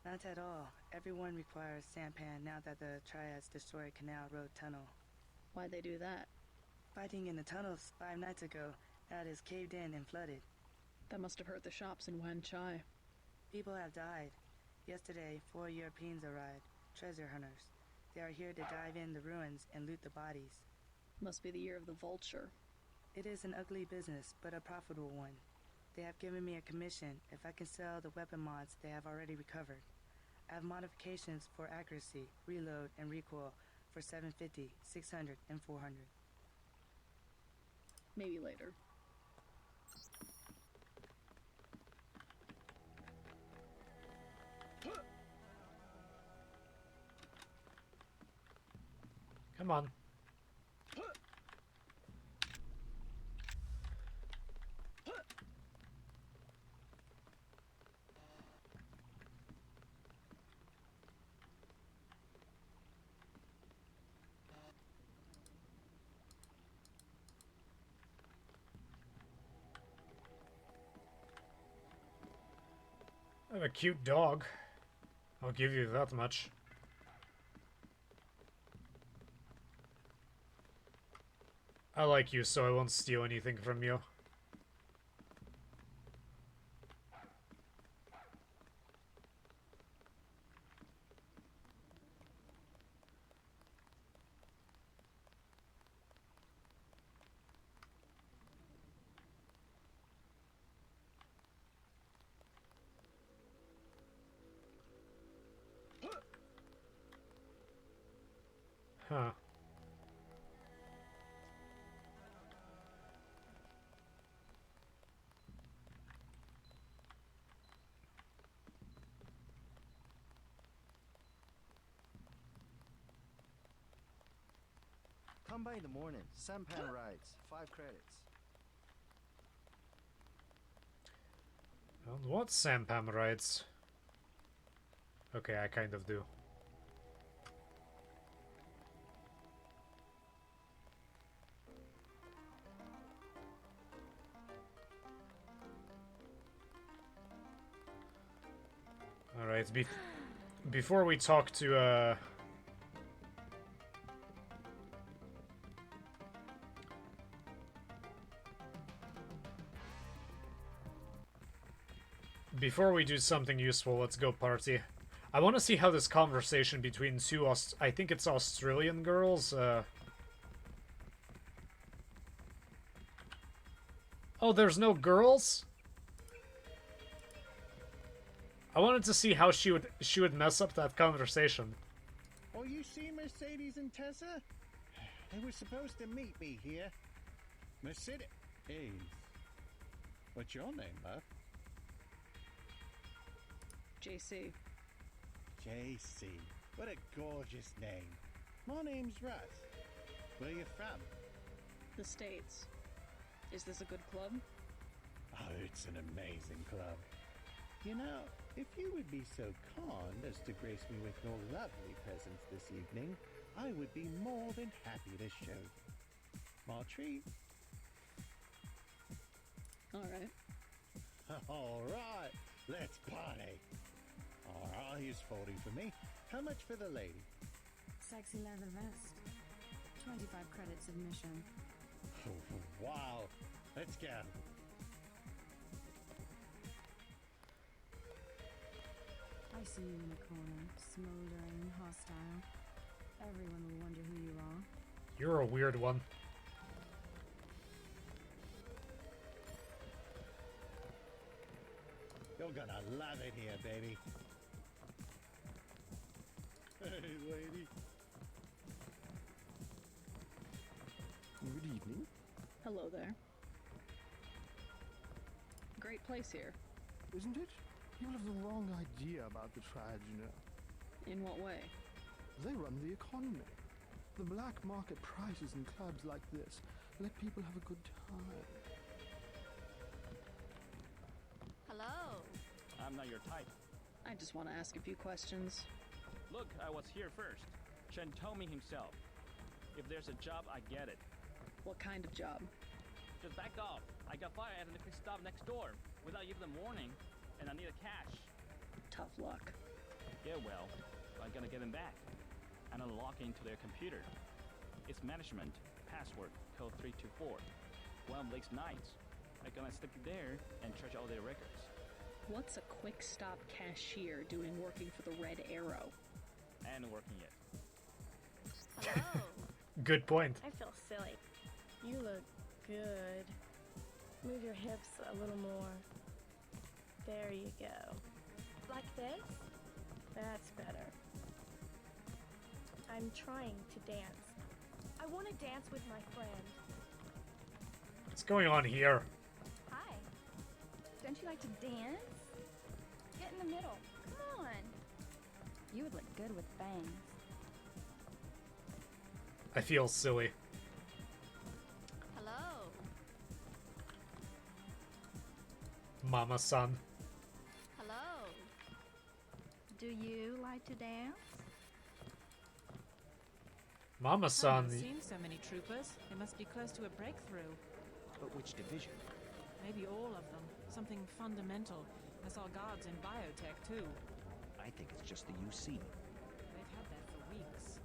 Not at all. Everyone requires sampan now that the Triads destroyed Canal Road Tunnel. Why'd they do that? Fighting in the tunnels 5 nights ago. Now it is caved in and flooded. That must have hurt the shops in Wan Chai. People have died. Yesterday, 4 Europeans arrived, treasure hunters. They are here to dive in the ruins and loot the bodies. Must be the year of the vulture. It is an ugly business, but a profitable one. They have given me a commission if I can sell the weapon mods they have already recovered. I have modifications for accuracy, reload, and recoil for 750, 600, and 400. Maybe later. Come on. a cute dog. I'll give you that much. I like you, so I won't steal anything from you. Huh. Come by in the morning. Sampan rides. 5 credits. And what Sampam rides? Okay, I kind of do. Alright, before we talk to, before we do something useful, let's go party. I want to see how this conversation between two I think it's Australian girls, Oh, there's no girls? I wanted to see how she would mess up that conversation. Oh, you see Mercedes and Tessa? They were supposed to meet me here. Mercedes. What's your name, Buff? JC. JC. What a gorgeous name. My name's Russ. Where you from? The States. Is this a good club? Oh, it's an amazing club. You know, if you would be so kind as to grace me with your lovely presence this evening, I would be more than happy to show you. Small treat. Alright. Alright, let's party. Alright, here's 40 for me. How much for the lady? Sexy leather vest. 25 credits admission. Oh, wow. Let's go. I see you in the corner, smoldering and hostile. Everyone will wonder who you are. You're a weird one. You're gonna love it here, baby. Hey, lady. Good evening. Hello there. Great place here. Isn't it? People have the wrong idea about the tribes, you know. In what way? They run the economy. The black market prices in clubs like this let people have a good time. Hello. I'm not your type. I just want to ask a few questions. Look, I was here first. Chen told me himself. If there's a job, I get it. What kind of job? Just back off. I got fired at the quick stop next door without even a warning, and I need a cash. Tough luck. Yeah, well, I'm gonna get them back and unlock into their computer. It's management, password, code 324. One of these nights, I'm gonna stick it there and trash all their records. What's a quick stop cashier doing working for the Red Arrow? And working it. Hello. Good point. I feel silly. You look good. Move your hips a little more. There you go. Like this? That's better. I'm trying to dance. I want to dance with my friend. What's going on here? Hi. Don't you like to dance? Get in the middle. Come on. You would look good with bangs. I feel silly. Hello. Mama-san. Hello. Do you like to dance? I Mama-san. haven't seen so many troopers. They must be close to a breakthrough. But which division? Maybe all of them. Something fundamental. I saw guards in biotech, too. I think it's just the UC. They've had that for weeks.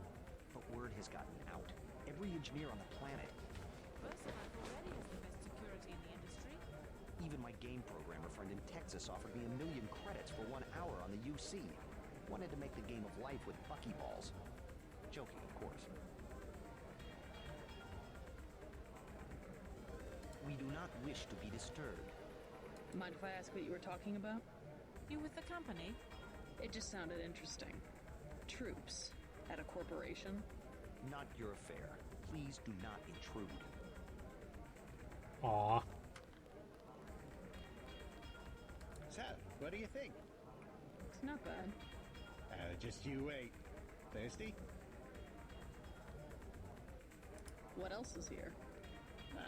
But word has gotten out. Every engineer on the planet, VersaLife already has the best security in the industry. even my game programmer friend in Texas offered me 1 million credits for 1 hour on the UC. Wanted to make the game of life with buckyballs. Joking, of course. We do not wish to be disturbed. Mind if I ask what you were talking about? You with the company? It just sounded interesting. Troops at a corporation? Not your affair. Please do not intrude. Aww. So, what do you think? It's not bad. Just you wait. Thirsty? What else is here?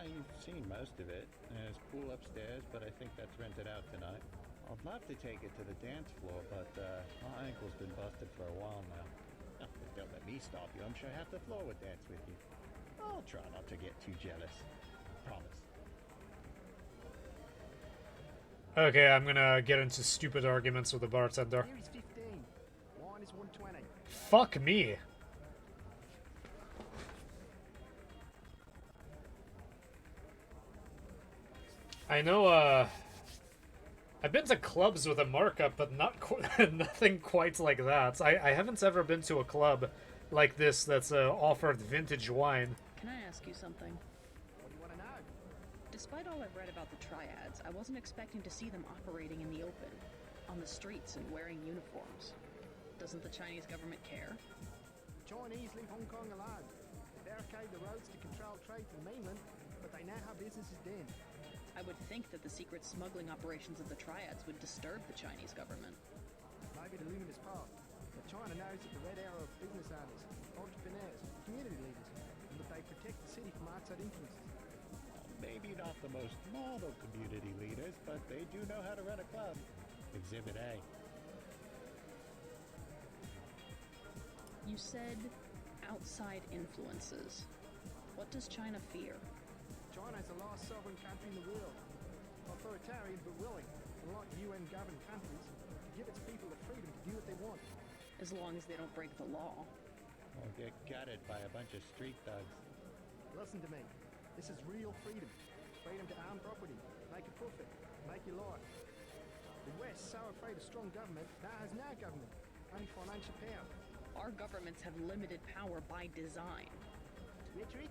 You've seen most of it. There's pool upstairs, but I think that's rented out tonight. I'd love to take it to the dance floor, but my ankle's been busted for a while now. Oh, but don't let me stop you. I'm sure half the floor would dance with you. I'll try not to get too jealous. Promise. Okay, I'm gonna get into stupid arguments with the bartender. Here is 15. Wine is 120. Fuck me. I know, I've been to clubs with a markup, but not nothing quite like that. I haven't ever been to a club like this that's offered vintage wine. Can I ask you something? What do you want to know? Despite all I've read about the triads, I wasn't expecting to see them operating in the open, on the streets and wearing uniforms. Doesn't the Chinese government care? The Chinese leave Hong Kong alone. They barricade the roads to control trade to the mainland, but they know how business is done. I would think that the secret smuggling operations of the triads would disturb the Chinese government. Maybe the luminous part. But China knows that the red arrow of business owners, entrepreneurs, community leaders, and that they protect the city from outside influences. Maybe not the most model community leaders, but they do know how to run a club. Exhibit A. You said outside influences. What does China fear? China is the last sovereign country in the world. Authoritarian but willing, unlike UN-governed countries, to give its people the freedom to do what they want. As long as they don't break the law. Or get gutted by a bunch of street thugs. Listen to me. This is real freedom. Freedom to own property, make a profit, make your life. The West, so afraid of strong government, now has no government, only financial power. Our governments have limited power by design. Rhetoric?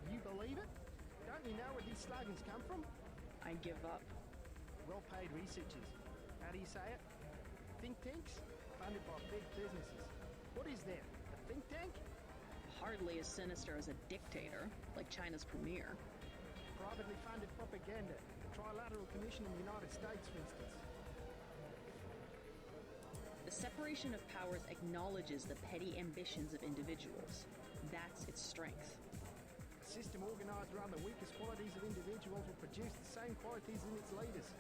You believe it? Don't you know where these slogans come from? I give up. Well-paid researchers. How do you say it? Think tanks? Funded by big businesses. What is that? A think tank? Hardly as sinister as a dictator, like China's premier. Privately funded propaganda. The Trilateral Commission in the United States, for instance. The separation of powers acknowledges the petty ambitions of individuals. That's its strength. A system organized around the weakest qualities of individuals will produce the same qualities in its leaders.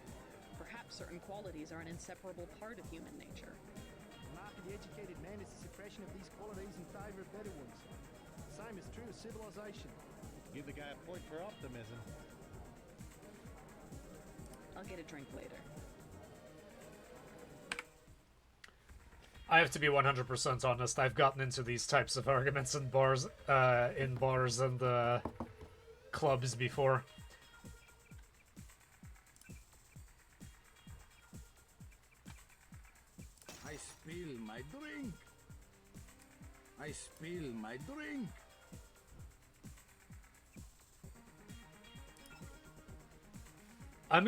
Perhaps certain qualities are an inseparable part of human nature. The mark of the educated man is the suppression of these qualities in favor of better ones. The same is true of civilization. Give the guy a point for optimism. I'll get a drink later. I have to be 100% honest. I've gotten into these types of arguments in bars and clubs before. I spill my drink. I spill my drink. I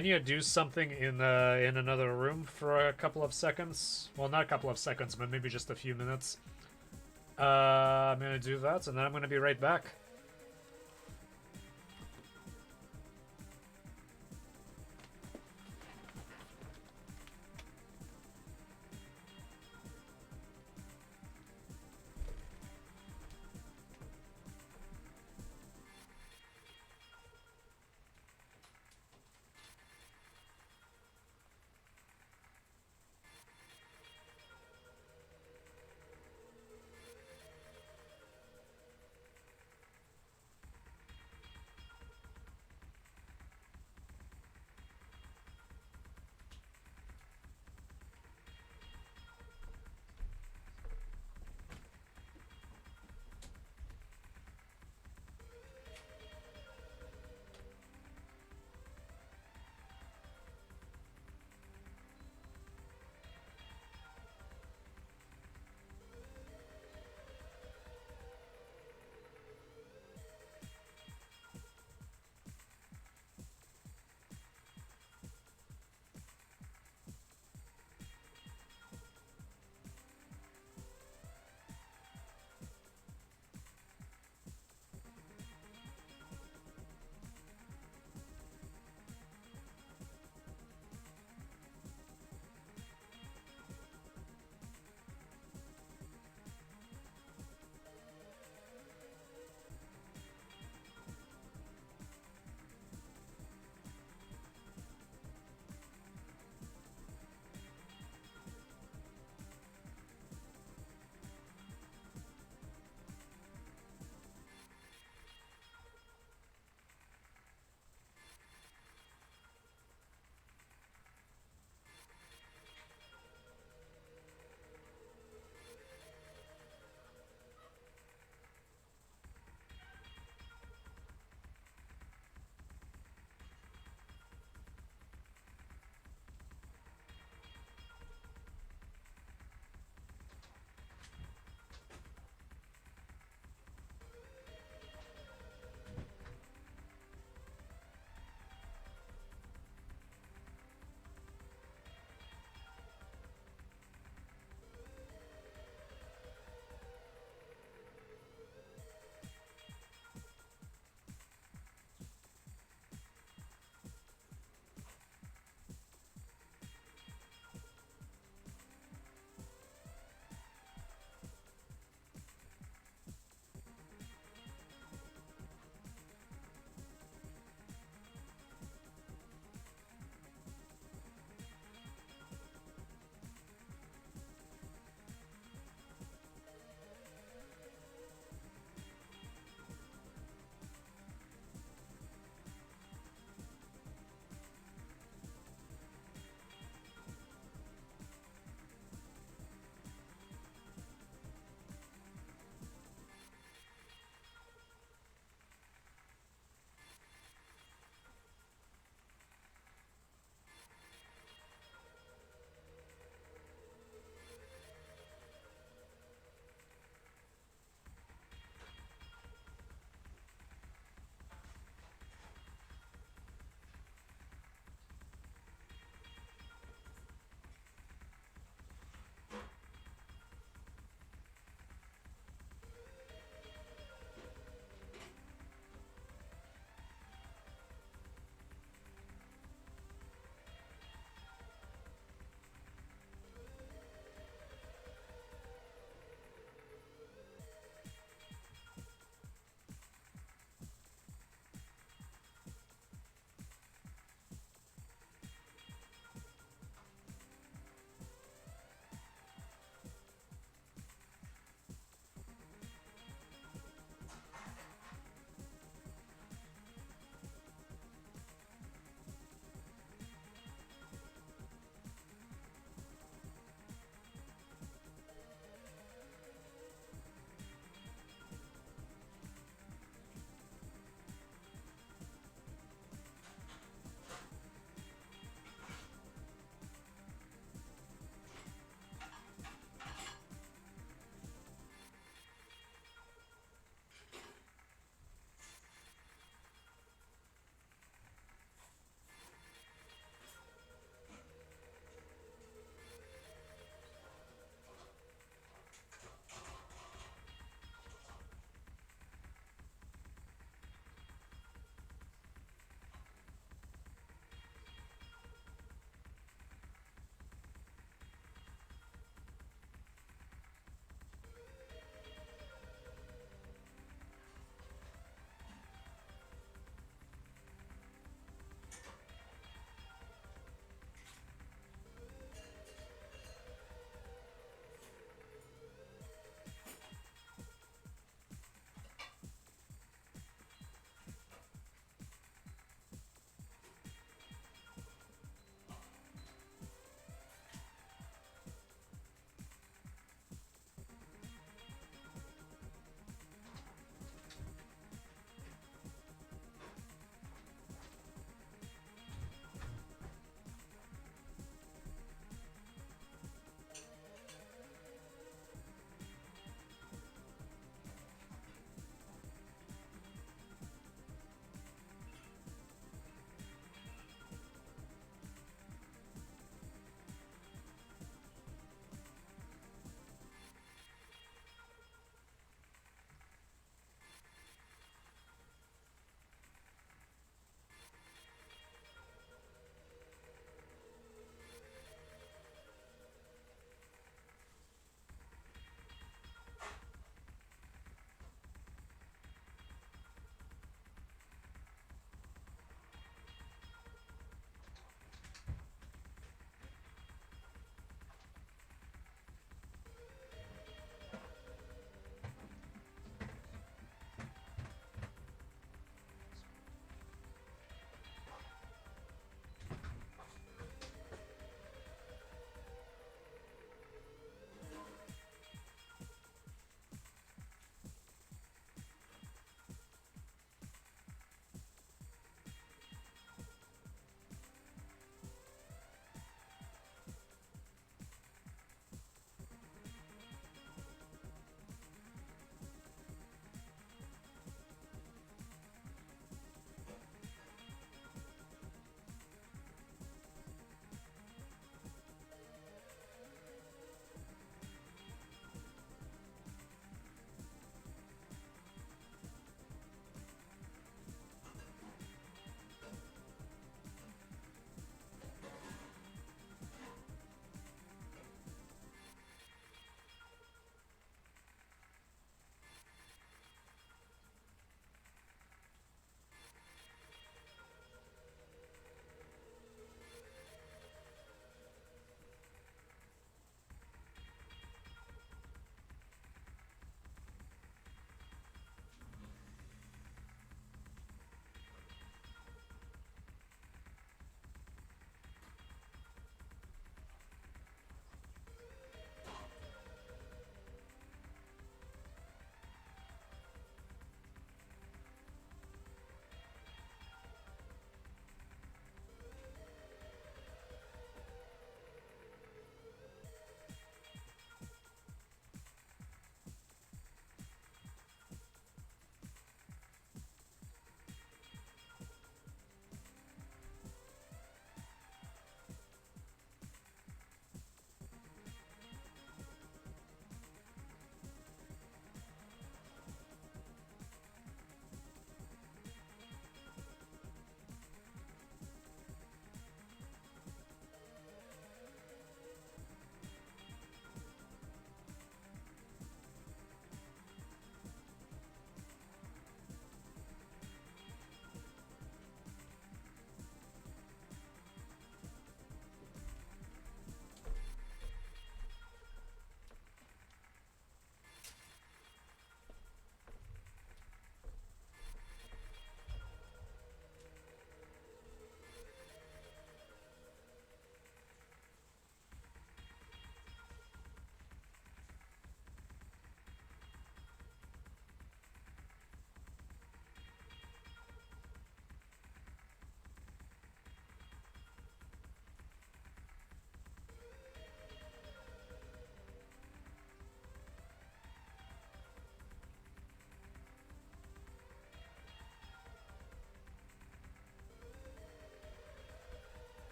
need to do something in another room for a couple of seconds. Well, not a couple of seconds, but maybe just a few minutes. I'm gonna do that, and then I'm gonna be right back.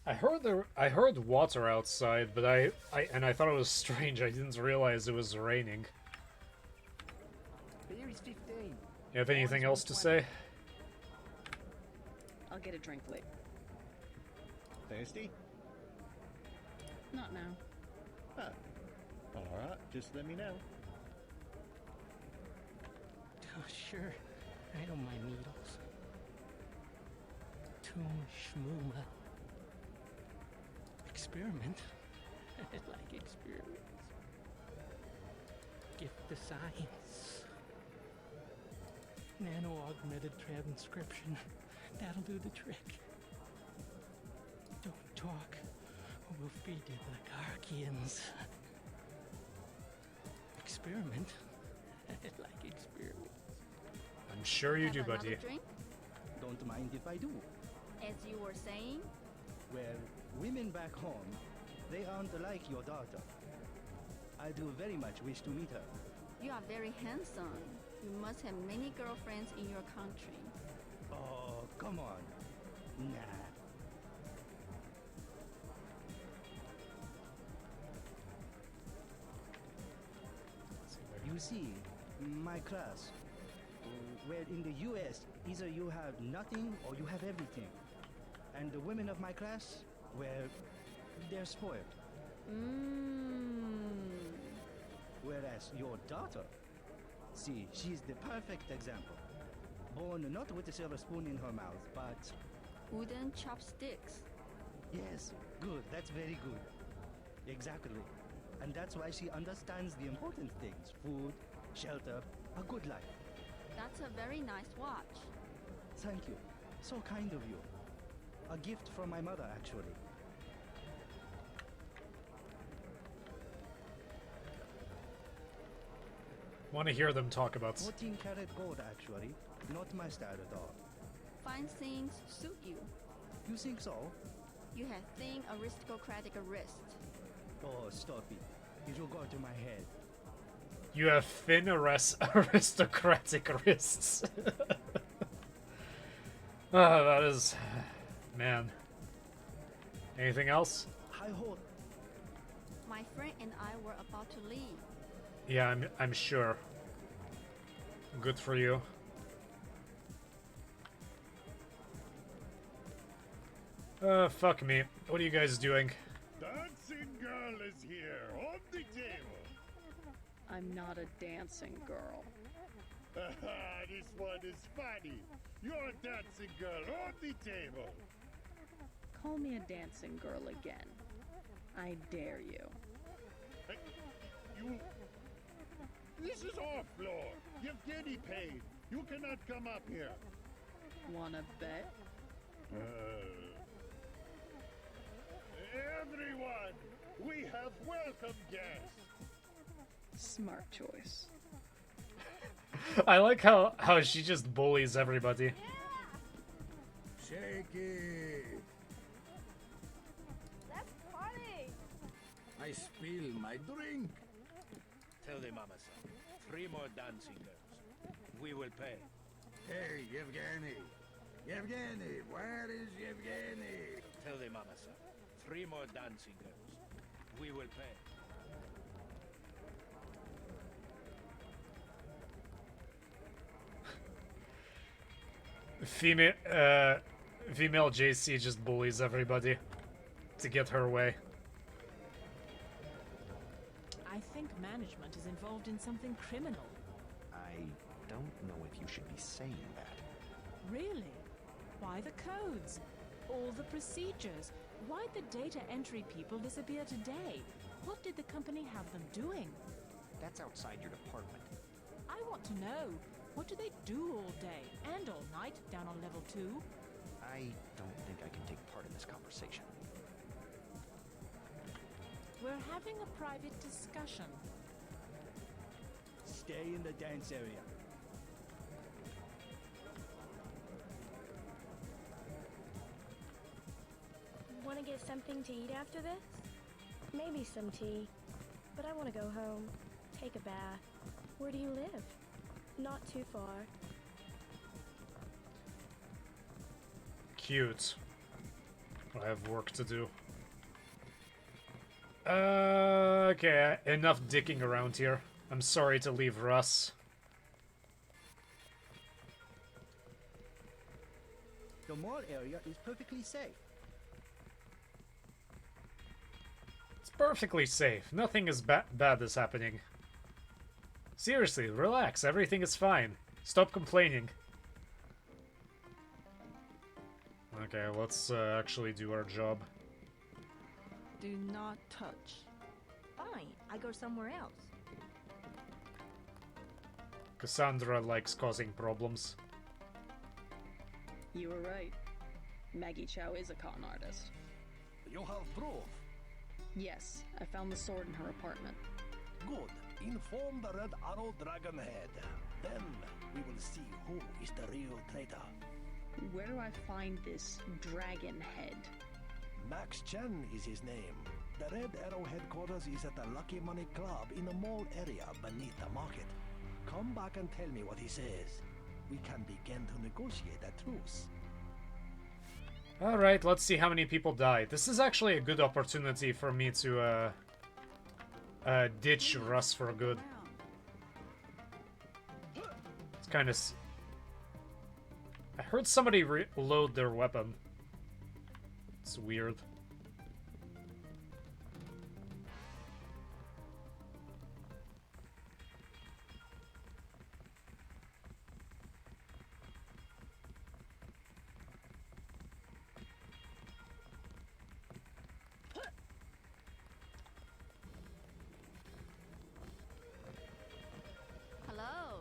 I heard water outside, but I thought it was strange. I didn't realize it was raining. Beer is 15. You have anything else to say? I'll get a drink late. Thirsty? Not now. Ah. Alright, just let me know. Oh, sure. I don't mind needles. Toom schmooma. Experiment. I like experiments. Gift the science. Nano-augmented transcription. That'll do the trick. Don't talk, or we'll feed you the Garkians. Experiment. I like experiments. I'm sure you do, buddy. Drink? Don't mind if I do. As you were saying? Well, women back home, they aren't like your daughter. I do very much wish to meet her. You are very handsome. You must have many girlfriends in your country. Oh, come on. Nah. You see, my class, well, in the US, either you have nothing or you have everything. And the women of my class, well, they're spoiled. Whereas your daughter, see, she's the perfect example. Born not with a silver spoon in her mouth, but... Wooden chopsticks. Yes, good, that's very good. Exactly. And that's why she understands the important things. Food, shelter, a good life. That's a very nice watch. Thank you. So kind of you. A gift from my mother, actually. Want to hear them talk about... 14-karat gold, actually. Not my style at all. Fine things suit you. You think so? You have thin aristocratic wrist. Oh, stop it. It will go to my head. You have thin aristocratic wrists. Ah, that is... Man. Anything else? I hope. My friend and I were about to leave. Yeah, I'm sure. Good for you. Fuck me. What are you guys doing? Dancing girl is here, on the table. I'm not a dancing girl. This one is funny. You're a dancing girl on the table. Call me a dancing girl again. I dare you. You... This is our floor. Yevgeny paid. You cannot come up here. Wanna bet? Everyone, we have welcome guests. Smart choice. I like how she just bullies everybody. Shake it. Let's party! I spill my drink. Tell the mama son. 3 more dancing girls. We will pay. Hey, Yevgeny. Yevgeny, where is Yevgeny? Tell the mama son. 3 more dancing girls. We will pay. Female JC just bullies everybody to get her way. I think management is involved in something criminal. I don't know if you should be saying that. Really? Why the codes? All the procedures? Why'd the data entry people disappear today? What did the company have them doing? That's outside your department. I want to know. What do they do all day and all night down on level 2? I don't think I can take part in this conversation. We're having a private discussion. Stay in the dance area. Want to get something to eat after this? Maybe some tea. But I want to go home. Take a bath. Where do you live? Not too far. Cute. I have work to do. Okay, enough dicking around here. I'm sorry to leave Russ. The mall area is perfectly safe. It's perfectly safe. Nothing is bad is happening. Seriously, relax. Everything is fine. Stop complaining. Okay, let's actually do our job. Do not touch. Fine, I go somewhere else. Cassandra likes causing problems. You were right. Maggie Chow is a con artist. You have proof. Yes, I found the sword in her apartment. Good. Inform the Red Arrow Dragon Head. Then we will see who is the real traitor. Where do I find this dragon head? Max Chen is his name. The Red Arrow headquarters is at the Lucky Money Club in the mall area beneath the market. Come back and tell me what he says. We can begin to negotiate a truce. Alright, let's see how many people die. This is actually a good opportunity for me to ditch Russ for good. It's kind of... I heard somebody reload their weapon. It's weird. Hello.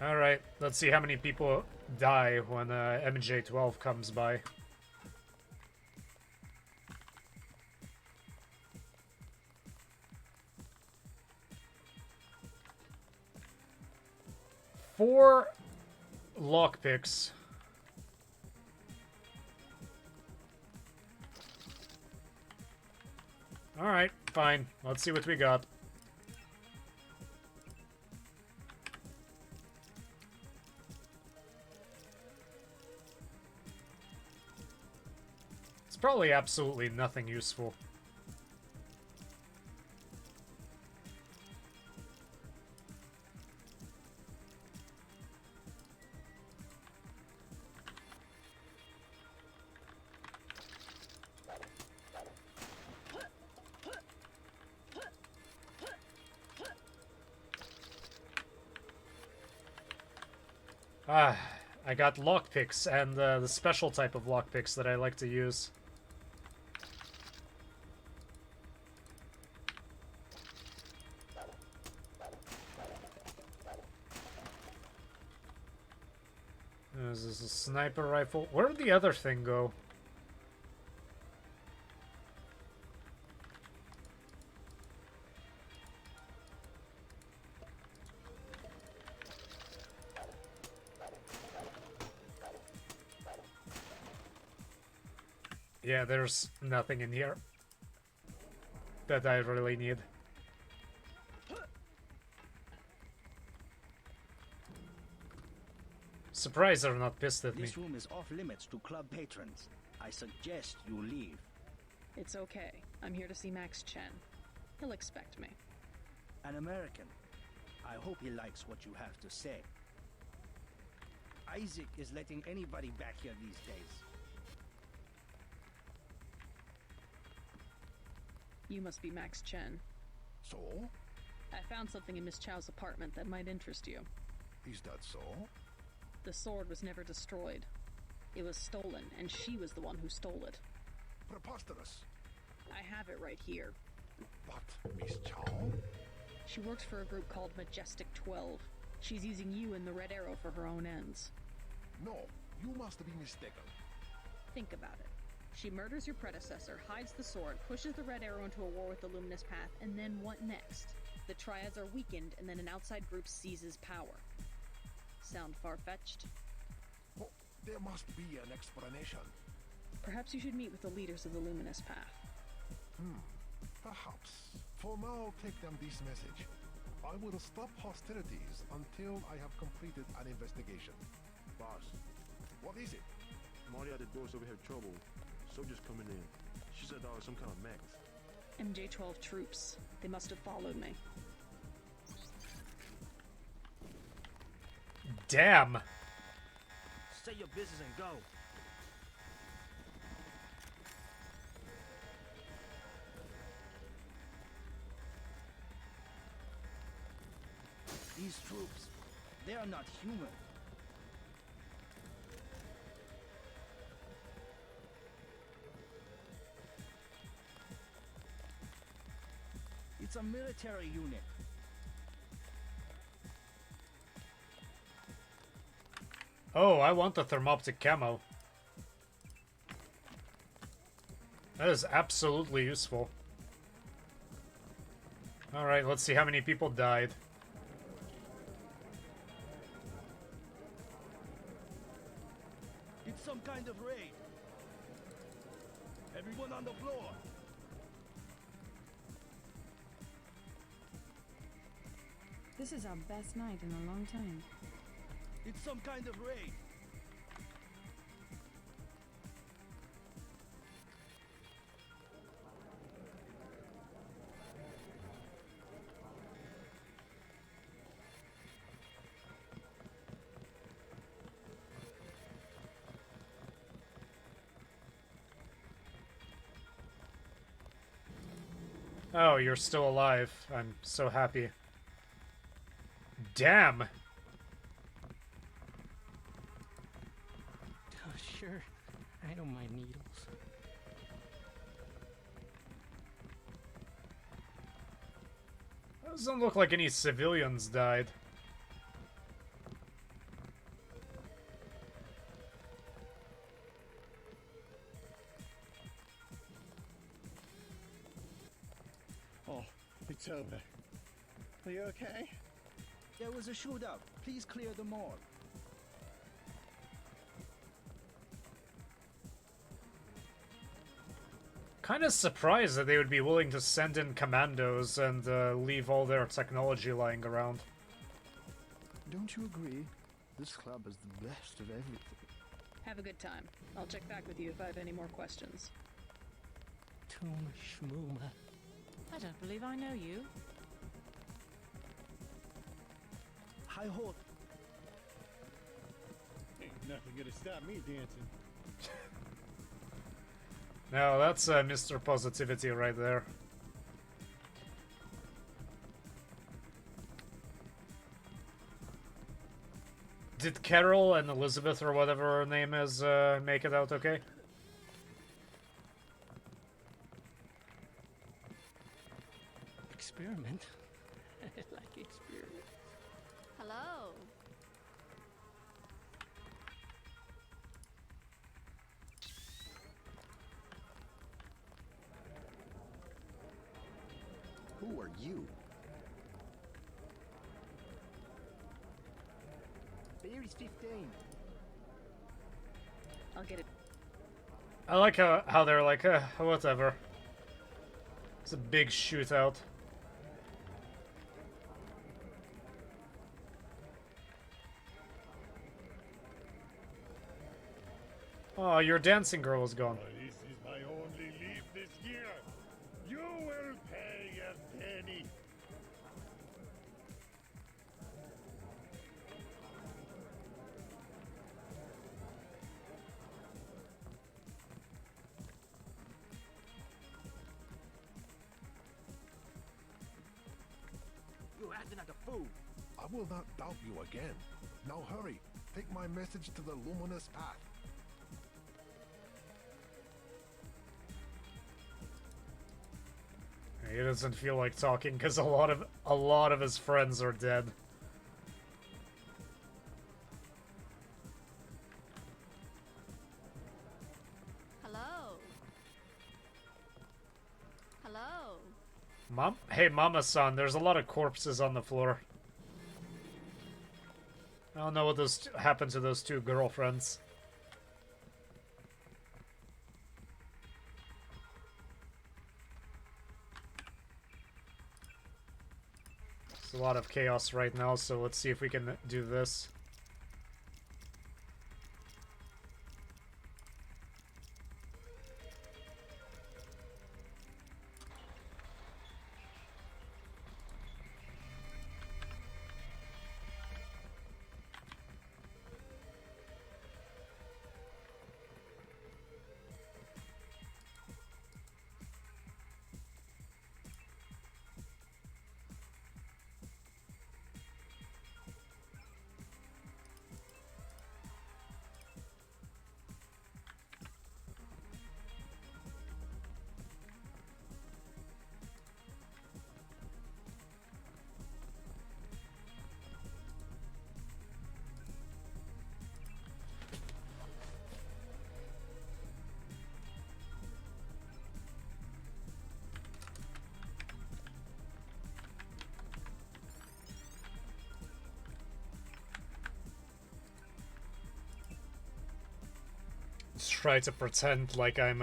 Alright, let's see how many people die when MJ12 comes by. Four lockpicks. Alright, fine. Let's see what we got. It's probably absolutely nothing useful. I got lockpicks and the special type of lockpicks that I like to use. Is this a sniper rifle? Where did the other thing go? Yeah, there's nothing in here that I really need. Surprised they're not pissed at me. This room is off limits to club patrons. I suggest you leave. It's okay. I'm here to see Max Chen. He'll expect me. An American. I hope he likes what you have to say. Isaac is letting anybody back here these days. You must be Max Chen. So? I found something in Miss Chow's apartment that might interest you. Is that so? The sword was never destroyed. It was stolen, and she was the one who stole it. Preposterous. I have it right here. But, Miss Chow? She works for a group called Majestic 12. She's using you and the Red Arrow for her own ends. No, you must be mistaken. Think about it. She murders your predecessor, hides the sword, pushes the Red Arrow into a war with the Luminous Path, and then what next? The Triads are weakened, and then an outside group seizes power. Sound far-fetched? Oh, there must be an explanation. Perhaps you should meet with the leaders of the Luminous Path. Perhaps. For now, take them this message. I will stop hostilities until I have completed an investigation. Boss, What is it? Marty at the door said we have trouble. Soldiers coming in. She said there was some kind of mechs. MJ-12 troops. They must have followed me. Damn. Say your business and go. These troops, they are not human. It's a military unit. Oh, I want the thermoptic camo. That is absolutely useful. Alright, let's see how many people died. It's some kind of raid. Everyone on the floor. This is our best night in a long time. It's some kind of raid. Oh, you're still alive. I'm so happy. Damn! Oh, sure. I don't mind needles. Doesn't look like any civilians died. Oh, it's over. Are you okay? There was a shootout. Please clear the mall. Kind of surprised that they would be willing to send in commandos and leave all their technology lying around. Don't you agree? This club is the best of everything. Have a good time. I'll check back with you if I have any more questions. Toom Schmooma. I don't believe I know you. Hi ho. Ain't nothing gonna stop me dancing. No, that's Mr. Positivity right there. Did Carol and Elizabeth, or whatever her name is, make it out okay? Experiment? I like experiments. Hello. Who are you? Beery's 15. I'll get it. I like how they're like, whatever. It's a big shootout. Oh, your dancing girl is gone. This is my only leave this year. You will pay a penny. You're acting like a fool. I will not doubt you again. Now hurry. Take my message to the luminous path. He doesn't feel like talking because a lot of his friends are dead. Hello. Hello. Mom? Hey, Mama-san, there's a lot of corpses on the floor. I don't know what happened to those two girlfriends. There's a lot of chaos right now, so let's see if we can do this. Just try to pretend like I'm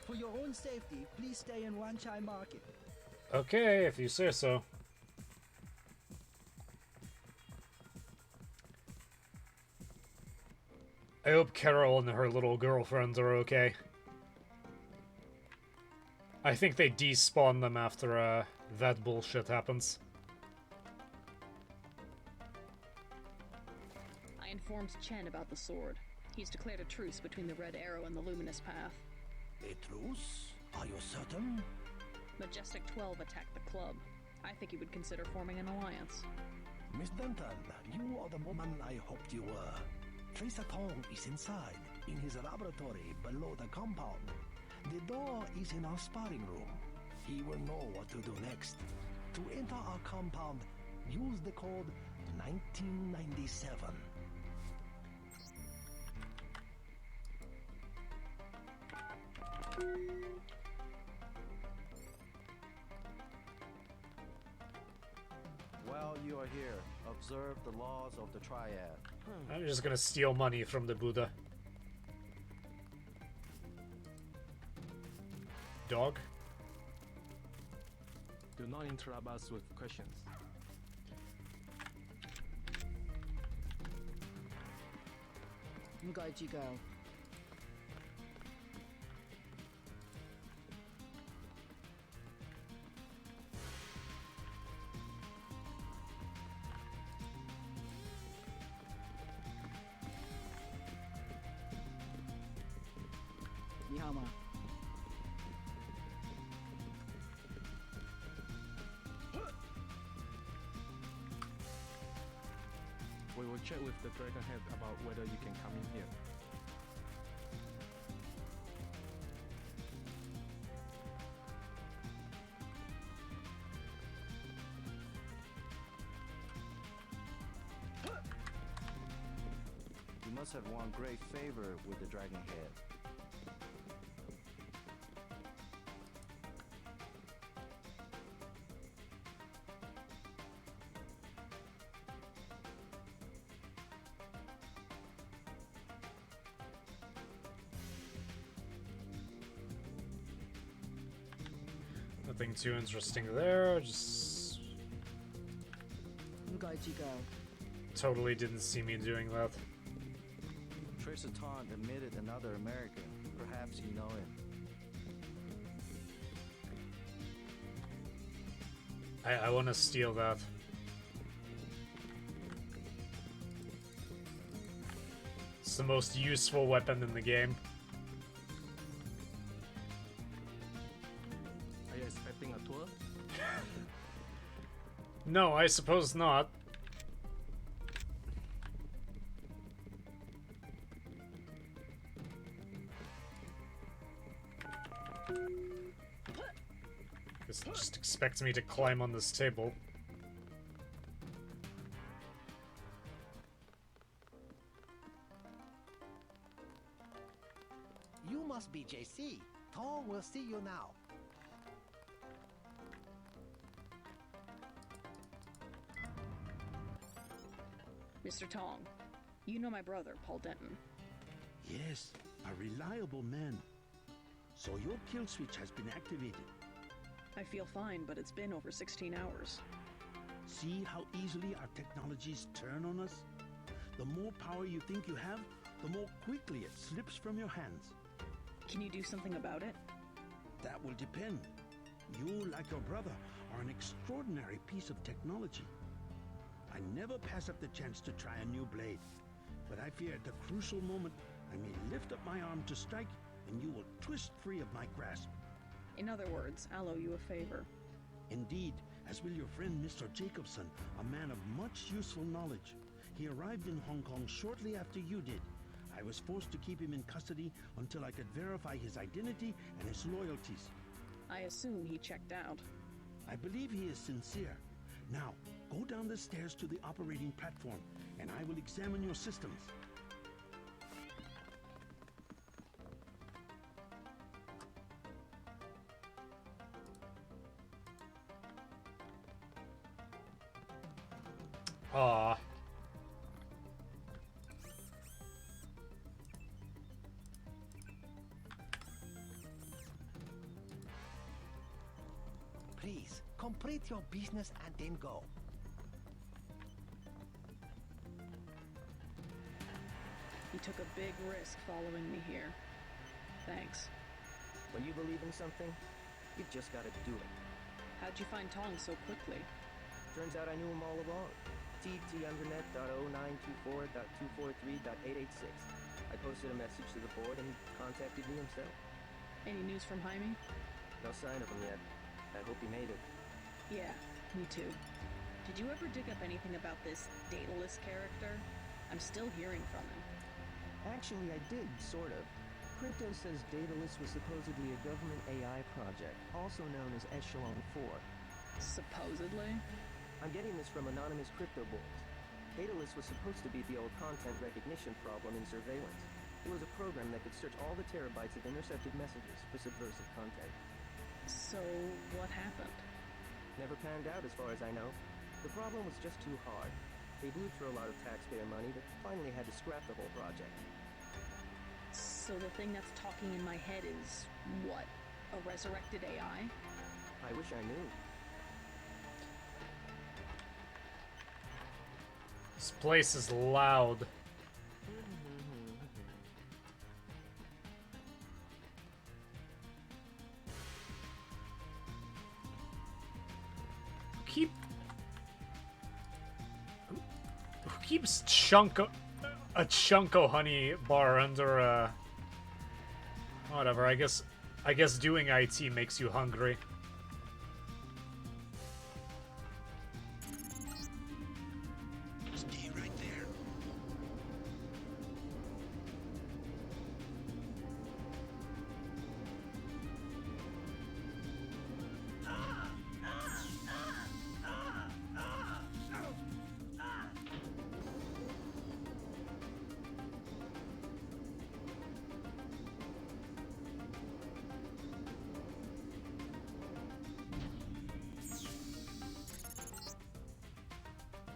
For your own safety, please stay in Wanchai Market. Okay, if you say so. I hope Carol and her little girlfriend are okay. I think they despawn them after that bullshit happens. I informed Chen about the sword. He's declared a truce between the Red Arrow and the Luminous Path. A truce? Are you certain? Majestic 12 attacked the club. I think he would consider forming an alliance. Miss Denton, you are the woman I hoped you were. Tracer Tong is inside, in his laboratory below the compound. The door is in our sparring room. He will know what to do next. To enter our compound, use the code 1997. While you are here, observe the laws of the Triad. I'm just gonna steal money from the Buddha. Dog? Do not interrupt us with questions. Go. Nihama. We will check with the Dragon Head about whether you can come in here. You must have won great favor with the Dragon Head. Nothing too interesting there, just Go. totally didn't see me doing that. Tracer Tong admitted another American. Perhaps you know him. I want to steal that. It's the most useful weapon in the game. Are you expecting a tour? No, I suppose not. Guess it just expects me to climb on this table. You must be JC. Tom will see you now. Mr. Tong, you know my brother, Paul Denton. Yes, a reliable man. So your kill switch has been activated. I feel fine, but it's been over 16 hours. See how easily our technologies turn on us? The more power you think you have, the more quickly it slips from your hands. Can you do something about it? That will depend. You, like your brother, are an extraordinary piece of technology. I never pass up the chance to try a new blade, but I fear at the crucial moment I may lift up my arm to strike and you will twist free of my grasp. In other words, I'll owe you a favor. Indeed, as will your friend Mr. Jacobson, a man of much useful knowledge. He arrived in Hong Kong shortly after you did. I was forced to keep him in custody until I could verify his identity and his loyalties. I assume he checked out. I believe he is sincere. Now, go down the stairs to the operating platform, and I will examine your systems. Aw. Please, complete your business and then go. You took a big risk following me here. Thanks. When you believe in something, you've just got to do it. How'd you find Tong so quickly? Turns out I knew him all along. tt_net.092.4.243.886. I posted a message to the board and he contacted me himself. Any news from Jaime? No sign of him yet. I hope he made it. Yeah, me too. Did you ever dig up anything about this Daedalus character? I'm still hearing from him. Actually, I did, sort of. Crypto says Daedalus was supposedly a government AI project, also known as Echelon 4. Supposedly? I'm getting this from anonymous crypto boys. Daedalus was supposed to be the old content recognition problem in surveillance. It was a program that could search all the terabytes of intercepted messages for subversive content. So, what happened? Never panned out as far as I know. The problem was just too hard. They blew through a lot of taxpayer money, but finally had to scrap the whole project. So the thing that's talking in my head is, what? A resurrected AI? I wish I knew. This place is loud. Who keeps a Chunko honey bar under a... Whatever, I guess doing IT makes you hungry. Stay right there.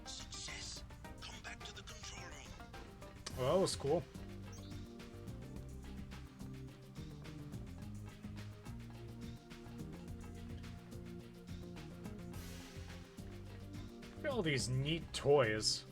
Success. Come back to the control room. Well, that was cool. Look at all these neat toys.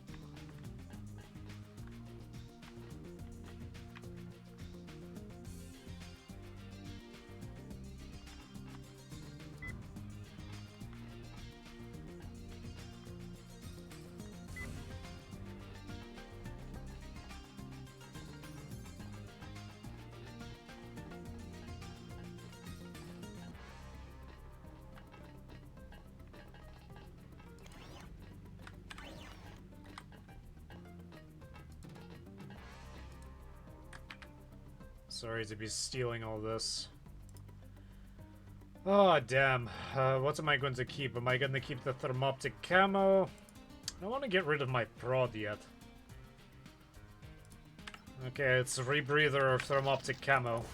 Sorry to be stealing all this. Oh, damn. What am I going to keep? Am I going to keep the thermoptic camo? I don't want to get rid of my prod yet. Okay, it's rebreather or thermoptic camo.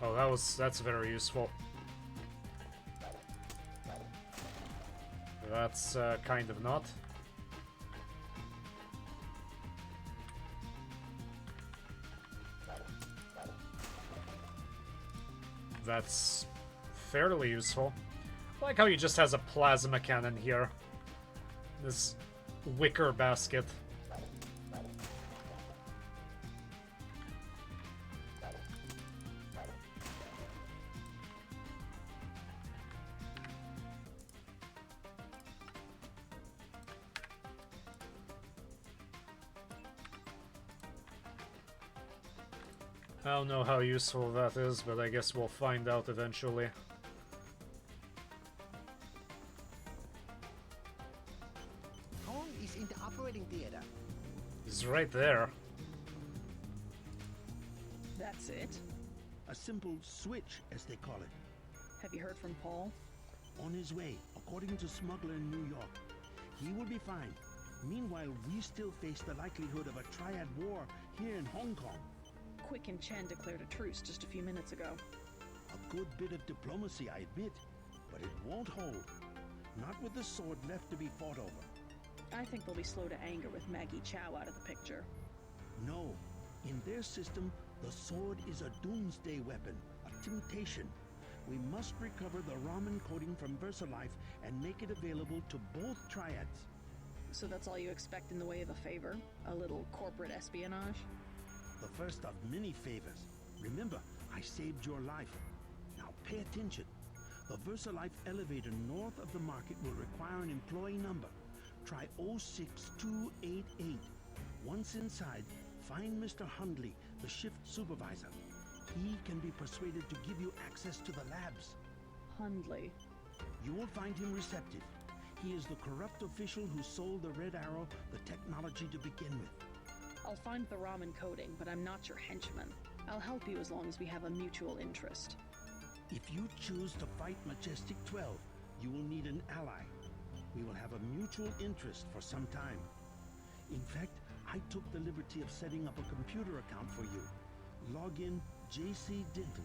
Oh, that's very useful. That's kind of not. That's fairly useful. I like how he just has a plasma cannon here. This wicker basket. I don't know how useful that is, but I guess we'll find out eventually. Kong is in the operating theater. He's right there. That's it? A simple switch, as they call it. Have you heard from Paul? On his way, according to Smuggler in New York. He will be fine. Meanwhile, we still face the likelihood of a triad war here in Hong Kong. Quick and Chen declared a truce just a few minutes ago. A good bit of diplomacy, I admit, but it won't hold. Not with the sword left to be fought over. I think they'll be slow to anger with Maggie Chow out of the picture. No. In their system, the sword is a doomsday weapon, a temptation. We must recover the ramen coating from VersaLife and make it available to both triads. So that's all you expect in the way of a favor? A little corporate espionage? The first of many favors. Remember, I saved your life. Now pay attention. The VersaLife elevator north of the market will require an employee number. Try 06288. Once inside, find Mr. Hundley, the shift supervisor. He can be persuaded to give you access to the labs. Hundley. You will find him receptive. He is the corrupt official who sold the Red Arrow the technology to begin with. I'll find the ramen coating, but I'm not your henchman. I'll help you as long as we have a mutual interest. If you choose to fight Majestic 12, you will need an ally. We will have a mutual interest for some time. In fact, I took the liberty of setting up a computer account for you. Login JC Denton.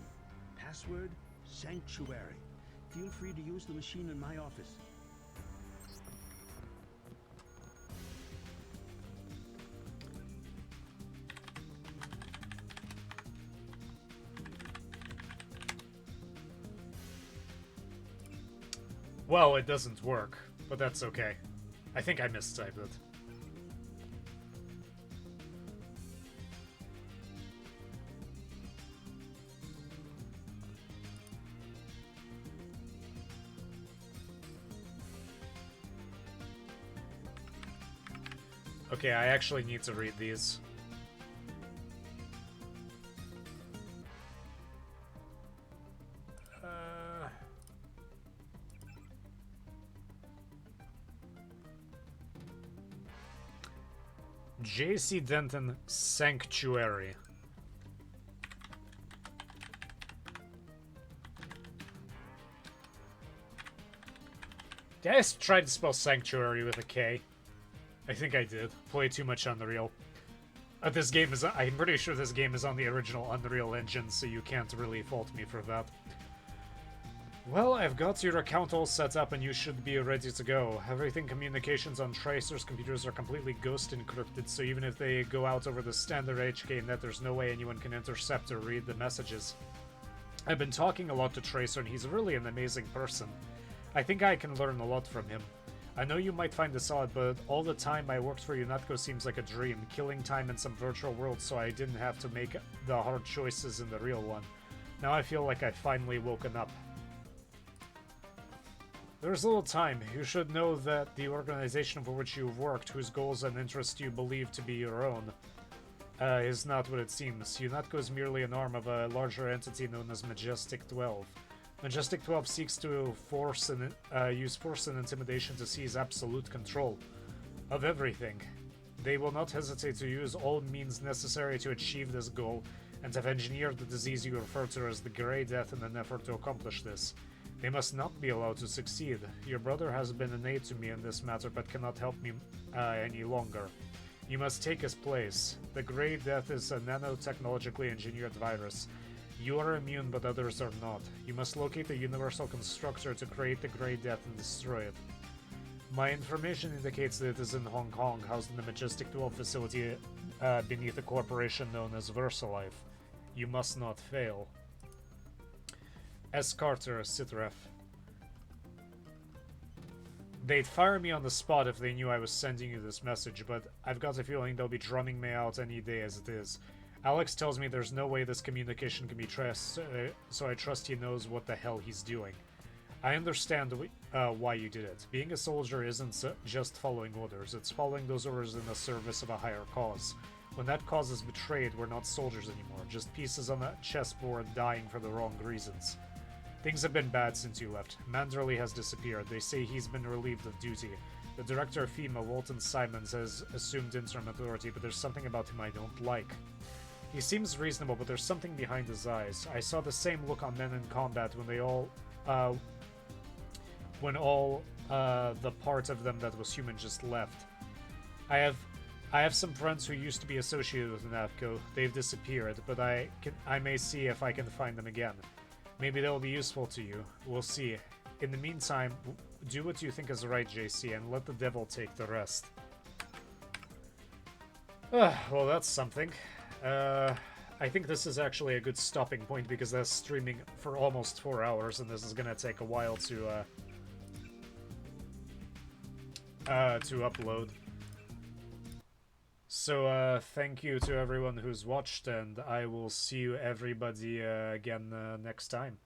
Password Sanctuary. Feel free to use the machine in my office. Well, it doesn't work, but that's okay. I think I mistyped it. Okay, I actually need to read these. JC Denton Sanctuary. Did I try to spell sanctuary with a K? I think I did. Play too much Unreal. This game is... I'm pretty sure this game is on the original Unreal Engine, so you can't really fault me for that. Well, I've got your account all set up and you should be ready to go. Everything communications on Tracer's computers are completely ghost encrypted, so even if they go out over the standard HK net, there's no way anyone can intercept or read the messages. I've been talking a lot to Tracer and he's really an amazing person. I think I can learn a lot from him. I know you might find this odd, but all the time I worked for UNATCO seems like a dream, killing time in some virtual world so I didn't have to make the hard choices in the real one. Now I feel like I've finally woken up. There's little time. You should know that the organization for which you've worked, whose goals and interests you believe to be your own, is not what it seems. UNATCO is merely an arm of a larger entity known as Majestic 12. Majestic 12 seeks to use force and intimidation to seize absolute control of everything. They will not hesitate to use all means necessary to achieve this goal, and have engineered the disease you refer to as the Grey Death in an effort to accomplish this. They must not be allowed to succeed. Your brother has been an aid to me in this matter, but cannot help me any longer. You must take his place. The Grey Death is a nanotechnologically engineered virus. You are immune, but others are not. You must locate the Universal Constructor to create the Grey Death and destroy it. My information indicates that it is in Hong Kong, housed in the Majestic 12 facility beneath a corporation known as VersaLife. You must not fail. S. Carter, Sitref. They'd fire me on the spot if they knew I was sending you this message, but I've got a feeling they'll be drumming me out any day as it is. Alex tells me there's no way this communication can be trusted, so I trust he knows what the hell he's doing. I understand why you did it. Being a soldier isn't just following orders, it's following those orders in the service of a higher cause. When that cause is betrayed, we're not soldiers anymore, just pieces on a chessboard dying for the wrong reasons. Things have been bad since you left. Manderley has disappeared. They say he's been relieved of duty. The director of FEMA, Walton Simons, has assumed interim authority, but there's something about him I don't like. He seems reasonable, but there's something behind his eyes. I saw the same look on men in combat when the part of them that was human just left. I have some friends who used to be associated with NAVCO. They've disappeared, but I may see if I can find them again. Maybe they'll be useful to you. We'll see. In the meantime, do what you think is right, JC, and let the devil take the rest. Well, that's something. I think this is actually a good stopping point because that's streaming for almost 4 hours, and this is gonna take a while to upload. So, thank you to everyone who's watched, and I will see you everybody again next time.